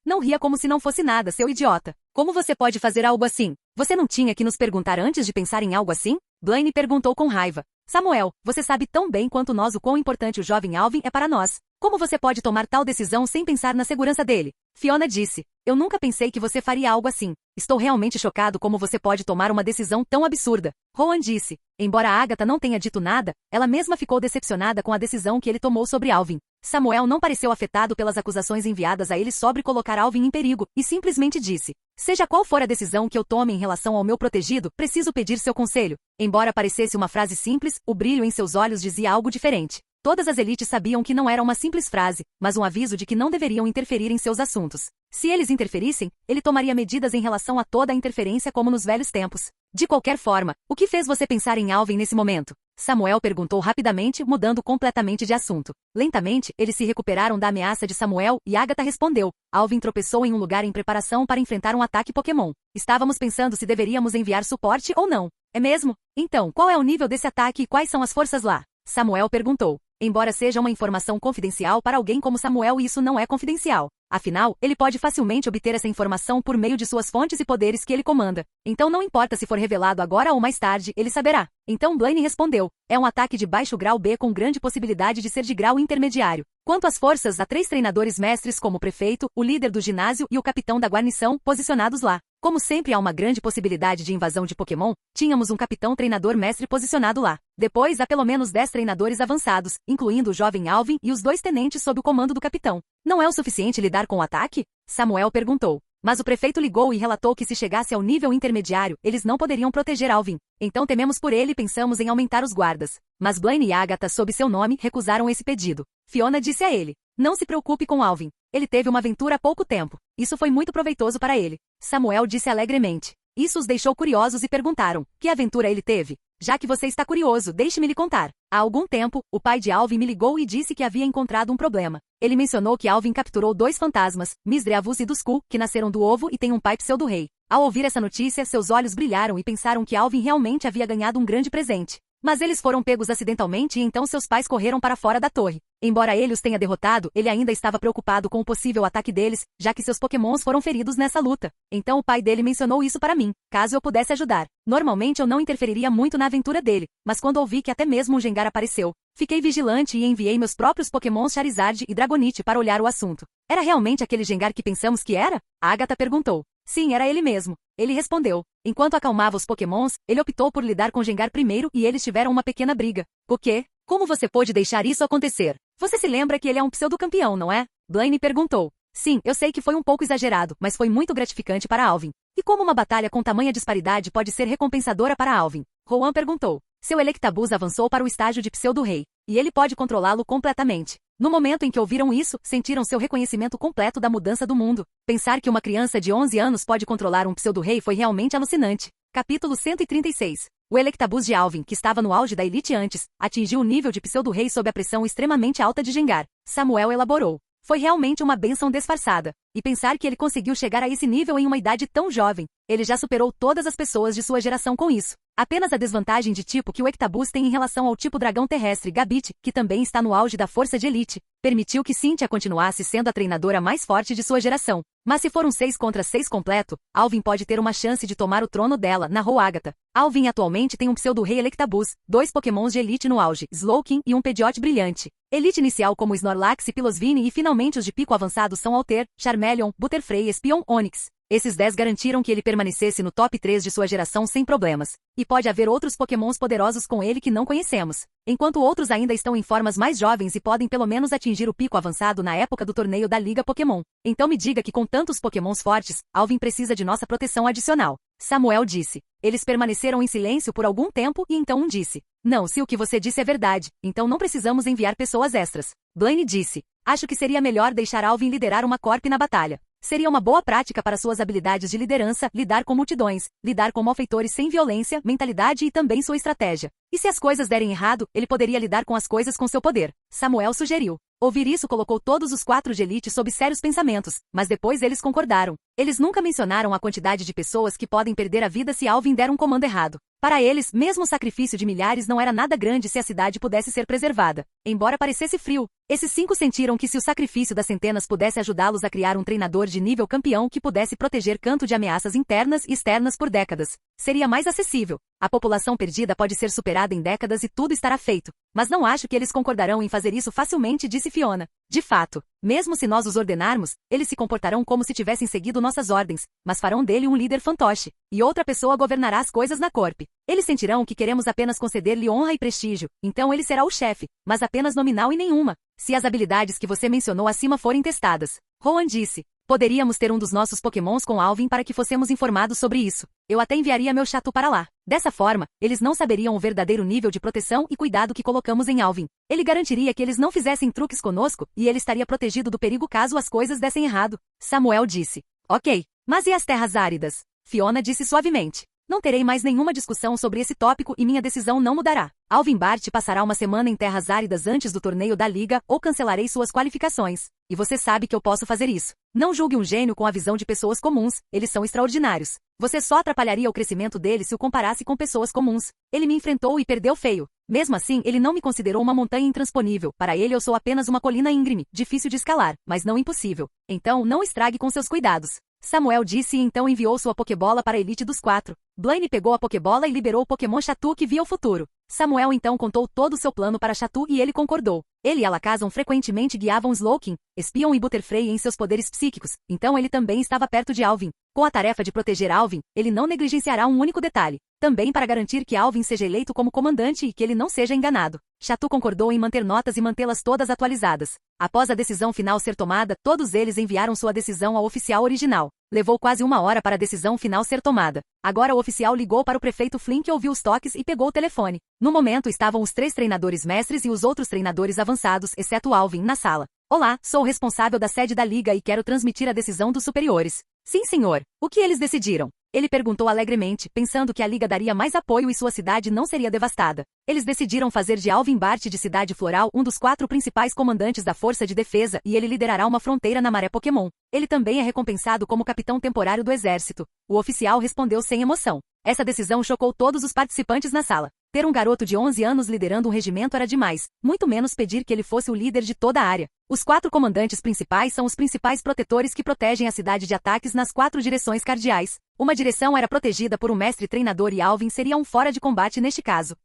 Não ria como se não fosse nada, seu idiota. Como você pode fazer algo assim? Você não tinha que nos perguntar antes de pensar em algo assim? Blaine perguntou com raiva. Samuel, você sabe tão bem quanto nós o quão importante o jovem Alvin é para nós. Como você pode tomar tal decisão sem pensar na segurança dele? Fiona disse. Eu nunca pensei que você faria algo assim. Estou realmente chocado como você pode tomar uma decisão tão absurda. Rowan disse. Embora a Agatha não tenha dito nada, ela mesma ficou decepcionada com a decisão que ele tomou sobre Alvin. Samuel não pareceu afetado pelas acusações enviadas a ele sobre colocar Alvin em perigo, e simplesmente disse. Seja qual for a decisão que eu tome em relação ao meu protegido, preciso pedir seu conselho. Embora parecesse uma frase simples, o brilho em seus olhos dizia algo diferente. Todas as elites sabiam que não era uma simples frase, mas um aviso de que não deveriam interferir em seus assuntos. Se eles interferissem, ele tomaria medidas em relação a toda a interferência como nos velhos tempos. De qualquer forma, o que fez você pensar em Alvin nesse momento? Samuel perguntou rapidamente, mudando completamente de assunto. Lentamente, eles se recuperaram da ameaça de Samuel e Agatha respondeu. Alvin tropeçou em um lugar em preparação para enfrentar um ataque Pokémon. Estávamos pensando se deveríamos enviar suporte ou não. É mesmo? Então, qual é o nível desse ataque e quais são as forças lá? Samuel perguntou. Embora seja uma informação confidencial para alguém como Samuel, isso não é confidencial. Afinal, ele pode facilmente obter essa informação por meio de suas fontes e poderes que ele comanda. Então não importa se for revelado agora ou mais tarde, ele saberá. Então Blaine respondeu. É um ataque de baixo grau B com grande possibilidade de ser de grau intermediário. Quanto às forças, há 3 treinadores mestres como o prefeito, o líder do ginásio e o capitão da guarnição, posicionados lá. Como sempre há uma grande possibilidade de invasão de Pokémon, tínhamos um capitão treinador mestre posicionado lá. Depois há pelo menos 10 treinadores avançados, incluindo o jovem Alvin e os 2 tenentes sob o comando do capitão. Não é o suficiente lidar com o ataque? Samuel perguntou. Mas o prefeito ligou e relatou que se chegasse ao nível intermediário, eles não poderiam proteger Alvin. Então tememos por ele e pensamos em aumentar os guardas. Mas Blaine e Agatha, sob seu nome, recusaram esse pedido. Fiona disse a ele: não se preocupe com Alvin. Ele teve uma aventura há pouco tempo. Isso foi muito proveitoso para ele. Samuel disse alegremente. Isso os deixou curiosos e perguntaram: que aventura ele teve? Já que você está curioso, deixe-me lhe contar. Há algum tempo, o pai de Alvin me ligou e disse que havia encontrado um problema. Ele mencionou que Alvin capturou 2 fantasmas, Misdreavus e Dusku, que nasceram do ovo e têm um pai pseudo-rei. Ao ouvir essa notícia, seus olhos brilharam e pensaram que Alvin realmente havia ganhado um grande presente. Mas eles foram pegos acidentalmente e então seus pais correram para fora da torre. Embora ele os tenha derrotado, ele ainda estava preocupado com o possível ataque deles, já que seus pokémons foram feridos nessa luta. Então o pai dele mencionou isso para mim, caso eu pudesse ajudar. Normalmente eu não interferiria muito na aventura dele, mas quando ouvi que até mesmo um Gengar apareceu, fiquei vigilante e enviei meus próprios pokémons Charizard e Dragonite para olhar o assunto. Era realmente aquele Gengar que pensamos que era? A Agatha perguntou. Sim, era ele mesmo. Ele respondeu. Enquanto acalmava os pokémons, ele optou por lidar com Gengar primeiro e eles tiveram uma pequena briga. O quê? Como você pôde deixar isso acontecer? Você se lembra que ele é um pseudo-campeão, não é? Blaine perguntou. Sim, eu sei que foi um pouco exagerado, mas foi muito gratificante para Alvin. E como uma batalha com tamanha disparidade pode ser recompensadora para Alvin? Rowan perguntou. Seu Electabuzz avançou para o estágio de pseudo-rei, e ele pode controlá-lo completamente. No momento em que ouviram isso, sentiram seu reconhecimento completo da mudança do mundo. Pensar que uma criança de 11 anos pode controlar um pseudo-rei foi realmente alucinante. Capítulo 136. O Electabuzz de Alvin, que estava no auge da elite antes, atingiu o nível de pseudo-rei sob a pressão extremamente alta de Gengar. Samuel elaborou. Foi realmente uma bênção disfarçada. E pensar que ele conseguiu chegar a esse nível em uma idade tão jovem. Ele já superou todas as pessoas de sua geração com isso. Apenas a desvantagem de tipo que o Electabuzz tem em relação ao tipo dragão terrestre Gabite, que também está no auge da força de elite, permitiu que Cynthia continuasse sendo a treinadora mais forte de sua geração. Mas se for um 6 contra 6 completo, Alvin pode ter uma chance de tomar o trono dela, narrou Agatha. Alvin atualmente tem um pseudo-rei Electabuzz, 2 pokémons de elite no auge, Slowking e um Pidgeot brilhante. Elite inicial como Snorlax e Pilosvine e finalmente os de pico avançado são Alter, Charmeleon, Butterfree e Espion Onix. Esses 10 garantiram que ele permanecesse no top 3 de sua geração sem problemas. E pode haver outros pokémons poderosos com ele que não conhecemos. Enquanto outros ainda estão em formas mais jovens e podem pelo menos atingir o pico avançado na época do torneio da Liga Pokémon. Então me diga que com tantos pokémons fortes, Alvin precisa de nossa proteção adicional. Samuel disse. Eles permaneceram em silêncio por algum tempo e então um disse. Não, se o que você disse é verdade, então não precisamos enviar pessoas extras. Blaine disse. Acho que seria melhor deixar Alvin liderar uma corp na batalha. Seria uma boa prática para suas habilidades de liderança, lidar com multidões, lidar com malfeitores sem violência, mentalidade e também sua estratégia. E se as coisas derem errado, ele poderia lidar com as coisas com seu poder. Samuel sugeriu. Ouvir isso colocou todos os 4 de elite sob sérios pensamentos, mas depois eles concordaram. Eles nunca mencionaram a quantidade de pessoas que podem perder a vida se Alvin der um comando errado. Para eles, mesmo o sacrifício de milhares não era nada grande se a cidade pudesse ser preservada. Embora parecesse frio, esses 5 sentiram que se o sacrifício das centenas pudesse ajudá-los a criar um treinador de nível campeão que pudesse proteger Canto de ameaças internas e externas por décadas, seria mais acessível. A população perdida pode ser superada em décadas e tudo estará feito. Mas não acho que eles concordarão em fazer isso facilmente, disse Fiona. De fato, mesmo se nós os ordenarmos, eles se comportarão como se tivessem seguido nossas ordens, mas farão dele um líder fantoche, e outra pessoa governará as coisas na corp. Eles sentirão que queremos apenas conceder-lhe honra e prestígio, então ele será o chefe, mas apenas nominal e nenhuma, se as habilidades que você mencionou acima forem testadas. Rowan disse. Poderíamos ter um dos nossos pokémons com Alvin para que fossemos informados sobre isso. Eu até enviaria meu Chatu para lá. Dessa forma, eles não saberiam o verdadeiro nível de proteção e cuidado que colocamos em Alvin. Ele garantiria que eles não fizessem truques conosco e ele estaria protegido do perigo caso as coisas dessem errado. Samuel disse. Ok, mas e as terras áridas? Fiona disse suavemente. Não terei mais nenhuma discussão sobre esse tópico e minha decisão não mudará. Alvin Bart passará uma semana em terras áridas antes do torneio da Liga ou cancelarei suas qualificações. E você sabe que eu posso fazer isso. Não julgue um gênio com a visão de pessoas comuns, eles são extraordinários. Você só atrapalharia o crescimento dele se o comparasse com pessoas comuns. Ele me enfrentou e perdeu feio. Mesmo assim, ele não me considerou uma montanha intransponível. Para ele eu sou apenas uma colina íngreme, difícil de escalar, mas não impossível. Então, não estrague com seus cuidados. Samuel disse e então enviou sua Pokébola para a elite dos 4. Blaine pegou a Pokébola e liberou o Pokémon Chatu que via o futuro. Samuel então contou todo o seu plano para Chatu e ele concordou. Ele e Alakazam frequentemente guiavam Slowking, Espion e Butterfree em seus poderes psíquicos, então ele também estava perto de Alvin. Com a tarefa de proteger Alvin, ele não negligenciará um único detalhe. Também para garantir que Alvin seja eleito como comandante e que ele não seja enganado. Shatu concordou em manter notas e mantê-las todas atualizadas. Após a decisão final ser tomada, todos eles enviaram sua decisão ao oficial original. Levou quase 1 hora para a decisão final ser tomada. Agora o oficial ligou para o prefeito Flynn, que ouviu os toques e pegou o telefone. No momento estavam os 3 treinadores mestres e os outros treinadores avançados, exceto Alvin, na sala. Olá, sou o responsável da sede da Liga e quero transmitir a decisão dos superiores. Sim, senhor. O que eles decidiram? Ele perguntou alegremente, pensando que a Liga daria mais apoio e sua cidade não seria devastada. Eles decidiram fazer de Alvin Bart de Cidade Floral um dos 4 principais comandantes da Força de Defesa e ele liderará uma fronteira na Maré Pokémon. Ele também é recompensado como capitão temporário do exército. O oficial respondeu sem emoção. Essa decisão chocou todos os participantes na sala. Ter um garoto de 11 anos liderando um regimento era demais, muito menos pedir que ele fosse o líder de toda a área. Os 4 comandantes principais são os principais protetores que protegem a cidade de ataques nas 4 direções cardeais. Uma direção era protegida por um mestre treinador e Alvin seria um fora de combate neste caso.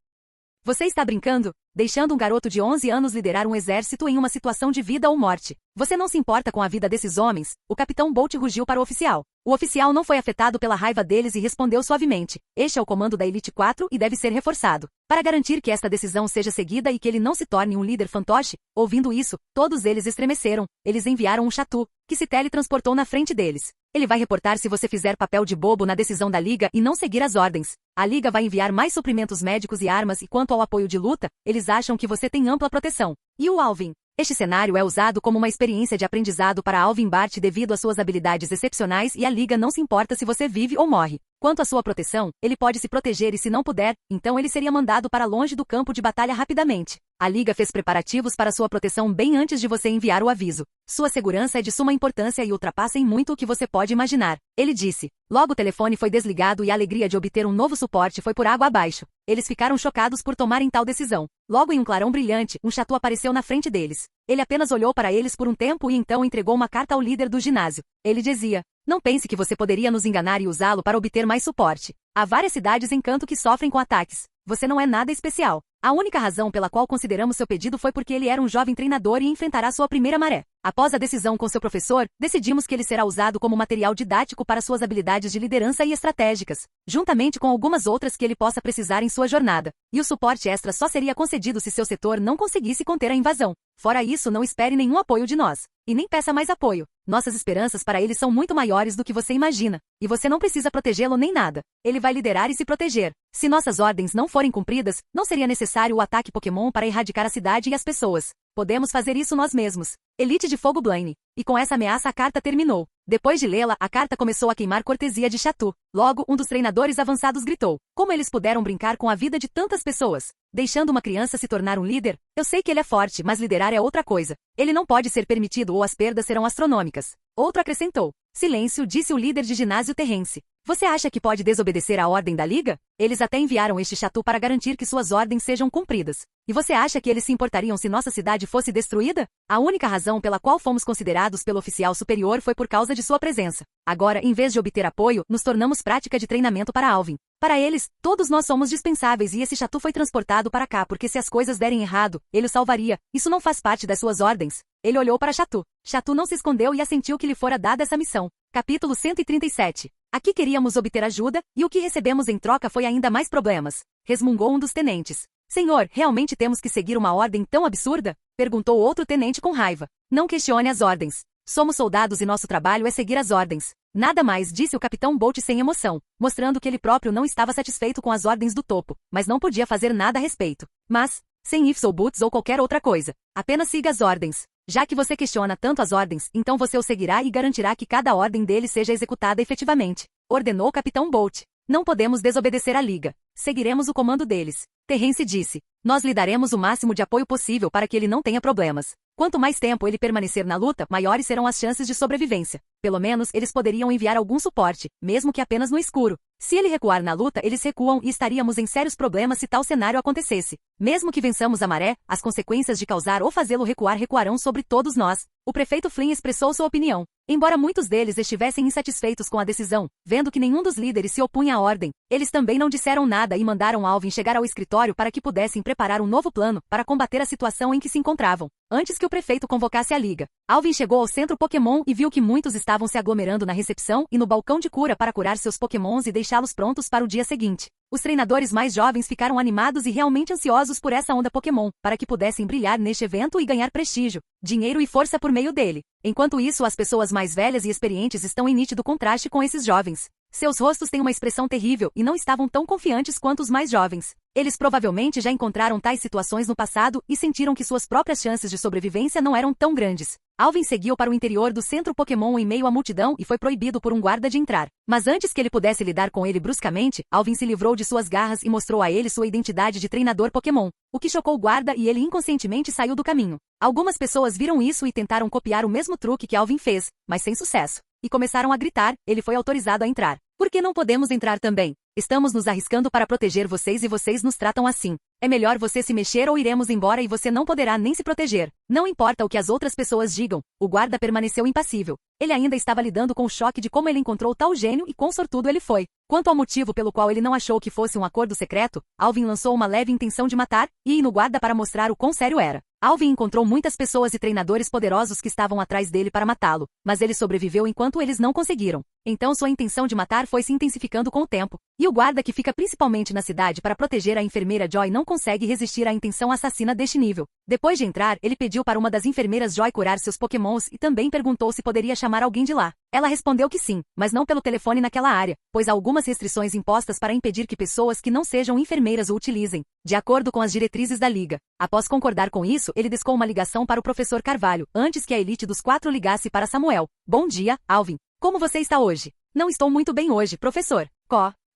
Você está brincando? Deixando um garoto de 11 anos liderar um exército em uma situação de vida ou morte. Você não se importa com a vida desses homens? O capitão Bolt rugiu para o oficial. O oficial não foi afetado pela raiva deles e respondeu suavemente. Este é o comando da Elite 4 e deve ser reforçado. Para garantir que esta decisão seja seguida e que ele não se torne um líder fantoche, ouvindo isso, todos eles estremeceram. Eles enviaram um Shatu, que se teletransportou na frente deles. Ele vai reportar se você fizer papel de bobo na decisão da Liga e não seguir as ordens. A Liga vai enviar mais suprimentos médicos e armas e quanto ao apoio de luta, eles acham que você tem ampla proteção. E o Alvin? Este cenário é usado como uma experiência de aprendizado para Alvin Bart devido às suas habilidades excepcionais e a Liga não se importa se você vive ou morre. Quanto à sua proteção, ele pode se proteger e se não puder, então ele seria mandado para longe do campo de batalha rapidamente. A Liga fez preparativos para sua proteção bem antes de você enviar o aviso. Sua segurança é de suma importância e ultrapassa em muito o que você pode imaginar. Ele disse. Logo o telefone foi desligado e a alegria de obter um novo suporte foi por água abaixo. Eles ficaram chocados por tomarem tal decisão. Logo em um clarão brilhante, um Shatu apareceu na frente deles. Ele apenas olhou para eles por um tempo e então entregou uma carta ao líder do ginásio. Ele dizia: não pense que você poderia nos enganar e usá-lo para obter mais suporte. Há várias cidades em Canto que sofrem com ataques. Você não é nada especial. A única razão pela qual consideramos seu pedido foi porque ele era um jovem treinador e enfrentará sua primeira maré. Após a decisão com seu professor, decidimos que ele será usado como material didático para suas habilidades de liderança e estratégicas, juntamente com algumas outras que ele possa precisar em sua jornada. E o suporte extra só seria concedido se seu setor não conseguisse conter a invasão. Fora isso, não espere nenhum apoio de nós. E nem peça mais apoio. Nossas esperanças para ele são muito maiores do que você imagina. E você não precisa protegê-lo nem nada. Ele vai liderar e se proteger. Se nossas ordens não forem cumpridas, não seria necessário o ataque Pokémon para erradicar a cidade e as pessoas. Podemos fazer isso nós mesmos. Elite de Fogo Blaine. E com essa ameaça a carta terminou. Depois de lê-la, a carta começou a queimar cortesia de Shatu. Logo, um dos treinadores avançados gritou. Como eles puderam brincar com a vida de tantas pessoas? Deixando uma criança se tornar um líder? Eu sei que ele é forte, mas liderar é outra coisa. Ele não pode ser permitido ou as perdas serão astronômicas. Outro acrescentou. Silêncio, disse o líder de ginásio terrense. Você acha que pode desobedecer à ordem da Liga? Eles até enviaram este Shatu para garantir que suas ordens sejam cumpridas. E você acha que eles se importariam se nossa cidade fosse destruída? A única razão pela qual fomos considerados pelo oficial superior foi por causa de sua presença. Agora, em vez de obter apoio, nos tornamos prática de treinamento para Alvin. Para eles, todos nós somos dispensáveis e esse Shatu foi transportado para cá porque se as coisas derem errado, ele o salvaria. Isso não faz parte das suas ordens. Ele olhou para Shatu. Shatu não se escondeu e assentiu que lhe fora dada essa missão. Capítulo 137. Aqui queríamos obter ajuda, e o que recebemos em troca foi ainda mais problemas. Resmungou um dos tenentes. Senhor, realmente temos que seguir uma ordem tão absurda? Perguntou outro tenente com raiva. Não questione as ordens. Somos soldados e nosso trabalho é seguir as ordens. Nada mais, disse o capitão Bolt sem emoção, mostrando que ele próprio não estava satisfeito com as ordens do topo, mas não podia fazer nada a respeito. Mas, sem ifs ou buts ou qualquer outra coisa, apenas siga as ordens. Já que você questiona tanto as ordens, então você o seguirá e garantirá que cada ordem dele seja executada efetivamente. Ordenou o capitão Bolt. Não podemos desobedecer à Liga. Seguiremos o comando deles. Terrence disse. Nós lhe daremos o máximo de apoio possível para que ele não tenha problemas. Quanto mais tempo ele permanecer na luta, maiores serão as chances de sobrevivência. Pelo menos, eles poderiam enviar algum suporte, mesmo que apenas no escuro. Se ele recuar na luta, eles recuam e estaríamos em sérios problemas se tal cenário acontecesse. Mesmo que vençamos a maré, as consequências de causar ou fazê-lo recuar recuarão sobre todos nós. O prefeito Flynn expressou sua opinião. Embora muitos deles estivessem insatisfeitos com a decisão, vendo que nenhum dos líderes se opunha à ordem, eles também não disseram nada e mandaram Alvin chegar ao escritório para que pudessem preparar um novo plano para combater a situação em que se encontravam, antes que o prefeito convocasse a liga. Alvin chegou ao centro Pokémon e viu que muitos estavam se aglomerando na recepção e no balcão de cura para curar seus Pokémons e deixá-los prontos para o dia seguinte. Os treinadores mais jovens ficaram animados e realmente ansiosos por essa onda Pokémon, para que pudessem brilhar neste evento e ganhar prestígio, dinheiro e força por meio dele. Enquanto isso, as pessoas mais velhas e experientes estão em nítido contraste com esses jovens. Seus rostos têm uma expressão terrível e não estavam tão confiantes quanto os mais jovens. Eles provavelmente já encontraram tais situações no passado e sentiram que suas próprias chances de sobrevivência não eram tão grandes. Alvin seguiu para o interior do centro Pokémon em meio à multidão e foi proibido por um guarda de entrar. Mas antes que ele pudesse lidar com ele bruscamente, Alvin se livrou de suas garras e mostrou a ele sua identidade de treinador Pokémon, o que chocou o guarda e ele inconscientemente saiu do caminho. Algumas pessoas viram isso e tentaram copiar o mesmo truque que Alvin fez, mas sem sucesso. E começaram a gritar, ele foi autorizado a entrar. Por que não podemos entrar também? Estamos nos arriscando para proteger vocês e vocês nos tratam assim. É melhor você se mexer ou iremos embora e você não poderá nem se proteger. Não importa o que as outras pessoas digam, o guarda permaneceu impassível. Ele ainda estava lidando com o choque de como ele encontrou tal gênio e quão sortudo ele foi. Quanto ao motivo pelo qual ele não achou que fosse um acordo secreto, Alvin lançou uma leve intenção de matar e ir no guarda para mostrar o quão sério era. Alvin encontrou muitas pessoas e treinadores poderosos que estavam atrás dele para matá-lo, mas ele sobreviveu enquanto eles não conseguiram. Então sua intenção de matar foi se intensificando com o tempo. E o guarda que fica principalmente na cidade para proteger a enfermeira Joy não consegue resistir à intenção assassina deste nível. Depois de entrar, ele pediu para uma das enfermeiras Joy curar seus Pokémons e também perguntou se poderia chamar alguém de lá. Ela respondeu que sim, mas não pelo telefone naquela área, pois há algumas restrições impostas para impedir que pessoas que não sejam enfermeiras o utilizem, de acordo com as diretrizes da Liga. Após concordar com isso, ele discou uma ligação para o professor Carvalho, antes que a elite dos 4 ligasse para Samuel. Bom dia, Alvin. Como você está hoje? Não estou muito bem hoje, professor.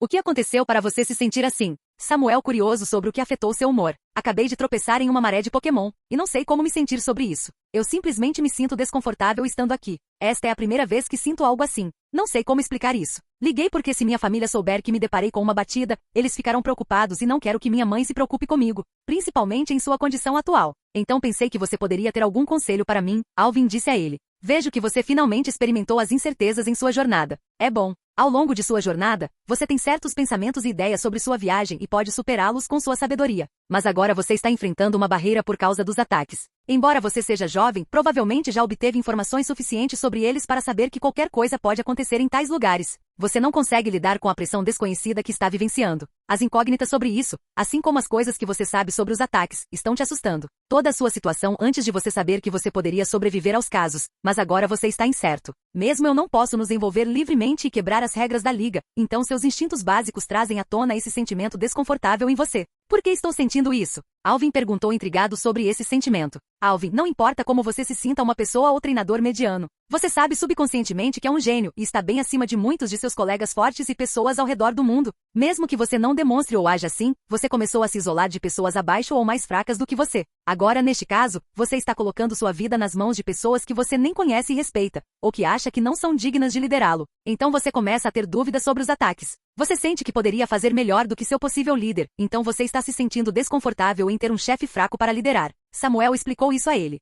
O que aconteceu para você se sentir assim? Samuel, curioso sobre o que afetou seu humor. Acabei de tropeçar em uma maré de Pokémon, e não sei como me sentir sobre isso. Eu simplesmente me sinto desconfortável estando aqui. Esta é a primeira vez que sinto algo assim. Não sei como explicar isso. Liguei porque se minha família souber que me deparei com uma batida, eles ficarão preocupados e não quero que minha mãe se preocupe comigo, principalmente em sua condição atual. Então pensei que você poderia ter algum conselho para mim, Alvin disse a ele. Vejo que você finalmente experimentou as incertezas em sua jornada. É bom. Ao longo de sua jornada, você tem certos pensamentos e ideias sobre sua viagem e pode superá-los com sua sabedoria. Mas agora você está enfrentando uma barreira por causa dos ataques. Embora você seja jovem, provavelmente já obteve informações suficientes sobre eles para saber que qualquer coisa pode acontecer em tais lugares. Você não consegue lidar com a pressão desconhecida que está vivenciando. As incógnitas sobre isso, assim como as coisas que você sabe sobre os ataques, estão te assustando. Toda a sua situação antes de você saber que você poderia sobreviver aos casos, mas agora você está incerto. Mesmo eu não posso nos envolver livremente e quebrar as regras da liga, então seus instintos básicos trazem à tona esse sentimento desconfortável em você. Por que estou sentindo isso? Alvin perguntou intrigado sobre esse sentimento. Alvin, não importa como você se sinta uma pessoa ou treinador mediano. Você sabe subconscientemente que é um gênio e está bem acima de muitos de seus colegas fortes e pessoas ao redor do mundo. Mesmo que você não demonstre ou haja assim, você começou a se isolar de pessoas abaixo ou mais fracas do que você. Agora, neste caso, você está colocando sua vida nas mãos de pessoas que você nem conhece e respeita, ou que acha que não são dignas de liderá-lo. Então você começa a ter dúvidas sobre os ataques. Você sente que poderia fazer melhor do que seu possível líder, então você está se sentindo desconfortável em ter um chefe fraco para liderar. Samuel explicou isso a ele.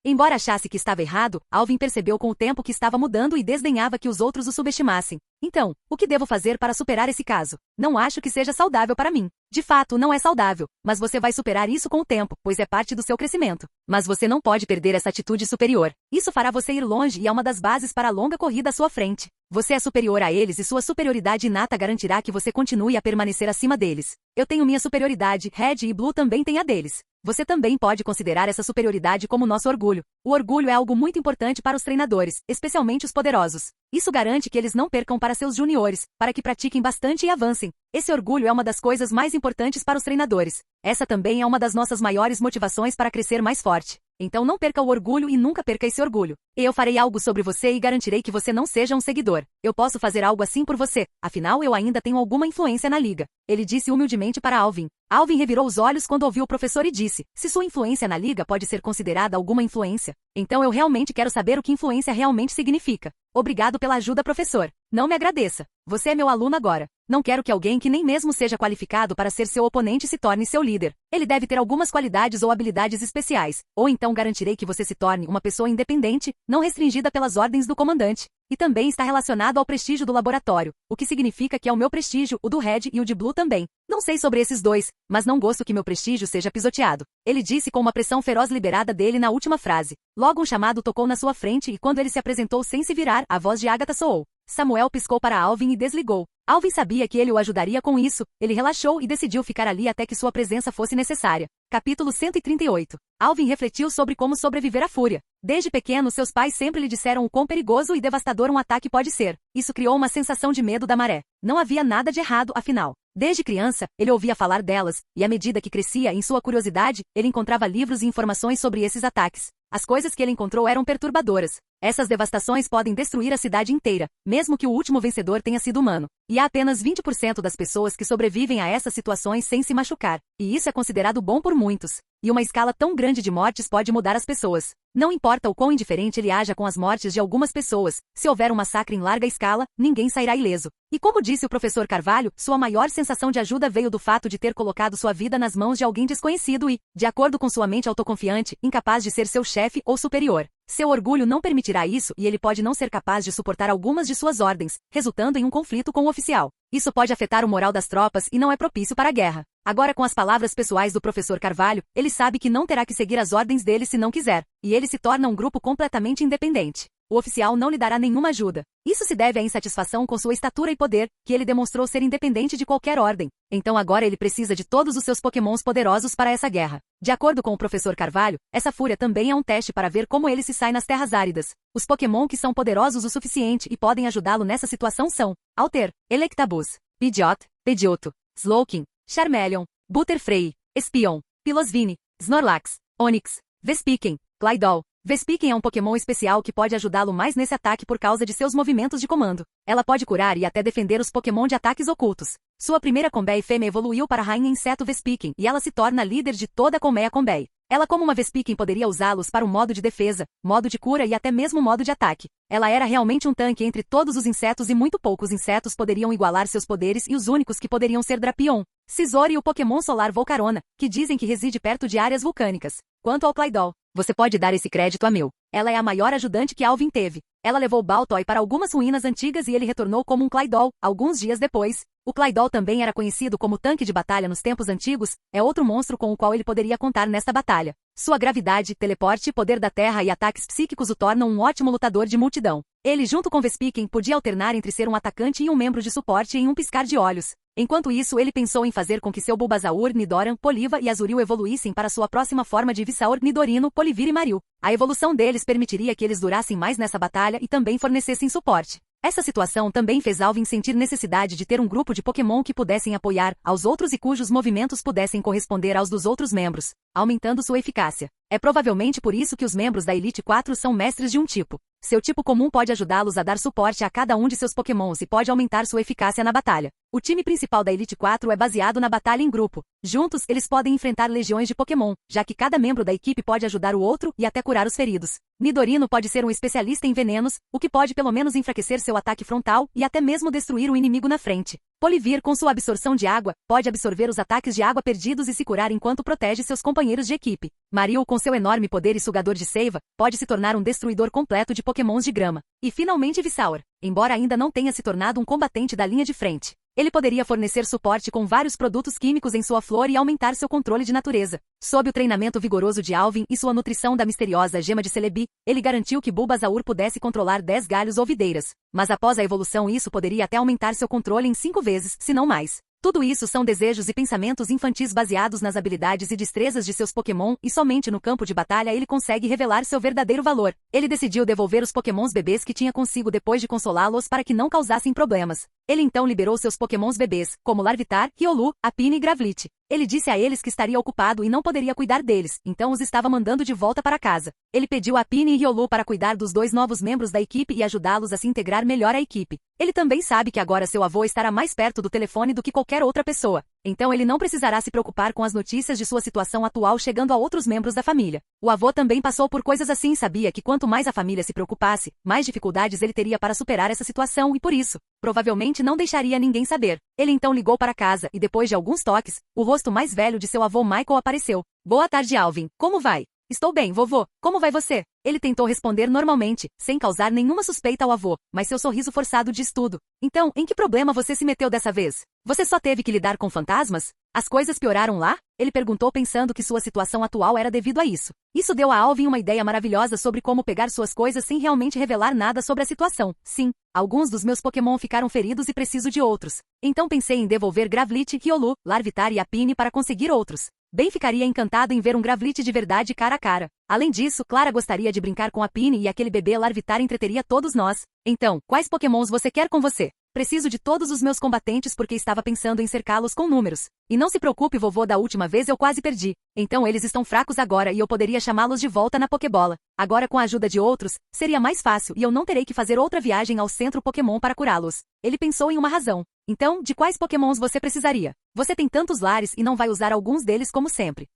Embora achasse que estava errado, Alvin percebeu com o tempo que estava mudando e desdenhava que os outros o subestimassem. Então, o que devo fazer para superar esse caso? Não acho que seja saudável para mim. De fato, não é saudável, mas você vai superar isso com o tempo, pois é parte do seu crescimento. Mas você não pode perder essa atitude superior. Isso fará você ir longe e é uma das bases para a longa corrida à sua frente. Você é superior a eles e sua superioridade inata garantirá que você continue a permanecer acima deles. Eu tenho minha superioridade, Red e Blue também têm a deles. Você também pode considerar essa superioridade como nosso orgulho. O orgulho é algo muito importante para os treinadores, especialmente os poderosos. Isso garante que eles não percam para seus juniores, para que pratiquem bastante e avancem. Esse orgulho é uma das coisas mais importantes para os treinadores. Essa também é uma das nossas maiores motivações para crescer mais forte. Então não perca o orgulho e nunca perca esse orgulho. Eu farei algo sobre você e garantirei que você não seja um seguidor. Eu posso fazer algo assim por você, afinal eu ainda tenho alguma influência na liga. Ele disse humildemente para Alvin. Alvin revirou os olhos quando ouviu o professor e disse, se sua influência na liga pode ser considerada alguma influência, então eu realmente quero saber o que influência realmente significa. Obrigado pela ajuda, professor. Não me agradeça. Você é meu aluno agora. Não quero que alguém que nem mesmo seja qualificado para ser seu oponente se torne seu líder. Ele deve ter algumas qualidades ou habilidades especiais, ou então garantirei que você se torne uma pessoa independente, não restringida pelas ordens do comandante. E também está relacionado ao prestígio do laboratório, o que significa que é o meu prestígio, o do Red e o de Blue também. Não sei sobre esses dois, mas não gosto que meu prestígio seja pisoteado. Ele disse com uma pressão feroz liberada dele na última frase. Logo um chamado tocou na sua frente e quando ele se apresentou sem se virar, a voz de Agatha soou. Samuel piscou para Alvin e desligou. Alvin sabia que ele o ajudaria com isso, ele relaxou e decidiu ficar ali até que sua presença fosse necessária. Capítulo 138. Alvin refletiu sobre como sobreviver à fúria. Desde pequeno, seus pais sempre lhe disseram o quão perigoso e devastador um ataque pode ser. Isso criou uma sensação de medo da maré. Não havia nada de errado, afinal. Desde criança, ele ouvia falar delas, e à medida que crescia em sua curiosidade, ele encontrava livros e informações sobre esses ataques. As coisas que ele encontrou eram perturbadoras. Essas devastações podem destruir a cidade inteira, mesmo que o último vencedor tenha sido humano. E há apenas 20% das pessoas que sobrevivem a essas situações sem se machucar. E isso é considerado bom por muitos. E uma escala tão grande de mortes pode mudar as pessoas. Não importa o quão indiferente ele haja com as mortes de algumas pessoas, se houver um massacre em larga escala, ninguém sairá ileso. E como disse o professor Carvalho, sua maior sensação de ajuda veio do fato de ter colocado sua vida nas mãos de alguém desconhecido e, de acordo com sua mente autoconfiante, incapaz de ser seu chefe ou superior. Seu orgulho não permitirá isso e ele pode não ser capaz de suportar algumas de suas ordens, resultando em um conflito com o oficial. Isso pode afetar o moral das tropas e não é propício para a guerra. Agora, com as palavras pessoais do professor Carvalho, ele sabe que não terá que seguir as ordens dele se não quiser, e ele se torna um grupo completamente independente. O oficial não lhe dará nenhuma ajuda. Isso se deve à insatisfação com sua estatura e poder, que ele demonstrou ser independente de qualquer ordem. Então agora ele precisa de todos os seus pokémons poderosos para essa guerra. De acordo com o professor Carvalho, essa fúria também é um teste para ver como ele se sai nas terras áridas. Os pokémon que são poderosos o suficiente e podem ajudá-lo nessa situação são Alter, Electabuzz, Pidgeot, Pidgeotto, Slowking, Charmeleon, Butterfree, Espion, Piloswine, Snorlax, Onix, Vespiquen, Claydol. Vespiquen é um Pokémon especial que pode ajudá-lo mais nesse ataque por causa de seus movimentos de comando. Ela pode curar e até defender os Pokémon de ataques ocultos. Sua primeira Combee fêmea evoluiu para Rainha Inseto Vespiquen e ela se torna líder de toda a colmeia Combee. Ela como uma Vespiquen poderia usá-los para o modo de defesa, modo de cura e até mesmo modo de ataque. Ela era realmente um tanque entre todos os insetos e muito poucos insetos poderiam igualar seus poderes e os únicos que poderiam ser Drapion, Scizor e o Pokémon solar Volcarona, que dizem que reside perto de áreas vulcânicas. Quanto ao Claydol, você pode dar esse crédito a meu. Ela é a maior ajudante que Alvin teve. Ela levou Baltoy para algumas ruínas antigas e ele retornou como um Claydol, alguns dias depois. O Claydol também era conhecido como tanque de batalha nos tempos antigos, é outro monstro com o qual ele poderia contar nesta batalha. Sua gravidade, teleporte, poder da terra e ataques psíquicos o tornam um ótimo lutador de multidão. Ele junto com Vespiquen podia alternar entre ser um atacante e um membro de suporte em um piscar de olhos. Enquanto isso ele pensou em fazer com que seu Bulbasaur, Nidoran, Poliva e Azurill evoluíssem para sua próxima forma de Ivysaur, Nidorino, Polivir e Marill. A evolução deles permitiria que eles durassem mais nessa batalha e também fornecessem suporte. Essa situação também fez Alvin sentir necessidade de ter um grupo de Pokémon que pudessem apoiar aos outros e cujos movimentos pudessem corresponder aos dos outros membros, aumentando sua eficácia. É provavelmente por isso que os membros da Elite 4 são mestres de um tipo. Seu tipo comum pode ajudá-los a dar suporte a cada um de seus Pokémons e pode aumentar sua eficácia na batalha. O time principal da Elite 4 é baseado na batalha em grupo. Juntos, eles podem enfrentar legiões de Pokémon, já que cada membro da equipe pode ajudar o outro e até curar os feridos. Nidorino pode ser um especialista em venenos, o que pode pelo menos enfraquecer seu ataque frontal e até mesmo destruir o inimigo na frente. Polivir, com sua absorção de água, pode absorver os ataques de água perdidos e se curar enquanto protege seus companheiros de equipe. Marill, com seu enorme poder e sugador de seiva, pode se tornar um destruidor completo de Pokémons de grama. E finalmente Ivysaur, embora ainda não tenha se tornado um combatente da linha de frente. Ele poderia fornecer suporte com vários produtos químicos em sua flor e aumentar seu controle de natureza. Sob o treinamento vigoroso de Alvin e sua nutrição da misteriosa gema de Celebi, ele garantiu que Bulbasaur pudesse controlar 10 galhos ou videiras. Mas após a evolução isso poderia até aumentar seu controle em 5 vezes, se não mais. Tudo isso são desejos e pensamentos infantis baseados nas habilidades e destrezas de seus Pokémon e somente no campo de batalha ele consegue revelar seu verdadeiro valor. Ele decidiu devolver os Pokémons bebês que tinha consigo depois de consolá-los para que não causassem problemas. Ele então liberou seus Pokémons bebês, como Larvitar, Riolu, Apine e Gravlit. Ele disse a eles que estaria ocupado e não poderia cuidar deles, então os estava mandando de volta para casa. Ele pediu a Apine e Riolu para cuidar dos 2 novos membros da equipe e ajudá-los a se integrar melhor à equipe. Ele também sabe que agora seu avô estará mais perto do telefone do que qualquer outra pessoa. Então ele não precisará se preocupar com as notícias de sua situação atual chegando a outros membros da família. O avô também passou por coisas assim e sabia que quanto mais a família se preocupasse, mais dificuldades ele teria para superar essa situação e por isso, provavelmente não deixaria ninguém saber. Ele então ligou para casa e depois de alguns toques, o rosto mais velho de seu avô Michael apareceu. Boa tarde, Alvin. Como vai? Estou bem, vovô. Como vai você? Ele tentou responder normalmente, sem causar nenhuma suspeita ao avô, mas seu sorriso forçado diz tudo. Então, em que problema você se meteu dessa vez? Você só teve que lidar com fantasmas? As coisas pioraram lá? Ele perguntou pensando que sua situação atual era devido a isso. Isso deu a Alvin uma ideia maravilhosa sobre como pegar suas coisas sem realmente revelar nada sobre a situação. Sim, alguns dos meus Pokémon ficaram feridos e preciso de outros. Então pensei em devolver Gravlit, Riolu, Larvitar e Apine para conseguir outros. Ben ficaria encantado em ver um Gravlit de verdade cara a cara. Além disso, Clara gostaria de brincar com a Pine e aquele bebê Larvitar entreteria todos nós. Então, quais Pokémons você quer com você? Preciso de todos os meus combatentes porque estava pensando em cercá-los com números. E não se preocupe, vovô, da última vez eu quase perdi. Então eles estão fracos agora e eu poderia chamá-los de volta na Pokébola. Agora com a ajuda de outros, seria mais fácil e eu não terei que fazer outra viagem ao centro Pokémon para curá-los. Ele pensou em uma razão. Então, de quais Pokémons você precisaria? Você tem tantos lares e não vai usar alguns deles como sempre.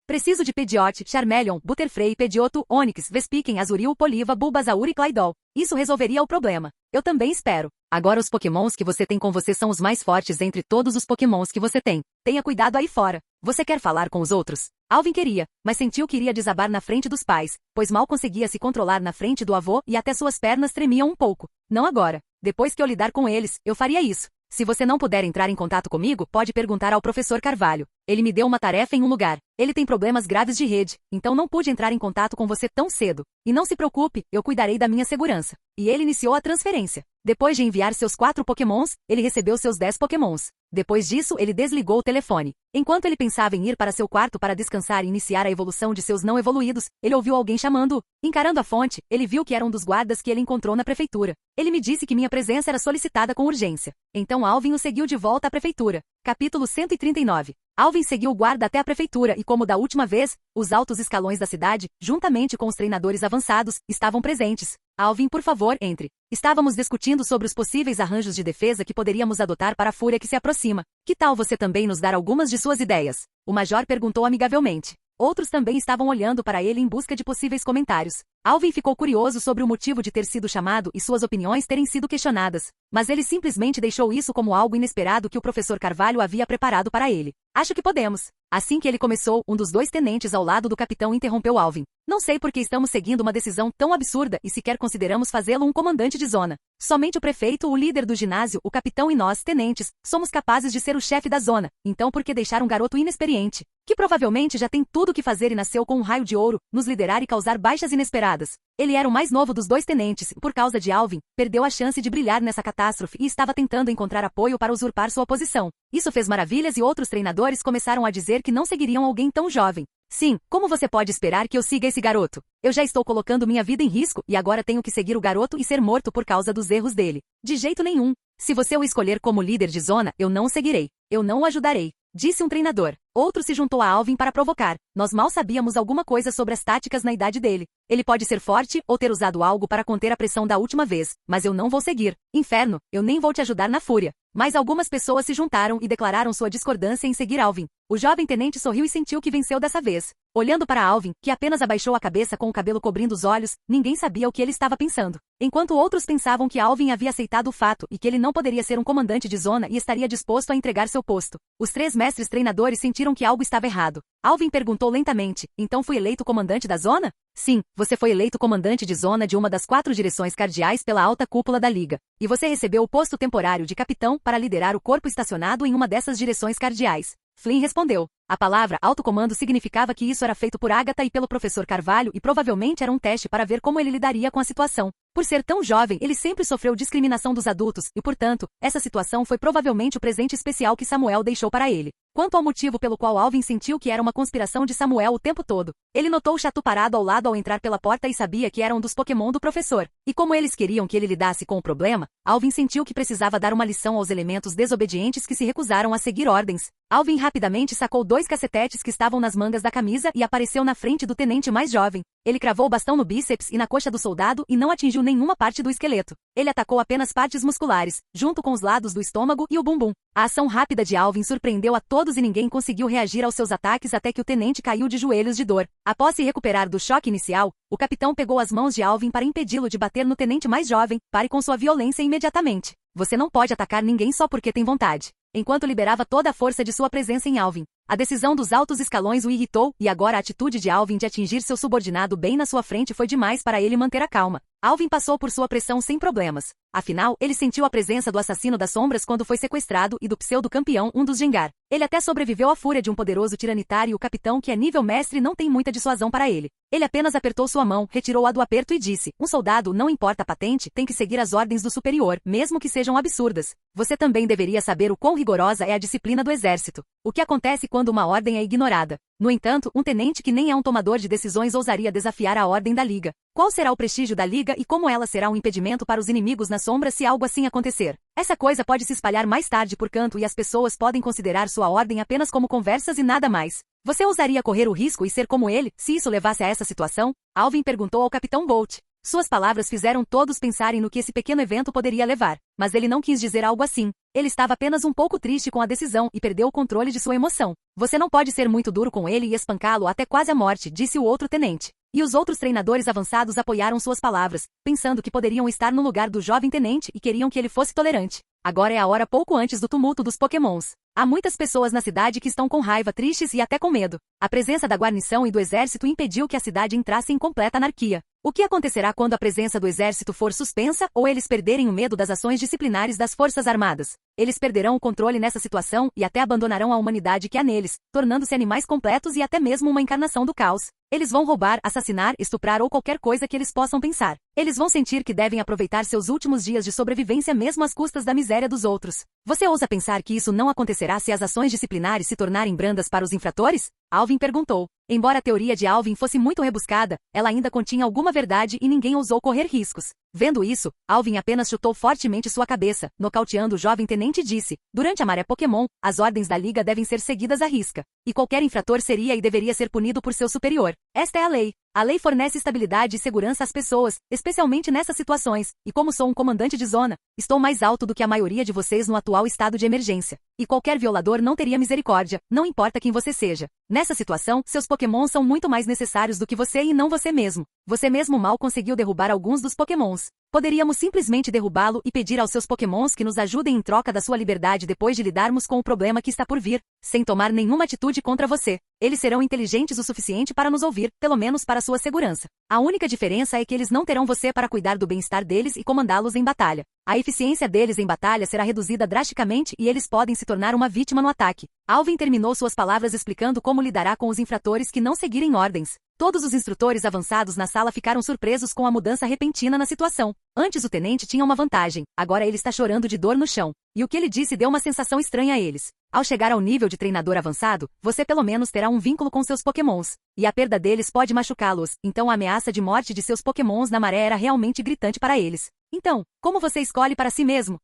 Preciso de Pidgeot, Charmeleon, Butterfree, Pidgeotto, Onix, Vespiquen, Azurill, Poliva, Bulbasaur e Claydol. Isso resolveria o problema. Eu também espero. Agora os Pokémons que você tem com você são os mais fortes entre todos os Pokémons que você tem. Tenha cuidado aí fora. Você quer falar com os outros? Alvin queria, mas sentiu que iria desabar na frente dos pais, pois mal conseguia se controlar na frente do avô e até suas pernas tremiam um pouco. Não agora. Depois que eu lidar com eles, eu faria isso. Se você não puder entrar em contato comigo, pode perguntar ao professor Carvalho. Ele me deu uma tarefa em um lugar. Ele tem problemas graves de rede, então não pude entrar em contato com você tão cedo. E não se preocupe, eu cuidarei da minha segurança. E ele iniciou a transferência. Depois de enviar seus 4 Pokémons, ele recebeu seus 10 Pokémons. Depois disso, ele desligou o telefone. Enquanto ele pensava em ir para seu quarto para descansar e iniciar a evolução de seus não evoluídos, ele ouviu alguém chamando-o. Encarando a fonte, ele viu que era um dos guardas que ele encontrou na prefeitura. Ele me disse que minha presença era solicitada com urgência. Então Alvin o seguiu de volta à prefeitura. Capítulo 139. Alvin seguiu o guarda até a prefeitura e, como da última vez, os altos escalões da cidade, juntamente com os treinadores avançados, estavam presentes. Alvin, por favor, entre. Estávamos discutindo sobre os possíveis arranjos de defesa que poderíamos adotar para a fúria que se aproxima. Que tal você também nos dar algumas de suas ideias? O major perguntou amigavelmente. Outros também estavam olhando para ele em busca de possíveis comentários. Alvin ficou curioso sobre o motivo de ter sido chamado e suas opiniões terem sido questionadas. Mas ele simplesmente deixou isso como algo inesperado que o professor Carvalho havia preparado para ele. Acho que podemos. Assim que ele começou, um dos 2 tenentes ao lado do capitão interrompeu Alvin. Não sei por que estamos seguindo uma decisão tão absurda e sequer consideramos fazê-lo um comandante de zona. Somente o prefeito, o líder do ginásio, o capitão e nós, tenentes, somos capazes de ser o chefe da zona. Então por que deixar um garoto inexperiente, que provavelmente já tem tudo o que fazer e nasceu com um raio de ouro, nos liderar e causar baixas inesperadas? Ele era o mais novo dos 2 tenentes e, por causa de Alvin, perdeu a chance de brilhar nessa catástrofe e estava tentando encontrar apoio para usurpar sua posição. Isso fez maravilhas e outros treinadores começaram a dizer que não seguiriam alguém tão jovem. Sim, como você pode esperar que eu siga esse garoto? Eu já estou colocando minha vida em risco e agora tenho que seguir o garoto e ser morto por causa dos erros dele. De jeito nenhum. Se você o escolher como líder de zona, eu não o seguirei. Eu não o ajudarei. Disse um treinador. Outro se juntou a Alvin para provocar. Nós mal sabíamos alguma coisa sobre as táticas na idade dele. Ele pode ser forte ou ter usado algo para conter a pressão da última vez, mas eu não vou seguir. Inferno, eu nem vou te ajudar na fúria. Mas algumas pessoas se juntaram e declararam sua discordância em seguir Alvin. O jovem tenente sorriu e sentiu que venceu dessa vez. Olhando para Alvin, que apenas abaixou a cabeça com o cabelo cobrindo os olhos, ninguém sabia o que ele estava pensando. Enquanto outros pensavam que Alvin havia aceitado o fato e que ele não poderia ser um comandante de zona e estaria disposto a entregar seu posto. Os 3 mestres treinadores sentiram que algo estava errado. Alvin perguntou lentamente, então fui eleito comandante da zona? Sim, você foi eleito comandante de zona de uma das 4 direções cardeais pela alta cúpula da Liga. E você recebeu o posto temporário de capitão para liderar o corpo estacionado em uma dessas direções cardeais. Flynn respondeu. A palavra alto comando significava que isso era feito por Agatha e pelo professor Carvalho e provavelmente era um teste para ver como ele lidaria com a situação. Por ser tão jovem, ele sempre sofreu discriminação dos adultos e, portanto, essa situação foi provavelmente o presente especial que Samuel deixou para ele. Quanto ao motivo pelo qual Alvin sentiu que era uma conspiração de Samuel o tempo todo, ele notou o Chatu parado ao lado ao entrar pela porta e sabia que era um dos Pokémon do professor. E como eles queriam que ele lidasse com o problema, Alvin sentiu que precisava dar uma lição aos elementos desobedientes que se recusaram a seguir ordens. Alvin rapidamente sacou 2 cacetetes que estavam nas mangas da camisa e apareceu na frente do tenente mais jovem. Ele cravou o bastão no bíceps e na coxa do soldado e não atingiu nenhuma parte do esqueleto. Ele atacou apenas partes musculares, junto com os lados do estômago e o bumbum. A ação rápida de Alvin surpreendeu a todos e ninguém conseguiu reagir aos seus ataques até que o tenente caiu de joelhos de dor. Após se recuperar do choque inicial, o capitão pegou as mãos de Alvin para impedi-lo de bater no tenente mais jovem. Pare com sua violência imediatamente. Você não pode atacar ninguém só porque tem vontade. Enquanto liberava toda a força de sua presença em Alvin. A decisão dos altos escalões o irritou, e agora a atitude de Alvin de atingir seu subordinado bem na sua frente foi demais para ele manter a calma. Alvin passou por sua pressão sem problemas. Afinal, ele sentiu a presença do assassino das sombras quando foi sequestrado e do pseudo-campeão, um dos Jengar. Ele até sobreviveu à fúria de um poderoso tiranitar e o capitão que é nível mestre não tem muita dissuasão para ele. Ele apenas apertou sua mão, retirou-a do aperto e disse, um soldado, não importa a patente, tem que seguir as ordens do superior, mesmo que sejam absurdas. Você também deveria saber o quão rigorosa é a disciplina do exército. O que acontece quando uma ordem é ignorada? No entanto, um tenente que nem é um tomador de decisões ousaria desafiar a ordem da Liga. Qual será o prestígio da Liga e como ela será um impedimento para os inimigos na sombra se algo assim acontecer? Essa coisa pode se espalhar mais tarde por canto e as pessoas podem considerar sua ordem apenas como conversas e nada mais. Você ousaria correr o risco e ser como ele, se isso levasse a essa situação? Alvin perguntou ao Capitão Bolt. Suas palavras fizeram todos pensarem no que esse pequeno evento poderia levar, mas ele não quis dizer algo assim. Ele estava apenas um pouco triste com a decisão e perdeu o controle de sua emoção. Você não pode ser muito duro com ele e espancá-lo até quase a morte, disse o outro tenente. E os outros treinadores avançados apoiaram suas palavras, pensando que poderiam estar no lugar do jovem tenente e queriam que ele fosse tolerante. Agora é a hora pouco antes do tumulto dos Pokémons. Há muitas pessoas na cidade que estão com raiva, tristes e até com medo. A presença da guarnição e do exército impediu que a cidade entrasse em completa anarquia. O que acontecerá quando a presença do exército for suspensa ou eles perderem o medo das ações disciplinares das forças armadas? Eles perderão o controle nessa situação e até abandonarão a humanidade que há neles, tornando-se animais completos e até mesmo uma encarnação do caos. Eles vão roubar, assassinar, estuprar ou qualquer coisa que eles possam pensar. Eles vão sentir que devem aproveitar seus últimos dias de sobrevivência mesmo às custas da miséria dos outros. Você ousa pensar que isso não acontecerá se as ações disciplinares se tornarem brandas para os infratores? Alvin perguntou. Embora a teoria de Alvin fosse muito rebuscada, ela ainda continha alguma verdade e ninguém ousou correr riscos. Vendo isso, Alvin apenas chutou fortemente sua cabeça, nocauteando o jovem tenente e disse, durante a maré Pokémon, as ordens da Liga devem ser seguidas à risca. E qualquer infrator seria e deveria ser punido por seu superior. Esta é a lei. A lei fornece estabilidade e segurança às pessoas, especialmente nessas situações, e como sou um comandante de zona, estou mais alto do que a maioria de vocês no atual estado de emergência. E qualquer violador não teria misericórdia, não importa quem você seja. Nessa situação, seus Pokémon são muito mais necessários do que você e não você mesmo. Você mesmo mal conseguiu derrubar alguns dos Pokémons. Poderíamos simplesmente derrubá-lo e pedir aos seus Pokémons que nos ajudem em troca da sua liberdade depois de lidarmos com o problema que está por vir, sem tomar nenhuma atitude contra você. Eles serão inteligentes o suficiente para nos ouvir, pelo menos para sua segurança. A única diferença é que eles não terão você para cuidar do bem-estar deles e comandá-los em batalha. A eficiência deles em batalha será reduzida drasticamente e eles podem se tornar uma vítima no ataque. Alvin terminou suas palavras explicando como lidará com os infratores que não seguirem ordens. Todos os instrutores avançados na sala ficaram surpresos com a mudança repentina na situação. Antes o tenente tinha uma vantagem, agora ele está chorando de dor no chão. E o que ele disse deu uma sensação estranha a eles. Ao chegar ao nível de treinador avançado, você pelo menos terá um vínculo com seus Pokémons. E a perda deles pode machucá-los, então a ameaça de morte de seus Pokémons na maré era realmente gritante para eles. Então, como você escolhe para si mesmo?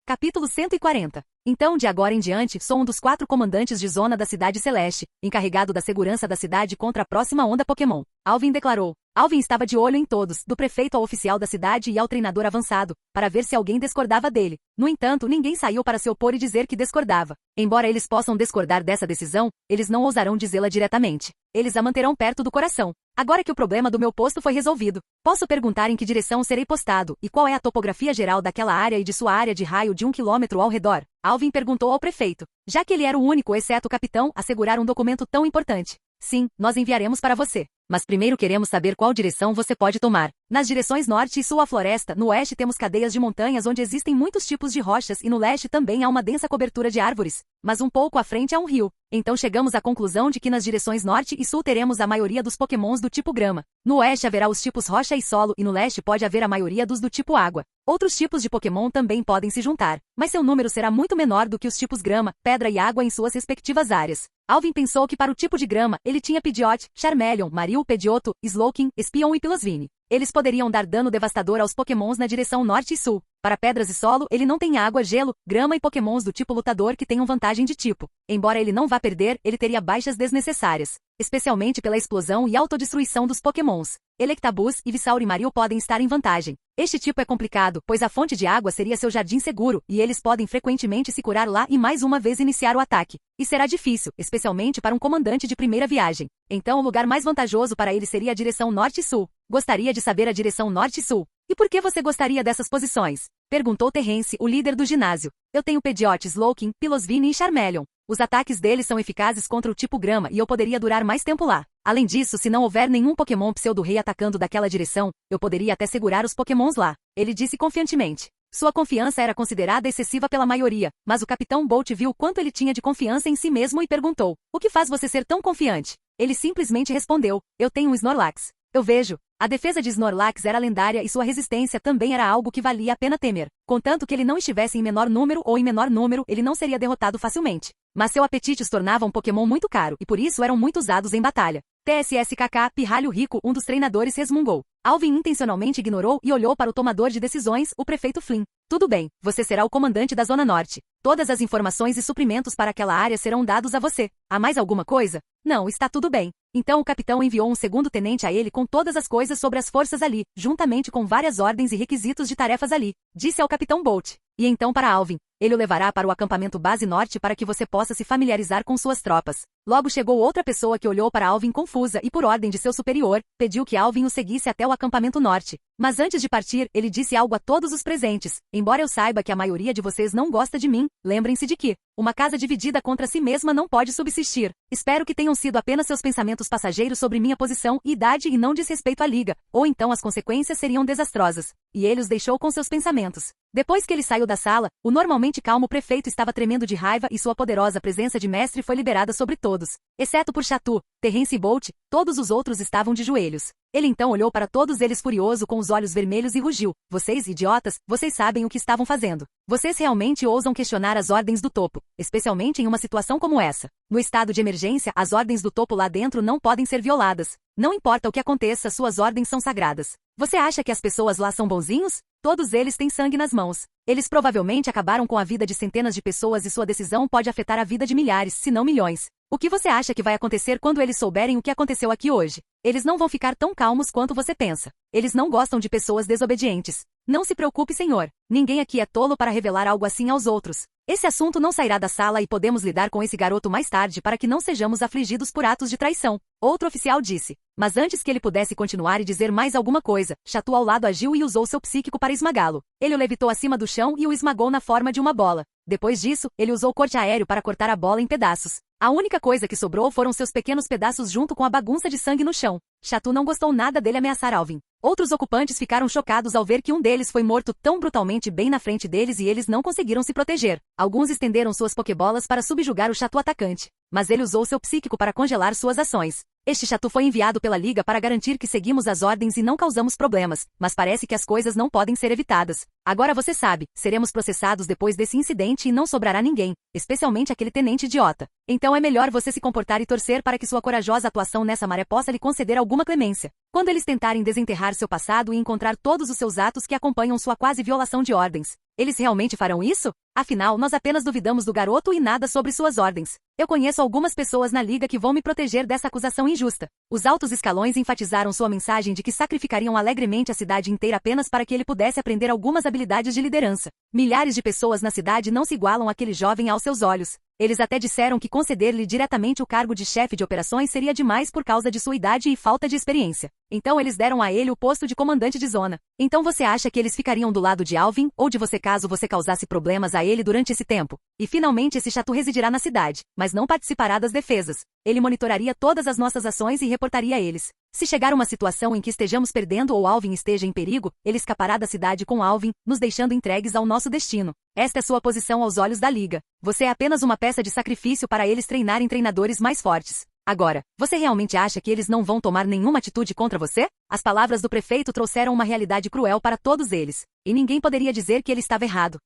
Capítulo 140. Então, de agora em diante, sou um dos 4 comandantes de zona da Cidade Celeste, encarregado da segurança da cidade contra a próxima onda Pokémon. Alvin declarou. Alvin estava de olho em todos, do prefeito ao oficial da cidade e ao treinador avançado, para ver se alguém discordava dele. No entanto, ninguém saiu para se opor e dizer que discordava. Embora eles possam discordar dessa decisão, eles não ousarão dizê-la diretamente. Eles a manterão perto do coração. Agora que o problema do meu posto foi resolvido, posso perguntar em que direção serei postado e qual é a topografia geral daquela área e de sua área de raio de 1 quilômetro ao redor? Alvin perguntou ao prefeito, já que ele era o único, exceto o capitão, a segurar um documento tão importante. Sim, nós enviaremos para você. Mas primeiro queremos saber qual direção você pode tomar. Nas direções norte e sul a floresta, no oeste temos cadeias de montanhas onde existem muitos tipos de rochas e no leste também há uma densa cobertura de árvores. Mas um pouco à frente há um rio. Então chegamos à conclusão de que nas direções norte e sul teremos a maioria dos Pokémons do tipo grama. No oeste haverá os tipos rocha e solo e no leste pode haver a maioria dos do tipo água. Outros tipos de Pokémon também podem se juntar, mas seu número será muito menor do que os tipos grama, pedra e água em suas respectivas áreas. Alvin pensou que para o tipo de grama, ele tinha Pidgeot, Charmeleon, Marill, Pidgeotto, Slowking, Espion e Piloswine. Eles poderiam dar dano devastador aos pokémons na direção norte e sul. Para pedras e solo, ele não tem água, gelo, grama e pokémons do tipo lutador que tenham vantagem de tipo. Embora ele não vá perder, ele teria baixas desnecessárias, especialmente pela explosão e autodestruição dos pokémons. Electabuzz, Ivysaur e Marill podem estar em vantagem. Este tipo é complicado, pois a fonte de água seria seu jardim seguro, e eles podem frequentemente se curar lá e mais uma vez iniciar o ataque. E será difícil, especialmente para um comandante de primeira viagem. Então o lugar mais vantajoso para ele seria a direção norte e sul. Gostaria de saber a direção norte e sul. E por que você gostaria dessas posições? Perguntou Terrence, o líder do ginásio. Eu tenho Pidgeot, Slowking, Piloswine e Charmeleon. Os ataques deles são eficazes contra o tipo grama e eu poderia durar mais tempo lá. Além disso, se não houver nenhum Pokémon Pseudo-Rei atacando daquela direção, eu poderia até segurar os Pokémons lá. Ele disse confiantemente. Sua confiança era considerada excessiva pela maioria, mas o Capitão Bolt viu quanto ele tinha de confiança em si mesmo e perguntou: o que faz você ser tão confiante? Ele simplesmente respondeu: eu tenho um Snorlax. Eu vejo. A defesa de Snorlax era lendária e sua resistência também era algo que valia a pena temer. Contanto que ele não estivesse em menor número ou em menor número, ele não seria derrotado facilmente. Mas seu apetite os tornava um Pokémon muito caro e por isso eram muito usados em batalha. TSSKK, Pirralho Rico, um dos treinadores, resmungou. Alvin intencionalmente ignorou e olhou para o tomador de decisões, o prefeito Flynn. Tudo bem, você será o comandante da Zona Norte. Todas as informações e suprimentos para aquela área serão dados a você. Há mais alguma coisa? Não, está tudo bem. Então o capitão enviou um segundo tenente a ele com todas as coisas sobre as forças ali, juntamente com várias ordens e requisitos de tarefas ali. Disse ao capitão Bolt. E então para Alvin. Ele o levará para o acampamento base norte para que você possa se familiarizar com suas tropas. Logo chegou outra pessoa que olhou para Alvin confusa e por ordem de seu superior, pediu que Alvin o seguisse até o acampamento norte. Mas antes de partir, ele disse algo a todos os presentes. Embora eu saiba que a maioria de vocês não gosta de mim, lembrem-se de que uma casa dividida contra si mesma não pode subsistir. Espero que tenham sido apenas seus pensamentos passageiros sobre minha posição e idade e não desrespeito à liga, ou então as consequências seriam desastrosas. E ele os deixou com seus pensamentos. Depois que ele saiu da sala, o normalmente calmo prefeito estava tremendo de raiva e sua poderosa presença de mestre foi liberada sobre todos. Exceto por Chatu, Terrence e Bolt, todos os outros estavam de joelhos. Ele então olhou para todos eles furioso com os olhos vermelhos e rugiu. Vocês, idiotas, vocês sabem o que estavam fazendo. Vocês realmente ousam questionar as ordens do topo, especialmente em uma situação como essa. No estado de emergência, as ordens do topo lá dentro não podem ser violadas. Não importa o que aconteça, suas ordens são sagradas. Você acha que as pessoas lá são bonzinhos? Todos eles têm sangue nas mãos. Eles provavelmente acabaram com a vida de centenas de pessoas e sua decisão pode afetar a vida de milhares, se não milhões. O que você acha que vai acontecer quando eles souberem o que aconteceu aqui hoje? Eles não vão ficar tão calmos quanto você pensa. Eles não gostam de pessoas desobedientes. Não se preocupe, senhor. Ninguém aqui é tolo para revelar algo assim aos outros. Esse assunto não sairá da sala e podemos lidar com esse garoto mais tarde para que não sejamos afligidos por atos de traição. Outro oficial disse. Mas antes que ele pudesse continuar e dizer mais alguma coisa, Chatu ao lado agiu e usou seu psíquico para esmagá-lo. Ele o levitou acima do chão e o esmagou na forma de uma bola. Depois disso, ele usou corte aéreo para cortar a bola em pedaços. A única coisa que sobrou foram seus pequenos pedaços junto com a bagunça de sangue no chão. Chatu não gostou nada dele ameaçar Alvin. Outros ocupantes ficaram chocados ao ver que um deles foi morto tão brutalmente bem na frente deles e eles não conseguiram se proteger. Alguns estenderam suas pokebolas para subjugar o Chatu atacante. Mas ele usou seu psíquico para congelar suas ações. Este Chatu foi enviado pela Liga para garantir que seguimos as ordens e não causamos problemas, mas parece que as coisas não podem ser evitadas. Agora você sabe, seremos processados depois desse incidente e não sobrará ninguém, especialmente aquele tenente idiota. Então é melhor você se comportar e torcer para que sua corajosa atuação nessa maré possa lhe conceder alguma clemência. Quando eles tentarem desenterrar seu passado e encontrar todos os seus atos que acompanham sua quase violação de ordens, eles realmente farão isso? Afinal, nós apenas duvidamos do garoto e nada sobre suas ordens. Eu conheço algumas pessoas na Liga que vão me proteger dessa acusação injusta. Os altos escalões enfatizaram sua mensagem de que sacrificariam alegremente a cidade inteira apenas para que ele pudesse aprender algumas habilidades de liderança. Milhares de pessoas na cidade não se igualam àquele jovem aos seus olhos. Eles até disseram que conceder-lhe diretamente o cargo de chefe de operações seria demais por causa de sua idade e falta de experiência. Então eles deram a ele o posto de comandante de zona. Então você acha que eles ficariam do lado de Alvin, ou de você caso você causasse problemas a ele durante esse tempo? E finalmente esse Chatu residirá na cidade, mas não participará das defesas. Ele monitoraria todas as nossas ações e reportaria a eles. Se chegar uma situação em que estejamos perdendo ou Alvin esteja em perigo, ele escapará da cidade com Alvin, nos deixando entregues ao nosso destino. Esta é sua posição aos olhos da Liga. Você é apenas uma peça de sacrifício para eles treinarem treinadores mais fortes. Agora, você realmente acha que eles não vão tomar nenhuma atitude contra você? As palavras do prefeito trouxeram uma realidade cruel para todos eles. E ninguém poderia dizer que ele estava errado.